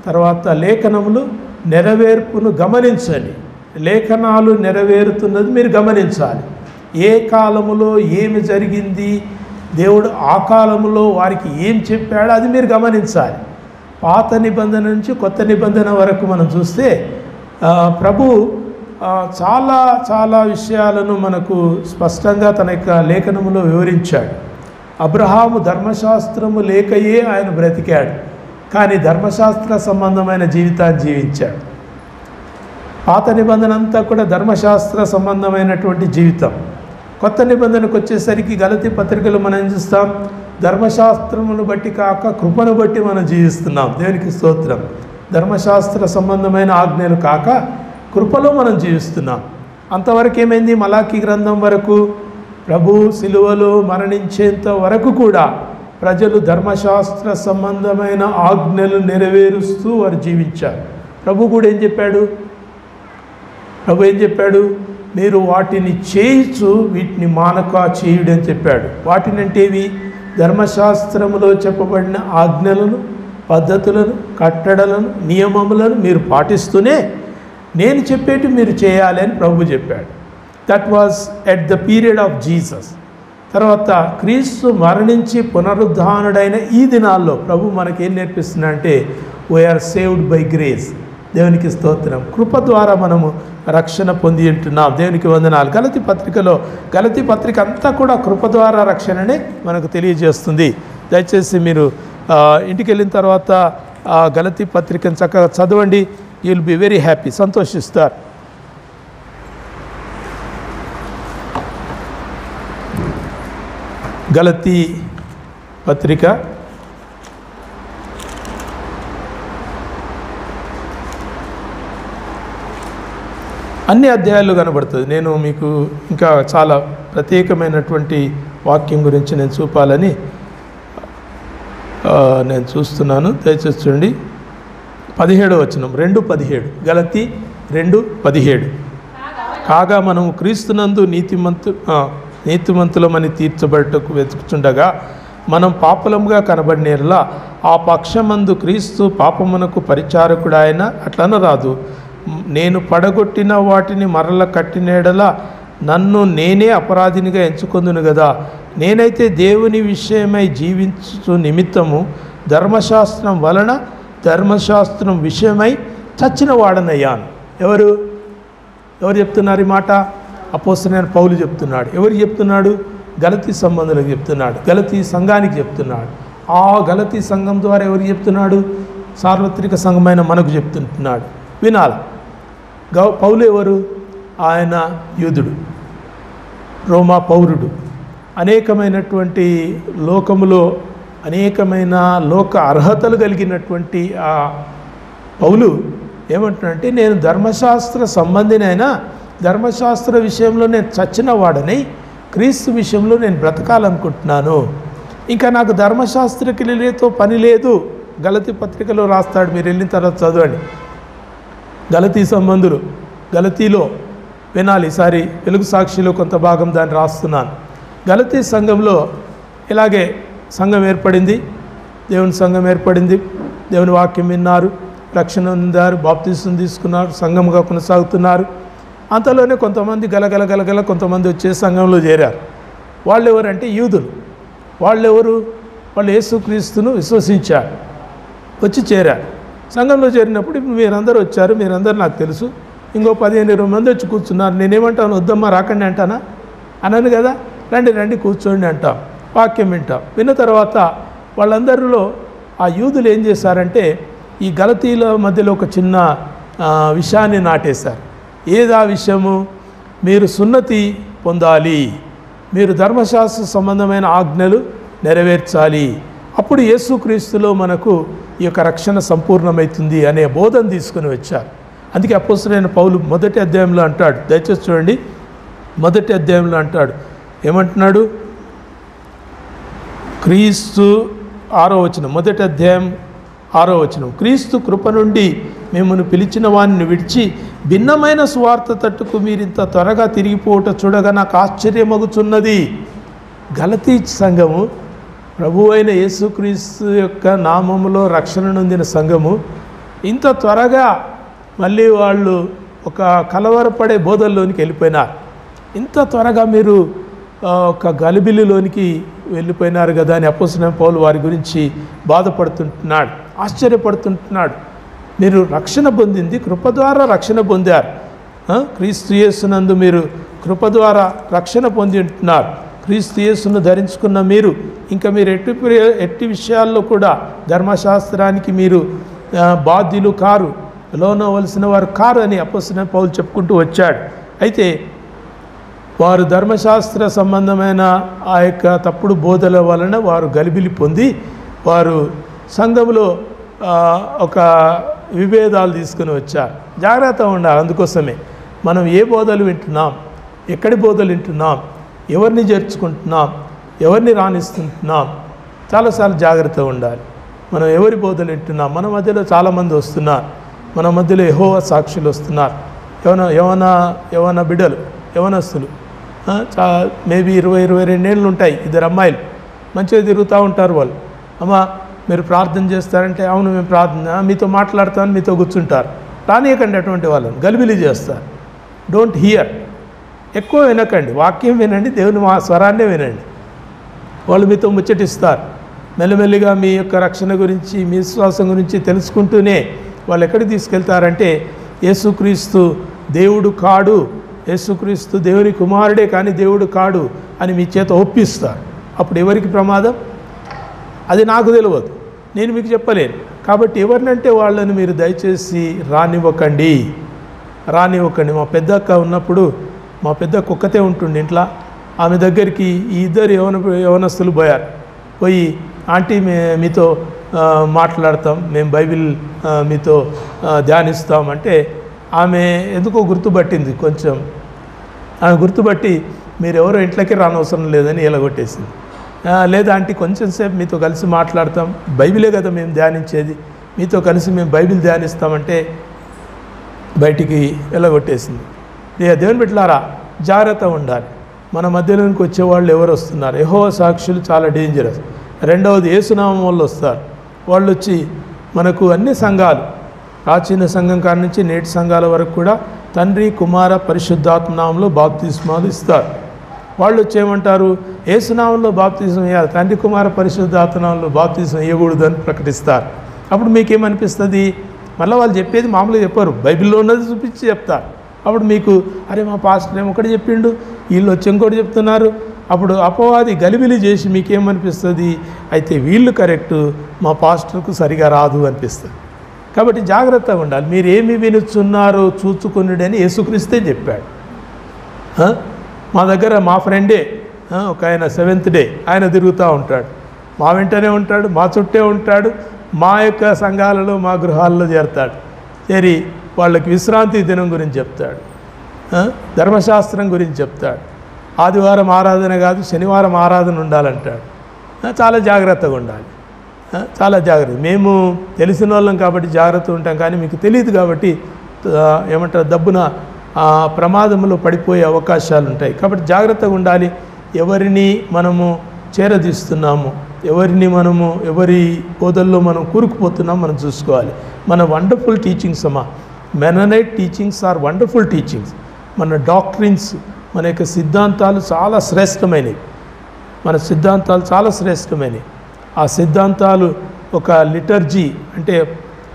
తర్వాత లేఖనములు నెరవేర్పును గమనించండి. లేఖనాలు నెరవేరుతున్నది మీరు గమనించాలి. ఏ కాలములో ఏమి జరిగింది, దేవుడు ఆ కాలములో వారికి ఏం చెప్పాడో అది మీరు గమనించాలి. పాత నిబంధన నుంచి కొత్త నిబంధన వరకు మనం చూస్తే ప్రభు చాలా చాలా విషయాలను మనకు స్పష్టంగా తన యొక్క లేఖనములో వివరించాడు. అబ్రహాము ధర్మశాస్త్రము లేకయే ఆయన బ్రతికాడు, కానీ ధర్మశాస్త్ర సంబంధమైన జీవితాన్ని జీవించాడు. పాత నిబంధన అంతా కూడా ధర్మశాస్త్ర సంబంధమైనటువంటి జీవితం. కొత్త నిబంధనకు వచ్చేసరికి గలతీ పత్రికలు మనం చూస్తాం, ధర్మశాస్త్రమును బట్టి కాక కృపను బట్టి మనం జీవిస్తున్నాం. దేవునికి స్తోత్రం. ధర్మశాస్త్ర సంబంధమైన ఆజ్ఞలు కాక కృపలో మనం జీవిస్తున్నాం. అంతవరకు ఏమైంది? మలాకీ గ్రంథం వరకు ప్రభు సిలువలో మరణించేంత వరకు కూడా ప్రజలు ధర్మశాస్త్ర సంబంధమైన ఆజ్ఞలు నెరవేరుస్తూ వారు జీవించారు. ప్రభు కూడా ఏం చెప్పాడు? ప్రభు ఏం చెప్పాడు? మీరు వాటిని చేయించు, వీటిని మానక చేయుడు అని చెప్పాడు. వాటిని అంటే ఇవి ధర్మశాస్త్రములో చెప్పబడిన ఆజ్ఞలను, పద్ధతులను, కట్టడలను, నియమములను మీరు పాటిస్తూనే నేను చెప్పేటి మీరు చేయాలి అని ప్రభు చెప్పాడు. That was at the period of Jesus. తర్వాత క్రీస్తు మరణించి పునరుద్ధానుడైన ఈ దినాల్లో ప్రభు మనకేం నేర్పిస్తున్నా అంటే వీఆర్ సేవ్డ్ బై గ్రేస్. దేవునికి స్తోత్రం. కృప ద్వారా మనము రక్షణ పొంది ఉంటున్నాం. దేవునికి వందనాలు. గలతీ పత్రిక అంతా కూడా కృప ద్వారా రక్షణనే మనకు తెలియజేస్తుంది. దయచేసి మీరు ఇంటికి వెళ్ళిన తర్వాత గలతీ పత్రికను చక్కగా చదవండి. You will be very happy, సంతోషిస్తారు. గలతీ పత్రిక అన్ని అధ్యాయాలు కనబడుతుంది. నేను మీకు ఇంకా చాలా ప్రత్యేకమైనటువంటి వాక్యం గురించి నేను చూపాలని నేను చూస్తున్నాను. దయచేసి చూడండి. 17వ వచనం, 2:17. గలతీ 2:17. కాగా మనము క్రీస్తునందు నీతిమంతులమని తీర్చబడటకు వెతుకుచుండగా మనం పాపలముగా కనబడినేలా ఆ పక్షమందు క్రీస్తు పాపమునకు పరిచారకుడాయన అట్లనరాదు. నేను పడగొట్టిన వాటిని మరల కట్టినేడలా నన్ను నేనే అపరాధినిగా ఎంచుకొందును కదా. నేనైతే దేవుని విషయమై జీవించు నిమిత్తము ధర్మశాస్త్రం వలన ధర్మశాస్త్రం విషయమై చచ్చిన వాడనయ్యాను. ఎవరు చెప్తున్నారు ఈ మాట? అపోస్తలుడైన పౌలు చెప్తున్నాడు. ఎవరు చెప్తున్నాడు? గలతీ సంబంధులకు చెప్తున్నాడు, గలతీ సంఘానికి చెప్తున్నాడు. ఆ గలతీ సంఘం ద్వారా ఎవరు చెప్తున్నాడు? సార్వత్రిక సంఘమైన మనకు చెప్తున్నాడు. వినాలి. పౌలు ఎవరు? ఆయన యూదుడు, రోమా పౌరుడు. అనేకమైనటువంటి లోకములో అనేకమైన లోక అర్హతలు కలిగినటువంటి ఆ పౌలు ఏమంటున్నాడంటే, నేను ధర్మశాస్త్ర సంబంధినైనా ధర్మశాస్త్ర విషయంలో నేను చచ్చిన వాడని, క్రీస్తు విషయంలో నేను బ్రతకాలనుకుంటున్నాను. ఇంకా నాకు ధర్మశాస్త్ర క్రియలతో పని లేదు. గలతీ పత్రికలో రాస్తాడు, మీరు వెళ్ళిన తర్వాత చదవండి. గలతీ సంబంధులు గలతీలో వినాలి. ఈసారి వెలుగు సాక్షిలో కొంత భాగం దాన్ని రాస్తున్నాను. గలతీ సంఘంలో ఇలాగే సంఘం ఏర్పడింది, దేవుని సంఘం ఏర్పడింది. దేవుని వాక్యం విన్నారు, రక్షణ పొందారు, బాప్తిసం తీసుకున్నారు, సంఘముగా కొనసాగుతున్నారు. అంతలోనే కొంతమంది గలగల కొంతమంది వచ్చే సంఘంలో చేరారు. వాళ్ళు ఎవరంటే యూదులు. వాళ్ళు యేసుక్రీస్తును విశ్వసించారు, వచ్చి చేరారు. సంఘంలో చేరినప్పుడు మీరందరూ వచ్చారు, మీరందరూ నాకు తెలుసు, ఇంకో 15-20 మంది వచ్చి కూర్చున్నారు. నేనేమంటాను? వద్దమ్మా రాకండి అంటానా? అనను కదా. రండి కూర్చోండి అంటాం, వాక్యం వింటాం. విన్న తర్వాత వాళ్ళందరిలో ఆ యూదులు ఏం చేశారంటే ఈ గలతీల మధ్యలో ఒక చిన్న విషయాన్ని నాటేశారు. ఏదా విషయము? మీరు సున్నతి పొందాలి, మీరు ధర్మశాస్త్ర సంబంధమైన ఆజ్ఞలు నెరవేర్చాలి, అప్పుడు యేసుక్రీస్తులో మనకు ఈ యొక్క రక్షణ సంపూర్ణమవుతుంది అనే బోధన తీసుకుని వచ్చారు. అందుకే అపోస్తలుడైన పౌలు మొదటి అధ్యాయంలో అంటాడు, దయచేసి చూడండి, మొదటి అధ్యాయంలో అంటాడు, ఏమంటున్నాడు? క్రీస్తు 6వ వచనం, మొదటి అధ్యాయం 6వ వచనం, క్రీస్తు కృప నుండి మిమ్మల్ని పిలిచిన వారిని విడిచి భిన్నమైన సువార్త తట్టుకు మీరింత త్వరగా తిరిగిపోవట చూడగా నాకు ఆశ్చర్యమగుచున్నది. గలతీ సంఘము, ప్రభు అయిన యేసుక్రీస్తు యొక్క నామములో రక్షణ నొందిన సంఘము, ఇంత త్వరగా మళ్ళీ వాళ్ళు ఒక కలవరపడే బోధల్లోనికి వెళ్ళిపోయినారు. ఇంత త్వరగా మీరు ఒక గలిబిలిలోనికి వెళ్ళిపోయినారు కదా అని అపోస్తలుడైన పౌలు వారి గురించి బాధపడుతుంటున్నాడు, ఆశ్చర్యపడుతుంటున్నాడు. మీరు రక్షణ పొందింది కృప ద్వారా రక్షణ పొందారు. క్రీస్తు యేసునందు మీరు కృప ద్వారా రక్షణ పొంది ఉంటున్నారు. క్రీస్తు యేసును ధరించుకున్న మీరు ఇంకా మీరు ఎట్టి విషయాల్లో కూడా ధర్మశాస్త్రానికి మీరు బాధ్యులు కారు, లోనవలసిన వారు కారు అని అపోస్తలుడైన పౌలు చెప్పుకుంటూ వచ్చాడు. అయితే వారు ధర్మశాస్త్ర సంబంధమైన ఆ యొక్క తప్పుడు బోధల వలన వారు గలిబిలి పొంది వారు సంఘంలో ఒక విభేదాలు తీసుకుని వచ్చారు. జాగ్రత్త ఉండాలి. అందుకోసమే మనం ఏ బోధలు వింటున్నాం, ఎక్కడి బోధలు వింటున్నాం, ఎవరిని చేర్చుకుంటున్నాం, ఎవరిని రాణిస్తుంటున్నాం, చాలాసార్లు జాగ్రత్త ఉండాలి. మనం ఎవరి బోధలు వింటున్నాం. మన మధ్యలో చాలామంది వస్తున్నారు, మన మధ్యలో యెహోవా సాక్షులు వస్తున్నారు, యవన బిడ్డలు, యవనస్తులు, మేబీ 20-22 ఏళ్ళు ఉంటాయి, 2 అమ్మాయిలు మంచిగా తిరుగుతూ ఉంటారు. వాళ్ళు, అమ్మ మీరు ప్రార్థన చేస్తారంటే అవును మేము ప్రార్థన, మీతో మాట్లాడతామని మీతో కూర్చుంటారు. రానియకండి అటువంటి వాళ్ళని, గలిబిలి చేస్తారు. డోంట్ హియర్, ఎక్కువ వినకండి, వాక్యం వినండి, దేవుని స్వరాన్నే వినండి. వాళ్ళు మీతో ముచ్చటిస్తారు. మెల్లమెల్లిగా మీ యొక్క రక్షణ గురించి, మీ విశ్వాసం గురించి తెలుసుకుంటూనే వాళ్ళు ఎక్కడికి తీసుకెళ్తారంటే యేసుక్రీస్తు దేవుడు కాడు, యేసుక్రీస్తు దేవుని కుమారుడే కానీ దేవుడు కాడు అని మీ చేత ఒప్పిస్తారు. అప్పుడు ఎవరికి ప్రమాదం? అది నాకు తెలియదు, నేను మీకు చెప్పలేను. కాబట్టి ఎవరినంటే వాళ్ళని మీరు దయచేసి రానివ్వకండి. మా పెద్దక్క ఉన్నప్పుడు, మా పెద్దక్క ఒక్కతే ఉంటుండే ఇంట్లో, ఆమె దగ్గరికి ఈ 2 యవనస్తులు పోయి ఆంటీ మీతో మాట్లాడతాం, మేము బైబిల్ మీతో ధ్యానిస్తామంటే ఆమె ఎందుకో గుర్తుపట్టింది. కొంచెం ఆమె గుర్తుపట్టి మీరెవరో ఇంట్లోకి రానవసరం లేదని ఎలగొట్టేసింది. లేదా ఆంటీ కొంచెం సేపు మీతో కలిసి మాట్లాడతాం, బైబిలే కదా మేము ధ్యానించేది, మీతో కలిసి మేము బైబిల్ ధ్యానిస్తామంటే బయటికి వెళ్ళగొట్టేసింది. దేవుని బిడ్డలారా, జాగ్రత్త ఉండాలి. మన మధ్యలోనికి వచ్చేవాళ్ళు ఎవరు వస్తున్నారు? యెహోవా సాక్షులు చాలా డేంజరస్. రెండవది యేసునామం వాళ్ళు వస్తారు. వాళ్ళు వచ్చి మనకు అన్ని సంఘాలు, ప్రాచీన సంఘం కాడి నుంచి నేటి సంఘాల వరకు కూడా తండ్రి, కుమార, పరిశుద్ధాత్మ నామంలో బాప్తిస్మాలు ఇస్తారు. వాళ్ళు వచ్చేయమంటారు, యేసునామంలో బాప్తిజం ఇవ్వాలి, తండ్రి, కుమార, పరిశుద్ధాత్మ నామంలో బాప్తిజం ఇవ్వకూడదు అని ప్రకటిస్తారు. అప్పుడు మీకేమనిపిస్తుంది? మళ్ళీ వాళ్ళు చెప్పేది మామూలుగా చెప్పారు, బైబిల్లో ఉన్నది చూపించి చెప్తారు. అప్పుడు మీకు అరే మా పాస్టర్ ఏమో ఒకటి చెప్పిండు, వీళ్ళు వచ్చి ఇంకోటి చెప్తున్నారు. అప్పుడు అపవాది గలిబిలి చేసి మీకేమనిపిస్తుంది? అయితే వీళ్ళు కరెక్టు, మా పాస్టర్కు సరిగా రాదు అనిపిస్తుంది. కాబట్టి జాగ్రత్తగా ఉండాలి. మీరు ఏమి వినుచున్నారో చూచుకొనుడని యేసుక్రీస్తే చెప్పాడు. మా దగ్గర మా ఫ్రెండే ఒక ఆయన 7th డే ఆయన తిరుగుతూ ఉంటాడు, మా వెంటనే ఉంటాడు, మా చుట్టే ఉంటాడు, మా యొక్క సంఘాలలో, మా గృహాల్లో చేరుతాడు. చేరి వాళ్ళకి విశ్రాంతి దినం గురించి చెప్తాడు, ధర్మశాస్త్రం గురించి చెప్తాడు. ఆదివారం ఆరాధన కాదు, శనివారం ఆరాధన ఉండాలంటాడు. చాలా జాగ్రత్తగా ఉండాలి, చాలా జాగ్రత్త. మేము తెలిసిన వాళ్ళం కాబట్టి జాగ్రత్త ఉంటాం, కానీ మీకు తెలియదు కాబట్టి ఏమంటారు దబ్బున ప్రమాదంలో పడిపోయే అవకాశాలు ఉంటాయి. కాబట్టి జాగ్రత్తగా ఉండాలి. ఎవరిని మనము చేరదీస్తున్నాము, ఎవరి బోధల్లో మనం కూరుకుపోతున్నాం మనం చూసుకోవాలి. మన wonderful teachings Mennonite teachings are wonderful teachings. మన డాక్ట్రిన్స్, మన యొక్క సిద్ధాంతాలు చాలా శ్రేష్టమైనవి. ఆ సిద్ధాంతాలు ఒక లిటర్జీ, అంటే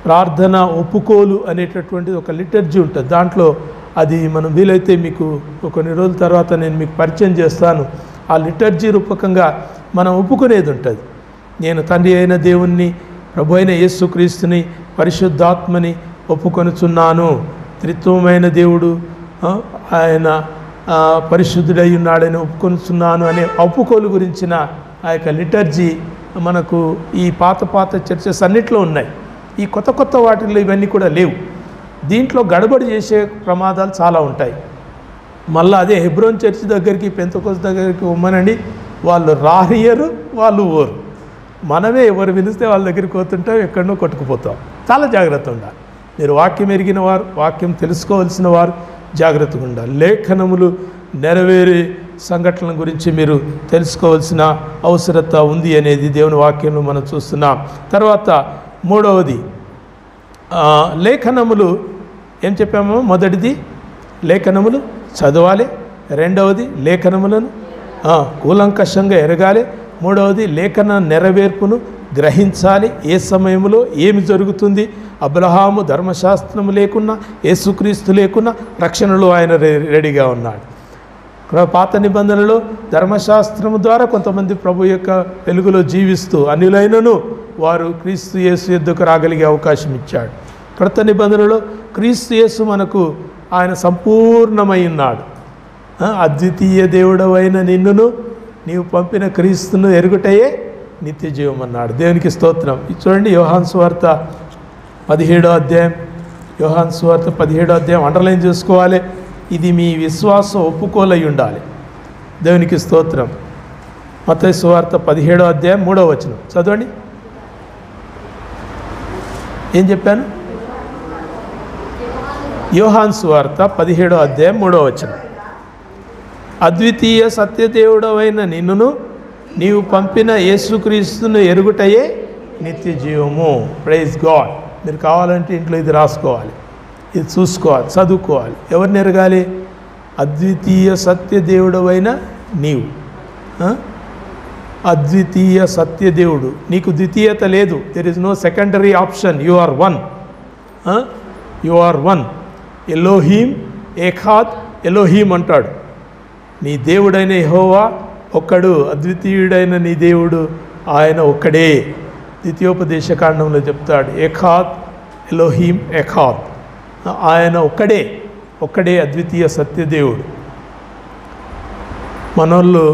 ప్రార్థన ఒప్పుకోలు అనేటటువంటిది ఒక లిటర్జీ ఉంటుంది. దాంట్లో అది మనం వీలైతే మీకు కొన్ని రోజుల తర్వాత నేను మీకు పరిచయం చేస్తాను. ఆ లిటర్జీ రూపకంగా మనం ఒప్పుకునేది ఉంటుంది. నేను తండ్రి అయిన దేవుణ్ణి, ప్రభు అయిన యేసుక్రీస్తుని, పరిశుద్ధాత్మని ఒప్పుకొనుచున్నాను, త్రిత్వమైన దేవుడు ఆయన పరిశుద్ధుడై ఉన్నాడని ఒప్పుకొనుచున్నాను అనే ఒప్పుకోలు గురించిన ఆ యొక్క లిటర్జీ మనకు ఈ పాత చర్చెస్ అన్నిట్లో ఉన్నాయి. ఈ కొత్త వాటిల్లో ఇవన్నీ కూడా లేవు. దీంట్లో గడబడి చేసే ప్రమాదాలు చాలా ఉంటాయి. మళ్ళీ అదే హెబ్రోన్ చర్చ్ దగ్గరికి పెంతెకోస్తు దగ్గరికి ఉమ్మనండి, వాళ్ళు రారియరు, వాళ్ళు ఊరు. మనమే ఎవరు పిలిస్తే వాళ్ళ దగ్గరికి పోతుంటాం, ఎక్కడనో కొట్టుకుపోతాం. చాలా జాగ్రత్త ఉండాలి. మీరు వాక్యం ఎరిగిన వారు, వాక్యం తెలుసుకోవాల్సిన వారు జాగ్రత్తగా ఉండాలి. లేఖనములు నెరవేరే సంఘటనల గురించి మీరు తెలుసుకోవాల్సిన అవసరత ఉంది అనేది దేవుని వాక్యంలో మనం చూస్తున్నాం. తర్వాత మూడవది లేఖనములు ఏం చెప్పామో, మొదటిది లేఖనములు చదవాలి, రెండవది లేఖనములను కూలంకషంగా ఎరగాలి, మూడవది లేఖన నెరవేర్పును గ్రహించాలి. ఏ సమయంలో ఏమి జరుగుతుంది, అబ్రహాము ధర్మశాస్త్రము లేకున్నా, యేసుక్రీస్తు లేకున్నా రక్షణలో ఆయన రెడీగా ఉన్నాడు. పాత నిబంధనలో ధర్మశాస్త్రము ద్వారా కొంతమంది ప్రభు యొక్క వెలుగులో జీవిస్తూ అన్యులైనను వారు క్రీస్తు యేసు యొద్దకు రాగలిగే అవకాశం ఇచ్చాడు. క్రొత్త నిబంధనలో క్రీస్తు యేసు మనకు ఆయన సంపూర్ణమై ఉన్నాడు. అద్వితీయ దేవుడవైన నిన్నును నీవు పంపిన క్రీస్తును ఎరుగుటయే నిత్య జీవం అన్నాడు. దేవునికి స్తోత్రం. చూడండి, యోహాను సువార్త 17వ అధ్యాయం, యోహాను సువార్త 17వ అధ్యాయం అండర్లైన్ చేసుకోవాలి. ఇది మీ విశ్వాసం ఒప్పుకోలై ఉండాలి. దేవునికి స్తోత్రం. మత్తయి సువార్త 17వ అధ్యాయం 3వ వచనం చదవండి. ఏం చెప్పాను? యోహాను సువార్త 17వ అధ్యాయం 3వ వచనం. అద్వితీయ సత్యదేవుడవైన నిన్నును నీవు పంపిన యేసుక్రీస్తును ఎరుగుటయే నిత్య జీవము. Praise God. మీరు కావాలంటే ఇంట్లో ఇది రాసుకోవాలి, ఇది చూసుకోవాలి, చదువుకోవాలి. ఎవరిని ఎరగాలి? అద్వితీయ సత్యదేవుడవైన నీవు. అద్వితీయ సత్యదేవుడు, నీకు ద్వితీయత లేదు. There is no secondary option. You are one. You are one. ఎలోహీం ఏఖాద్ ఎలోహీం అంటాడు. నీ దేవుడైన యెహోవా ఒక్కడు, అద్వితీయుడైన నీ దేవుడు ఆయన ఒక్కడే. ద్వితీయోపదేశ కాండంలో చెప్తాడు, ఏఖాద్ ఎలోహీం ఏఖాద్. ఆయన ఒక్కడే అద్వితీయ సత్యదేవుడు. మనోళ్ళు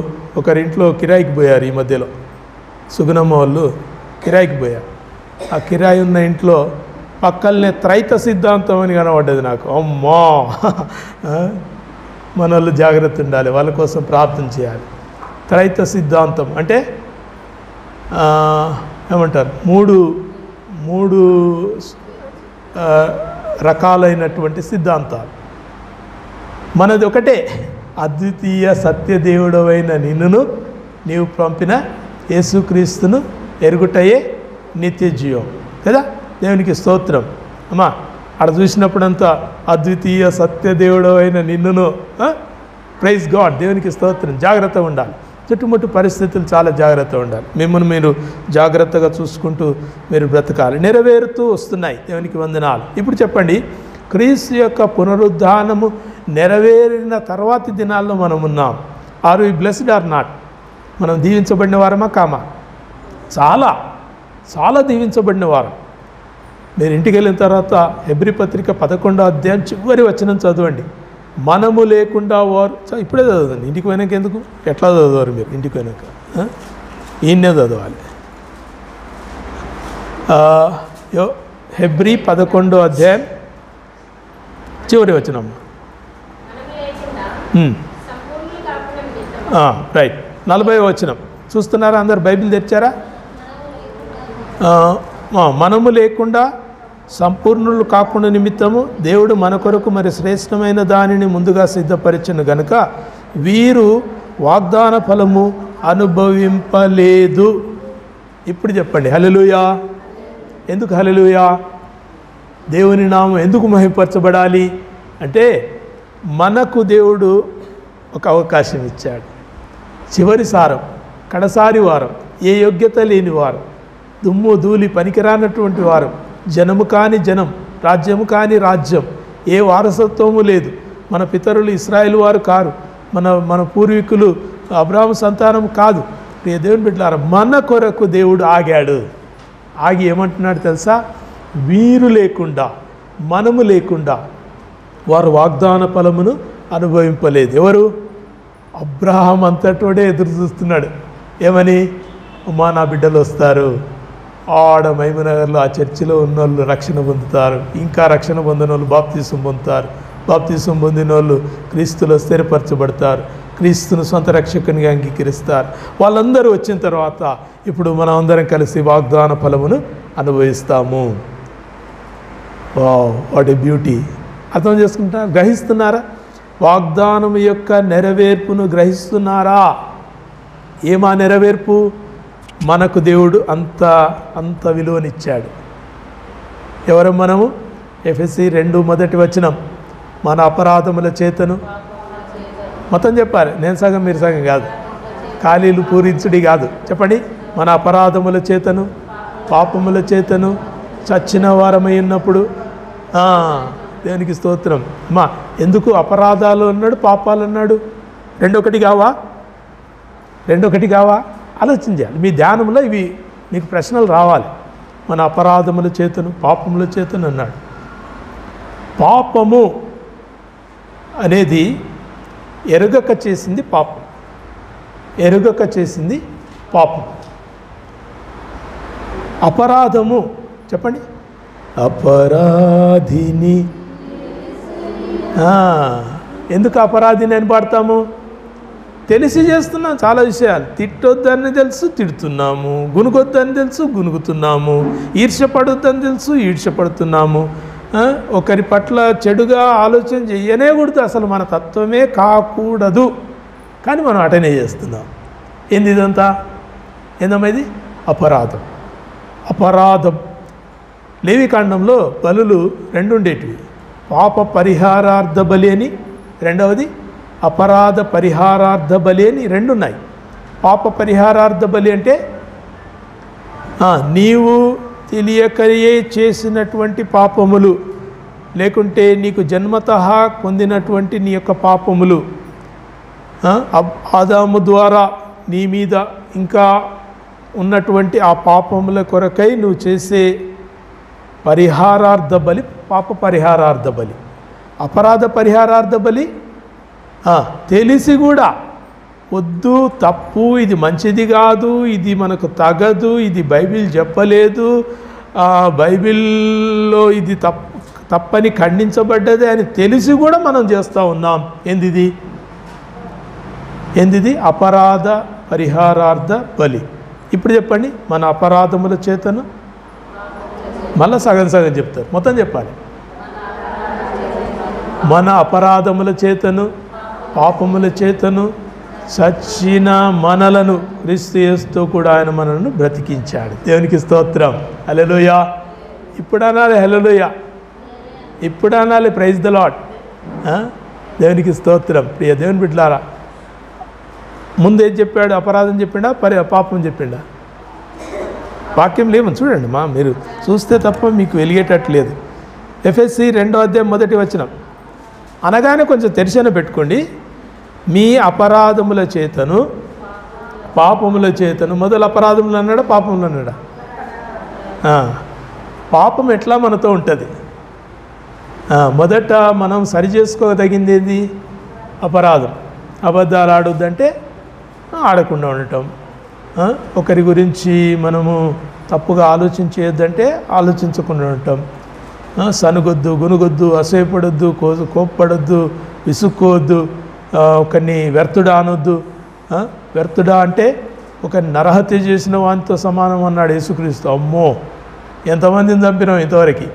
ఒకరింట్లో కిరాయికి పోయారు ఈ మధ్యలో. సుగుణమ్మ వాళ్ళు కిరాయికి పోయారు. ఆ కిరాయి ఉన్న ఇంట్లో పక్కనే త్రైత సిద్ధాంతం అని కనబడ్డది నాకు. అమ్మా, మనోళ్ళు జాగ్రత్త ఉండాలి, వాళ్ళ కోసం ప్రార్థన చేయాలి. త్రైత సిద్ధాంతం అంటే ఏమంటారు, మూడు రకాలైనటువంటి సిద్ధాంతాలు. మనది ఒకటే, అద్వితీయ సత్యదేవుడవైన నిన్నును నీవు పంపిన యేసుక్రీస్తును ఎరుగుటయే నిత్య జీవం కదా. దేవునికి స్తోత్రం. అమ్మా, అక్కడ చూసినప్పుడంతా అద్వితీయ సత్యదేవుడవైన నిన్నును. Praise God. దేవునికి స్తోత్రం. జాగ్రత్తగా ఉండాలి. చుట్టుముట్టు పరిస్థితులు చాలా జాగ్రత్తగా ఉండాలి. మిమ్మల్ని మీరు జాగ్రత్తగా చూసుకుంటూ మీరు బ్రతకాలి. నెరవేరుతూ వస్తున్నాయి. దేవునికి వందనాలు. ఇప్పుడు చెప్పండి, క్రీస్తు యొక్క పునరుద్ధానము నెరవేరిన తర్వాతి దినాల్లో మనం ఉన్నాం. Are we blessed or not? మనం దీవించబడిన వారమా కామా? చాలా చాలా దీవించబడిన వారం. మీరు ఇంటికి వెళ్ళిన తర్వాత హెబ్రీ పత్రిక 11వ అధ్యాయం చివరి వచనం చదవండి. మనము లేకుండా వారు, ఇప్పుడే చదవండి. ఇంటికి పోయినాక ఎందుకు? ఎట్లా చదవరు మీరు? ఇంటికి పోయినాక ఈయన్నే చదవాలి. హెబ్రీ 11వ అధ్యాయం చివరి వచనం. రైట్, 40వ వచనం చూస్తున్నారా? అందరు బైబిల్ తెచ్చారా? మనము లేకుండా సంపూర్ణులు కాకుండా నిమిత్తము దేవుడు మన కొరకు మరి శ్రేష్టమైన దానిని ముందుగా సిద్ధపరిచిన గనుక వీరు వాగ్దాన ఫలము అనుభవింపలేదు. ఇప్పుడు చెప్పండి, హల్లెలూయా. ఎందుకు హల్లెలూయా? దేవుని నామం ఎందుకు మహిమపరచబడాలి అంటే మనకు దేవుడు ఒక అవకాశం ఇచ్చాడు. చివరి సారం, కడసారి వారం, ఏ యోగ్యత లేని వారం, దుమ్ము ధూళి పనికిరానటువంటి వారం, జనము కాని జనం, రాజ్యము కాని రాజ్యం, ఏ వారసత్వము లేదు. మన పితరులు ఇశ్రాయేలు వారు కారు, మన పూర్వీకులు అబ్రాహాము సంతానం కాదు. దేవుని బిడ్డలారా, మన కొరకు దేవుడు ఆగాడు. ఆగి ఏమంటున్నాడు తెలుసా? వీరు లేకుండా, మనము లేకుండా వారు వాగ్దాన ఫలమును అనుభవింపలేదు. ఎవరు? అబ్రహాం అంతటోడే ఎదురు చూస్తున్నాడు. ఏమని? అమ్మా, నా బిడ్డలు వస్తారు, ఆడ మహిమనగర్లో ఆ చర్చిలో ఉన్నోళ్ళు రక్షణ పొందుతారు, ఇంకా రక్షణ పొందిన వాళ్ళు బాప్తీసం పొందుతారు, బాప్తిసం పొందిన వాళ్ళు క్రీస్తులో స్థిరపరచబడతారు, క్రీస్తును సొంత రక్షకునిగా అంగీకరిస్తారు. వాళ్ళందరూ వచ్చిన తర్వాత ఇప్పుడు మనం అందరం కలిసి వాగ్దాన ఫలమును అనుభవిస్తాము. What a beauty! అర్థం చేసుకుంటారా? గ్రహిస్తున్నారా? వాగ్దానం యొక్క నెరవేర్పును గ్రహిస్తున్నారా? ఏమా నెరవేర్పు? మనకు దేవుడు అంత విలువనిచ్చాడు. ఎవరు మనము? ఎఫెసీ 2:1 మన అపరాధముల చేతను మొత్తం చెప్పాలి. నేను సగం మీరు సగం కాదు, ఖాళీలు పూరించుడి కాదు. చెప్పండి. మన అపరాధముల చేతను పాపముల చేతను చచ్చిన వారమై ఉన్నప్పుడు. దేవునికి స్తోత్రం. అమ్మా, ఎందుకు అపరాధాలు అన్నాడు, పాపాలు అన్నాడు? రెండొకటి కావా? ఆలోచించాలి. మీ ధ్యానంలో ఇవి మీకు ప్రశ్నలు రావాలి. మన అపరాధముల చేతను పాపముల చేతను అన్నాడు. పాపము అనేది ఎరుగక చేసింది పాపం. అపరాధము చెప్పండి. అపరాధిని. ఎందుకు అపరాధిని అని పాడతాము? తెలిసి చేస్తున్నాం చాలా విషయాలు. తిట్టొద్దని తెలుసు, తిడుతున్నాము. గునుగొద్దని తెలుసు, గునుగుతున్నాము. ఈర్ష్యపడొద్దని తెలుసు, ఈర్ష్యపడుతున్నాము. ఒకరి పట్ల చెడుగా ఆలోచన చేయనేకూడదు, అసలు మన తత్వమే కాకూడదు, కానీ మనం అటనే చేస్తున్నాం. ఏంది ఇదంతా? ఏందమ్మా ఇది? అపరాధం. లేవికాండంలో బలులు 2 ఉండేటివి. పాప పరిహారార్థ బలి అని, రెండవది అపరాధ పరిహారార్థ బలి అని 2 ఉన్నాయి. పాప పరిహారార్థ బలి అంటే నీవు తెలియకయే చేసినటువంటి పాపములు, లేకుంటే నీకు జన్మతః పొందినటువంటి నీ యొక్క పాపములు, ఆదాము ద్వారా నీ మీద ఇంకా ఉన్నటువంటి ఆ పాపముల కొరకై నువ్వు చేసే పరిహారార్థ బలి పాప పరిహారార్థ బలి. అపరాధ పరిహారార్థ బలి తెలిసి కూడా వద్దు, తప్పు, ఇది మంచిది కాదు, ఇది మనకు తగదు, ఇది బైబిల్ చెప్పలేదు, బైబిల్లో ఇది తప్పని ఖండించబడ్డది అని తెలిసి కూడా మనం చేస్తూ ఉన్నాం. ఏందిది? అపరాధ పరిహారార్థ బలి. ఇప్పుడు చెప్పండి. మన అపరాధముల చేతను, మళ్ళీ సగం చెప్తారు, మొత్తం చెప్పాలి. మన అపరాధముల చేతను పాపముల చేతను చచ్చిన మనలను క్రీస్తు యేసుతో కూడా ఆయన మనలను బ్రతికించాడు. దేవునికి స్తోత్రం. హల్లెలూయా. ఇప్పుడు అనాలి హల్లెలూయా, ఇప్పుడు అనాలి ప్రైజ్ ద లార్డ్. దేవునికి స్తోత్రం. ప్రియ దేవుని బిడ్డలారా, ముందేం చెప్పాడు? అపరాధం చెప్పిండా, పాపం చెప్పిండా? వాక్యం లేమని చూడండి మీరు చూస్తే తప్ప మీకు వెలిగేటట్లేదు. ఎఫెసీ 2:1 అనగానే కొంచెం తెరిచిన పెట్టుకోండి. మీ అపరాధముల చేతను పాపముల చేతను. మొదలు అపరాధములు అన్నాడా, పాపములు అన్నాడా? పాపం ఎట్లా మనతో ఉంటుంది? మొదట మనం సరి చేసుకోదగింది ఏంది? అపరాధం. అబద్ధాలు ఆడొద్దంటే ఆడకుండా ఉండటం. ఒకరి గురించి మనము తప్పుగా ఆలోచించేయొద్దంటే ఆలోచించకుండా ఉండటం. సనుగొద్దు, గునుగొద్దు, అసూయపడొద్దు, కోప్పడొద్దు, విసుక్కోవద్దు, ఒకరిని వ్యర్థుడా అనొద్దు. వ్యర్థుడా అంటే ఒక నరహత్య చేసిన వానితో సమానం అన్నాడు యేసుక్రీస్తు. అమ్మో, ఎంతమందిని చంపినాం ఇంతవరకు?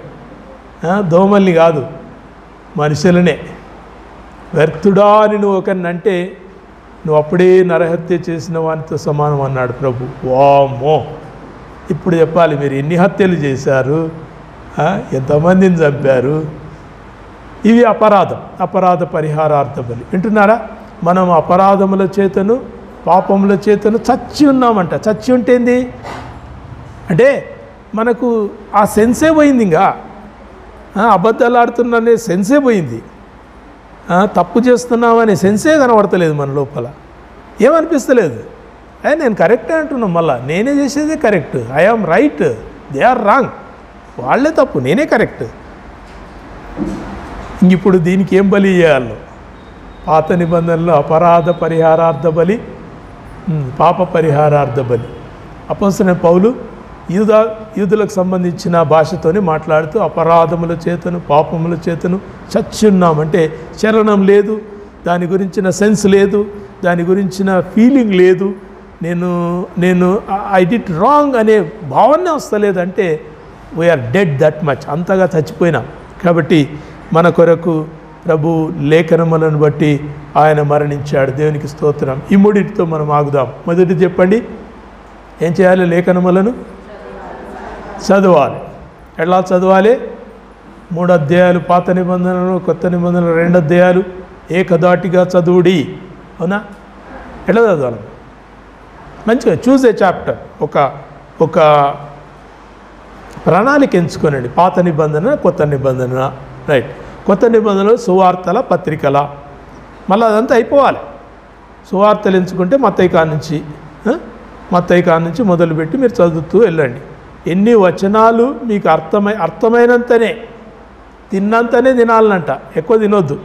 దోమల్ని కాదు, మనుషులనే. వ్యర్థుడా అని నువ్వు ఒకరిని అంటే నువ్వు అప్పుడే నరహత్య చేసిన వానితో సమానం అన్నాడు ప్రభు. వామ్మో, ఇప్పుడు చెప్పాలి, మీరు ఎన్ని హత్యలు చేశారు, ఎంతమందిని చంపారు? ఇవి అపరాధ పరిహారార్థ బలి. వింటున్నారా? మనం అపరాధముల చేతను పాపముల చేతను చచ్చి ఉన్నామంట. చచ్చి ఉంటేంది అంటే మనకు ఆ సెన్సే పోయింది. ఇంకా అబద్ధాలు ఆడుతున్ననే సెన్సే పోయింది. తప్పు చేస్తున్నామనే సెన్సే కనబడతలేదు మన లోపల. ఏమనిపిస్తలేదు. నేను కరెక్టే అంటున్నాం. మళ్ళా నేనే చేసేదే correct, I am right, they are wrong, వాళ్ళే తప్పు, నేనే కరెక్ట్. ఇప్పుడు దీనికి ఏం బలి చేయాలో? పాత నిబంధనలో అపరాధ పరిహారార్థ బలి, పాప పరిహారార్థ బలి. అపోస్తలుడైన పౌలు యూదులకు సంబంధించిన భాషతోనే మాట్లాడుతూ అపరాధముల చేతను పాపముల చేతను చచ్చి ఉన్నామంటే చలనం లేదు, దాని గురించిన సెన్స్ లేదు, దాని గురించిన ఫీలింగ్ లేదు, నేను ఐ డిడ్ రాంగ్ అనే భావనే వస్తలేదంటే వీఆర్ డెడ్ దట్ మచ్, అంతగా చచ్చిపోయినాం. కాబట్టి మన కొరకు ప్రభు లేఖనములను బట్టి ఆయన మరణించాడు. దేవునికి స్తోత్రం. ఈ మూడింటితో మనం ఆగుదాం. మొదటి చెప్పండి, ఏం చేయాలి? లేఖనములను చదవాలి. ఎట్లా చదవాలి? 3 అధ్యాయాలు పాత నిబంధనలు, కొత్త నిబంధనలు 2 అధ్యాయాలు ఏకదాటిగా చదువుడి. అవునా? ఎట్లా చదవాలి? మంచిగా చూసే చాప్టర్ ఒక ప్రణాళిక ఎంచుకోనండి. పాత నిబంధన, కొత్త నిబంధన. రైట్. కొత్త నిబంధనలు సువార్తల పత్రికల, మళ్ళీ అదంతా అయిపోవాలి. సువార్తలు ఎంచుకుంటే మత్తయి కాడ నుంచి మొదలుపెట్టి మీరు చదువుతూ వెళ్ళండి. ఎన్ని వచనాలు మీకు అర్థమైనంతనే, తిన్నంతనే తినాలనంట, ఎక్కువ తినొద్దు.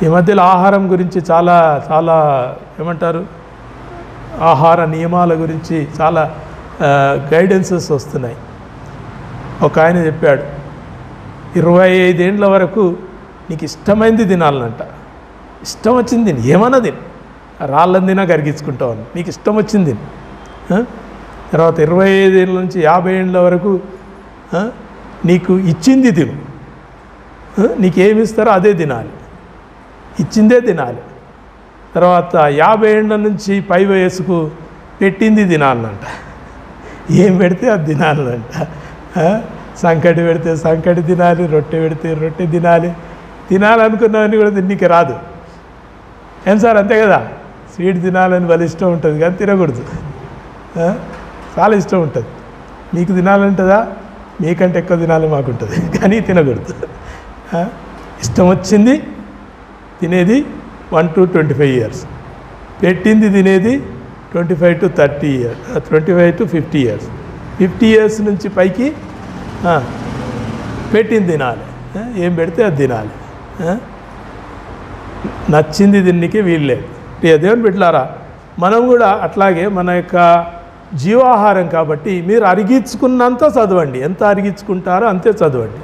ఈ మధ్యలో ఆహారం గురించి చాలా చాలా ఏమంటారు, ఆహార నియమాల గురించి చాలా గైడెన్సెస్ వస్తున్నాయి. ఒక ఆయన చెప్పాడు, 25 ఏండ్ల వరకు నీకు ఇష్టమైంది తినాలనంట. ఇష్టం వచ్చింది తిని, ఏమన్నా తిని, రాళ్ళని తినా కరిగించుకుంటావు, నీకు ఇష్టం వచ్చింది తిని. తర్వాత 25 ఏళ్ళ నుంచి 50 ఏండ్ల వరకు నీకు ఇచ్చింది తిను, నీకేమి ఇస్తారో అదే తినాలి, ఇచ్చిందే తినాలి. తర్వాత 50 ఏండ్ల నుంచి పై వయసుకు పెట్టింది తినాలనంట. ఏం పెడితే అది తినాలంట. సంకటి పెడితే సంకటి తినాలి, రొట్టె పెడితే రొట్టె తినాలనుకున్నవన్నీ కూడా తిన్నీకి రాదు. ఏం సార్, అంతే కదా? స్వీట్ తినాలని వాళ్ళ ఇష్టం ఉంటుంది కానీ తినకూడదు. చాలా ఇష్టం ఉంటుంది. మీకు తినాలంటుందా? మీకంటే ఎక్కువ తినాలి మాకుంటుంది, కానీ తినకూడదు. ఇష్టం వచ్చింది తినేది 1 to 25 years, పెట్టింది తినేది 25 to 30 years, 25 to 50 years. 50 years నుంచి పైకి పెట్టింది తినాలి. ఏం పెడితే అది తినాలి. నచ్చింది తిన్నికి వీల్లేదు. దేవుని బిడ్డలారా, మనం కూడా అట్లాగే మన యొక్క జీవాహారం కాబట్టి మీరు అరిగించుకున్నంత చదవండి. ఎంత అరిగించుకుంటారో అంతే చదవండి,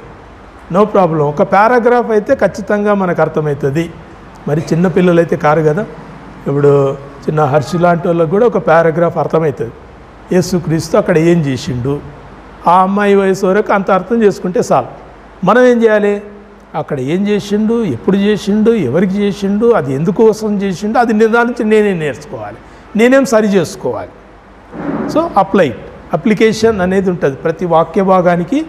నో ప్రాబ్లం. ఒక పారాగ్రాఫ్ అయితే ఖచ్చితంగా మనకు అర్థమవుతుంది. మరి చిన్నపిల్లలు అయితే కారు కదా. ఇప్పుడు చిన్న హర్షి లాంటి వాళ్ళకు కూడా ఒక పారాగ్రాఫ్ అర్థమవుతుంది. యేసుక్రీస్తు అక్కడ ఏం చేసిండు, ఆ అమ్మాయి వయసు వరకు అంత అర్థం చేసుకుంటే చాలు. మనం ఏం చేయాలి? అక్కడ ఏం చేసిండు, ఎప్పుడు చేసిండు, ఎవరికి చేసిండు, అది ఎందుకోసం చేసిండు, అది నిదానించి నేనే నేర్చుకోవాలి, నేనేం సరి చేసుకోవాలి. సో అప్లికేషన్ అనేది ఉంటుంది ప్రతి వాక్య భాగానికి.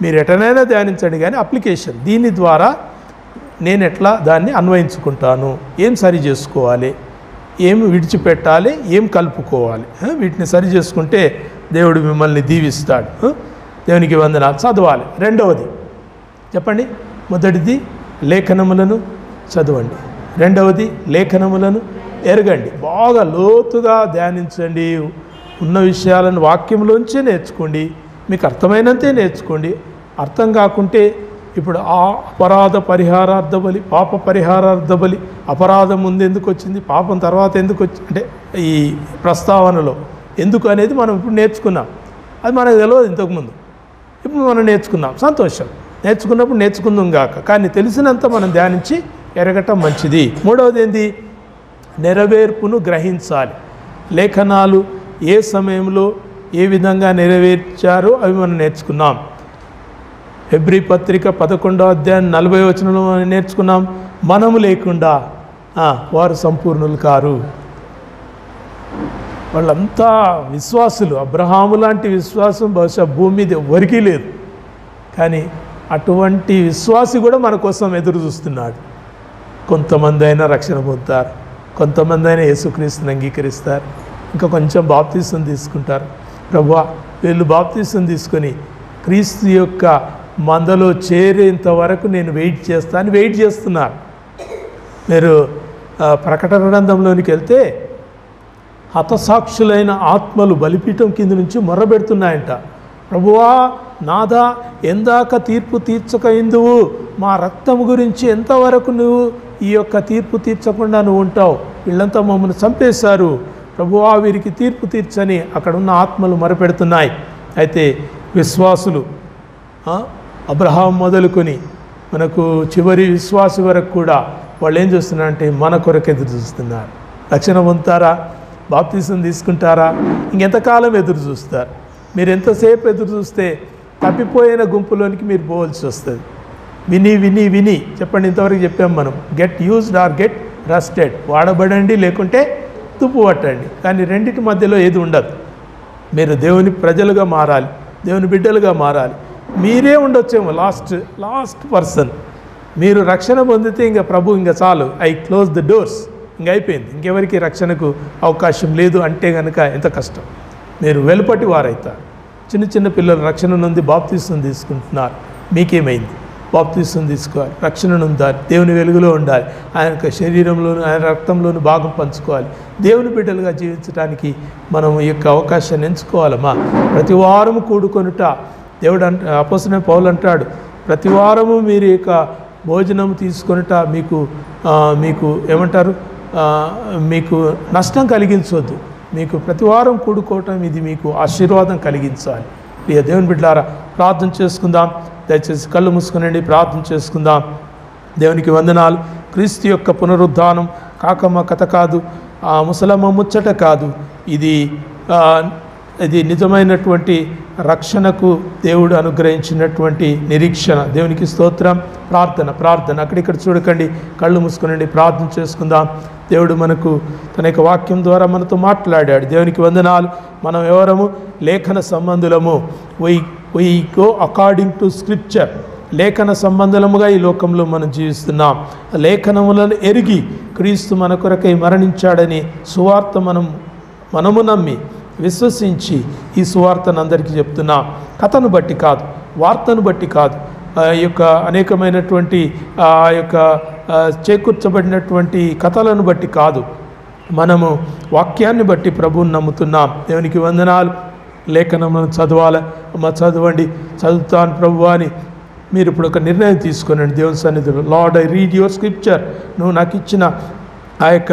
మీరు ఎటనైనా ధ్యానించండి, కానీ అప్లికేషన్, దీని ద్వారా నేను ఎట్లా దాన్ని అన్వయించుకుంటాను, ఏం సరి చేసుకోవాలి, ఏం విడిచిపెట్టాలి, ఏం కలుపుకోవాలి, వీటిని సరి చేసుకుంటే దేవుడు మిమ్మల్ని దీవిస్తాడు. దేవునికి వందనాలు. చదవాలి. రెండవది చెప్పండి. మొదటిది లేఖనములను చదవండి, రెండవది లేఖనములను ఎరగండి. బాగా లోతుగా ధ్యానించండి, ఉన్న విషయాలను వాక్యంలోంచే నేర్చుకోండి, మీకు అర్థమైనంతే నేర్చుకోండి. అర్థం కాకుంటే ఇప్పుడు ఆ అపరాధ పరిహారార్థ బలి, పాప పరిహారార్థ బలి, అపరాధం ముందు ఎందుకు వచ్చింది, పాపం తర్వాత ఎందుకు వచ్చింది, అంటే ఈ ప్రస్తావనలో ఎందుకు అనేది మనం ఇప్పుడు నేర్చుకున్నాం. అది మనకు తెలియదు ఇంతకుముందు, ఇప్పుడు మనం నేర్చుకున్నాం. సంతోషం. నేర్చుకున్నప్పుడు నేర్చుకుందాం గాక, కానీ తెలిసినంత మనం ధ్యానించి ఎరగటం మంచిది. మూడవది ఏంది? నెరవేర్పును గ్రహించాలి. లేఖనాలు ఏ సమయంలో ఏ విధంగా నెరవేర్చారో అవి మనం నేర్చుకున్నాం. హెబ్రీ పత్రిక 11వ అధ్యాయం 40వ వచనంలో మనం నేర్చుకున్నాం, మనము లేకుండా వారు సంపూర్ణులు కారు. వాళ్ళంతా విశ్వాసులు. అబ్రహాము లాంటి విశ్వాసం బహుశా భూమి మీద ఎవరికీ లేదు, కానీ అటువంటి విశ్వాసి కూడా మన కోసం ఎదురు చూస్తున్నాడు. కొంతమంది అయినా రక్షణ పొందుతారు, కొంతమంది అయినా యేసుక్రీస్తుని అంగీకరిస్తారు, ఇంకా కొంచెం బాప్తీసం తీసుకుంటారు. ప్రభువా, వీళ్ళు బాప్తీసం తీసుకొని క్రీస్తు యొక్క మందలో చేరేంత వరకు నేను వెయిట్ చేస్తున్నారు. మీరు ప్రకటన గ్రంథంలోనికి వెళ్తే హతసాక్షులైన ఆత్మలు బలిపీఠం కింద నుంచి మొర్రబెడుతున్నాయంట. ప్రభువా, నాదా, ఎందాక తీర్పు తీర్చక ఇందువు, మా రక్తము గురించి ఎంతవరకు నువ్వు ఈ యొక్క తీర్పు తీర్చకుండా నువ్వు ఉంటావు? వీళ్ళంతా మమ్మల్ని చంపేశారు, ప్రభువా వీరికి తీర్పు తీర్చని అక్కడ ఉన్న ఆత్మలు మొరపెడుతున్నాయి. అయితే విశ్వాసులు అబ్రహాం మొదలుకొని మనకు చివరి విశ్వాసి వరకు కూడా వాళ్ళు ఏం చేస్తున్నారంటే మన కొరకు ఎదురు చూస్తున్నారు. రక్షణ పొందుతారా, బాప్తిసం తీసుకుంటారా, ఇంకెంతకాలం ఎదురు చూస్తారు? మీరు ఎంతసేపు ఎదురు చూస్తే తప్పిపోయిన గుంపులోనికి మీరు పోవాల్సి వస్తుంది. విని విని విని చెప్పండి, ఇంతవరకు చెప్పాం మనం, get used or get rusted, వాడబడండి లేకుంటే తుప్పు పట్టండి. కానీ రెండింటి మధ్యలో ఏది ఉండదు. మీరు దేవుని ప్రజలుగా మారాలి, దేవుని బిడ్డలుగా మారాలి. మీరే ఉండొచ్చేమో లాస్ట్ పర్సన్. మీరు రక్షణ పొందితే ఇంకా ప్రభు ఇంకా చాలు, ఐ క్లోజ్ ద డోర్స్, ఇంక అయిపోయింది, ఇంకెవరికి రక్షణకు అవకాశం లేదు అంటే కనుక ఎంత కష్టం. మీరు వెలుపటి వారైతారు. చిన్న చిన్న పిల్లలు రక్షణ నుండి బాప్తిసం తీసుకుంటున్నారు. మీకేమైంది? బాప్తిసం తీసుకోవాలి, రక్షణ ఉండాలి, దేవుని వెలుగులో ఉండాలి, ఆయన యొక్క శరీరంలోను ఆయన రక్తంలోను భాగం పంచుకోవాలి. దేవుని బిడ్డలుగా జీవించడానికి మనం ఈ యొక్క అవకాశాన్ని ఎంచుకోవాలమ్మా. ప్రతి వారము కూడుకొనుట దేవుడు అపోస్తలుడైన పౌలు అంటాడు, ప్రతి వారము మీరు యొక్క భోజనం తీసుకొనుట మీకు ఏమంటారు, మీకు నష్టం కలిగించవద్దు. మీకు ప్రతి వారం కూడుకోవటం ఇది మీకు ఆశీర్వాదం కలిగించాలి. ప్రియ దేవుని బిడ్డలారా, ప్రార్థన చేసుకుందాం. దయచేసి కళ్ళు మూసుకునండి, ప్రార్థన చేసుకుందాం. దేవునికి వందనాలు. క్రీస్తు యొక్క పునరుద్ధానం కాకమ్మ కథ కాదు, ముసలమ్మ ముచ్చట కాదు. ఇది నిజమైనటువంటి రక్షణకు దేవుడు అనుగ్రహించినటువంటి నిరీక్షణ. దేవునికి స్తోత్రం. ప్రార్థన అక్కడిక్కడ చూడకండి, కళ్ళు మూసుకునండి, ప్రార్థన చేసుకుందాం. దేవుడు మనకు తన యొక్క వాక్యం ద్వారా మనతో మాట్లాడాడు. దేవునికి వందనాలు. మనం ఎవరము? లేఖన సంబంధులము. Why go according to scripture. లేఖన సంబంధముగా ఈ లోకంలో మనం జీవిస్తున్నాం. లేఖనములను ఎరిగి క్రీస్తు మన కొరకై మరణించాడని సువార్త మనము నమ్మి విశ్వసించి ఈ సువార్తను అందరికీ చెప్తున్నాం. కథను బట్టి కాదు, వార్తను బట్టి కాదు, ఈ యొక్క అనేకమైనటువంటి ఆ యొక్క చేకూర్చబడినటువంటి కథలను బట్టి కాదు, మనము వాక్యాన్ని బట్టి ప్రభువుని నమ్ముతున్నాం. దేవునికి వందనాలు. లేఖనములను చదవాలి. చదవండి, చదువుతాను ప్రభు అని మీరు ఇప్పుడు ఒక నిర్ణయం తీసుకోనండి దేవుని సన్నిధిలో. Lord, I read your scripture. నువ్వు నాకు ఇచ్చిన ఆ యొక్క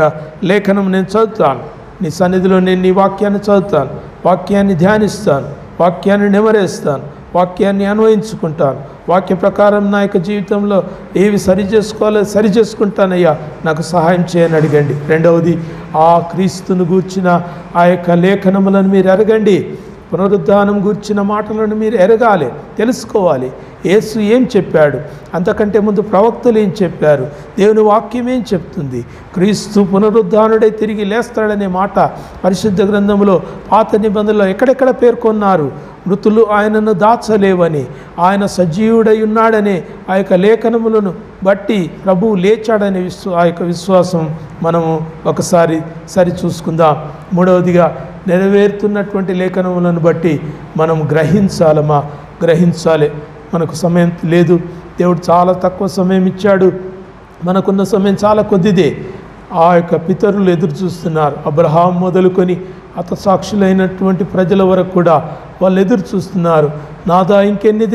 లేఖనం నేను చదువుతాను. నీ సన్నిధిలో నేను నీ వాక్యాన్ని చదువుతాను, వాక్యాన్ని ధ్యానిస్తాను, వాక్యాన్ని నెమరేస్తాను, వాక్యాన్ని అన్వయించుకుంటాను. వాక్య ప్రకారం నా యొక్క జీవితంలో ఏవి సరి చేసుకుంటానయ్యా, నాకు సహాయం చేయని అడగండి. రెండవది, ఆ క్రీస్తును గూర్చిన ఆ యొక్క లేఖనములను మీరు ఎరగండి. పునరుద్ధానం గూర్చిన మాటలను మీరు ఎరగాలి, తెలుసుకోవాలి. యేసు ఏం చెప్పాడు, అంతకంటే ముందు ప్రవక్తలు ఏం చెప్పారు, దేవుని వాక్యం ఏం చెప్తుంది. క్రీస్తు పునరుద్ధానుడై తిరిగి లేస్తాడనే మాట పరిశుద్ధ గ్రంథంలో పాత నిబంధనలో ఎక్కడెక్కడ పేర్కొన్నారు. మృతులు ఆయనను దాచలేవని, ఆయన సజీవుడై ఉన్నాడనే ఆ యొక్క లేఖనములను బట్టి ప్రభువు లేచాడనే ఆ యొక్క విశ్వాసం మనము ఒకసారి చూసుకుందాం. మూడవదిగా, నెరవేరుతున్నటువంటి లేఖనములను బట్టి మనం గ్రహించాలి. మనకు సమయం లేదు, దేవుడు చాలా తక్కువ సమయం ఇచ్చాడు, మనకున్న సమయం చాలా కొద్దిదే. ఆ యొక్క పితరులు ఎదురు చూస్తున్నారు. అబ్రహాం మొదలుకొని హతసాక్షులైనటువంటి ప్రజల వరకు కూడా వాళ్ళు ఎదురు చూస్తున్నారు. నాదా, ఇంకెన్ని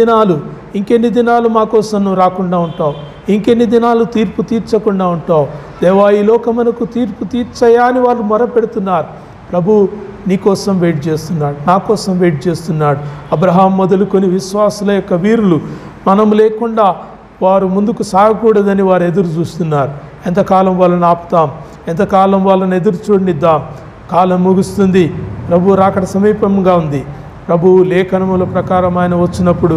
దినాలు మా కోసం నువ్వు రాకుండా ఉంటావు, ఇంకెన్ని దినాలు తీర్పు తీర్చకుండా ఉంటావు, దేవా ఈ లోకమునకు తీర్పు తీర్చయా అని వాళ్ళు మొరపెడుతున్నారు. ప్రభు నీ కోసం వెయిట్ చేస్తున్నాడు, నా కోసం వెయిట్ చేస్తున్నాడు. అబ్రహాం మొదలుకొని విశ్వాసుల యొక్క వీరులు మనం లేకుండా వారు ముందుకు సాగకూడదని వారు ఎదురు చూస్తున్నారు. ఎంతకాలం వాళ్ళని ఆపుతాం, ఎంతకాలం వాళ్ళని ఎదురు చూడనిద్దాం. కాలం ముగుస్తుంది, ప్రభు రాకడ సమీపంగా ఉంది. ప్రభువు లేఖనముల ప్రకారం ఆయన వచ్చినప్పుడు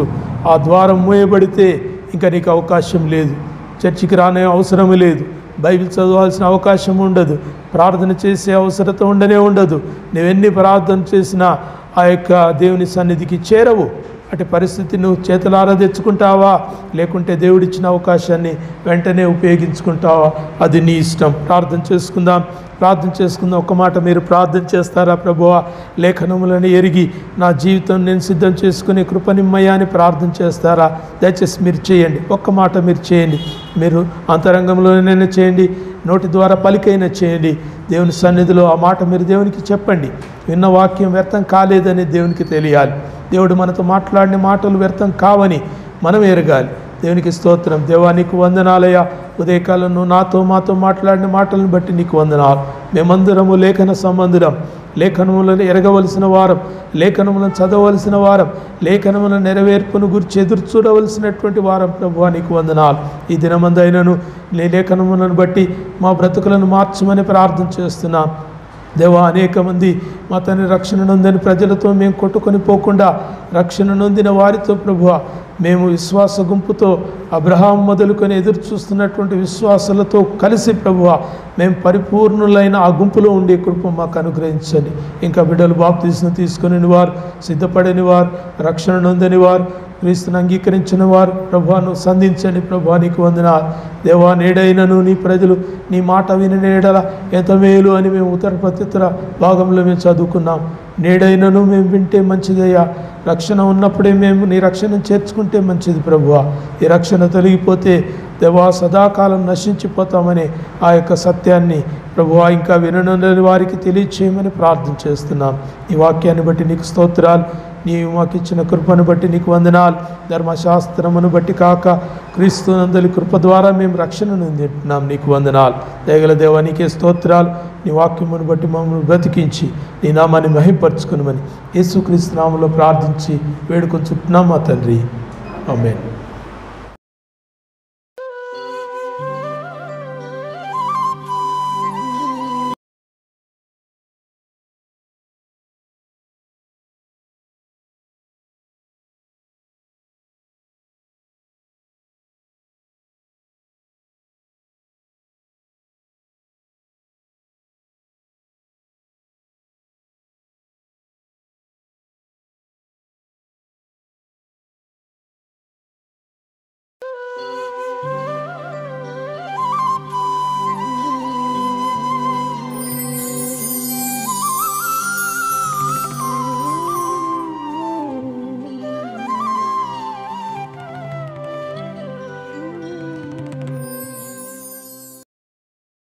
ఆ ద్వారం మూయబడితే ఇంకా నీకు అవకాశం లేదు, చర్చికి రానే అవసరం లేదు, బైబిల్ చదవాల్సిన అవకాశం ఉండదు, ప్రార్థన చేసే అవసరత ఉండదు. నువ్వెన్ని ప్రార్థన చేసినా ఆ యొక్క దేవుని సన్నిధికి చేరవు. అటు పరిస్థితి నువ్వు చేతులారా తెచ్చుకుంటావా, లేకుంటే దేవుడిచ్చిన అవకాశాన్ని వెంటనే ఉపయోగించుకుంటావా, అది నీ ఇష్టం. ప్రార్థన చేసుకుందాం. ఒక్క మాట మీరు ప్రార్థన చేస్తారా? ప్రభువా, లేఖనములను ఎరిగి నా జీవితం నేను సిద్ధం చేసుకునే కృపనిమ్మయ్యా అని ప్రార్థన చేస్తారా? దయచేసి మీరు చేయండి. ఒక్క మాట మీరు చేయండి. మీరు అంతరంగంలోనైనా చేయండి, నోటి ద్వారా పలికైనా చేయండి. దేవుని సన్నిధిలో ఆ మాట మీరు దేవునికి చెప్పండి. విన్న వాక్యం వ్యర్థం కాలేదని దేవునికి తెలియాలి. దేవుడు మనతో మాట్లాడిన మాటలు వ్యర్థం కావని మనం ఎరగాలి. దేవునికి స్తోత్రం. దేవా నీకు వందనాలయ్యా, ఉదయకాలం నువ్వు మాతో మాట్లాడిన మాటలను బట్టి నీకు వందనాలు. మేమందరము లేఖన సంబంధులం, లేఖనములను ఎరగవలసిన వారం, లేఖనములను చదవవలసిన వారం, లేఖనముల నెరవేర్పును గురించి ఎదురు చూడవలసినటువంటి వారం. ప్రభువా నీకు వందనాలు. ఈ దినమందైనను లేఖనములను బట్టి మా బ్రతుకులను మార్చమని ప్రార్థన చేస్తున్నాం. దేవా, అనేక మంది మా తండ్రి రక్షణ నొందని ప్రజలతో మేము కొట్టుకొని పోకుండా రక్షణ నొందిన వారితో ప్రభువా మేము విశ్వాస గుంపుతో అబ్రహాం మొదలుకొని ఎదురు చూస్తున్నటువంటి విశ్వాసాలతో కలిసి ప్రభువా మేము పరిపూర్ణులైన ఆ గుంపులో ఉండే కృప మాకు అనుగ్రహించండి. ఇంకా బిడ్డలు బాప్తీసం తీసుకుని వారు, సిద్ధపడని వారు, రక్షణ నొందని వారు, క్రీస్తుని అంగీకరించిన వారు ప్రభువాను సంధించండి. ప్రభువా నీకు వందనాలు. దేవా, నేడైనను నీ ప్రజలు నీ మాట విని నేడల ఎంత మేలు అని మేము ఉత్తర ప్రత్యుత్తర భాగంలో మేము చదువుకున్నాం. నేడైనను మేము వింటే మంచిదయ్యా. రక్షణ ఉన్నప్పుడే మేము నీ రక్షణను చేర్చుకుంటే మంచిది ప్రభువా. ఈ రక్షణ తొలగిపోతే దేవా సదాకాలం నశించిపోతామని ఆ యొక్క సత్యాన్ని ప్రభువా ఇంకా వినని వారికి తెలియచేయమని ప్రార్థన చేస్తున్నాం. ఈ వాక్యాన్ని బట్టి నీకు స్తోత్రాలు. నీవు మాకు ఇచ్చిన కృపను బట్టి నీకు వందనాలు. ధర్మశాస్త్రమును బట్టి కాక క్రీస్తునందలి కృప ద్వారా మేము రక్షణను పొందుతున్నాం. నీకు వందనాలు. దయగల దేవా నీకే స్తోత్రాలు. నీ వాక్యమును బట్టి మమ్మల్ని బ్రతికించి నీ నామాన్ని మహింపరచుకునమని యేసుక్రీస్తు నామములో ప్రార్థించి వేడుకొని చుట్టున్నాం మా తండ్రి. ఆమేన్.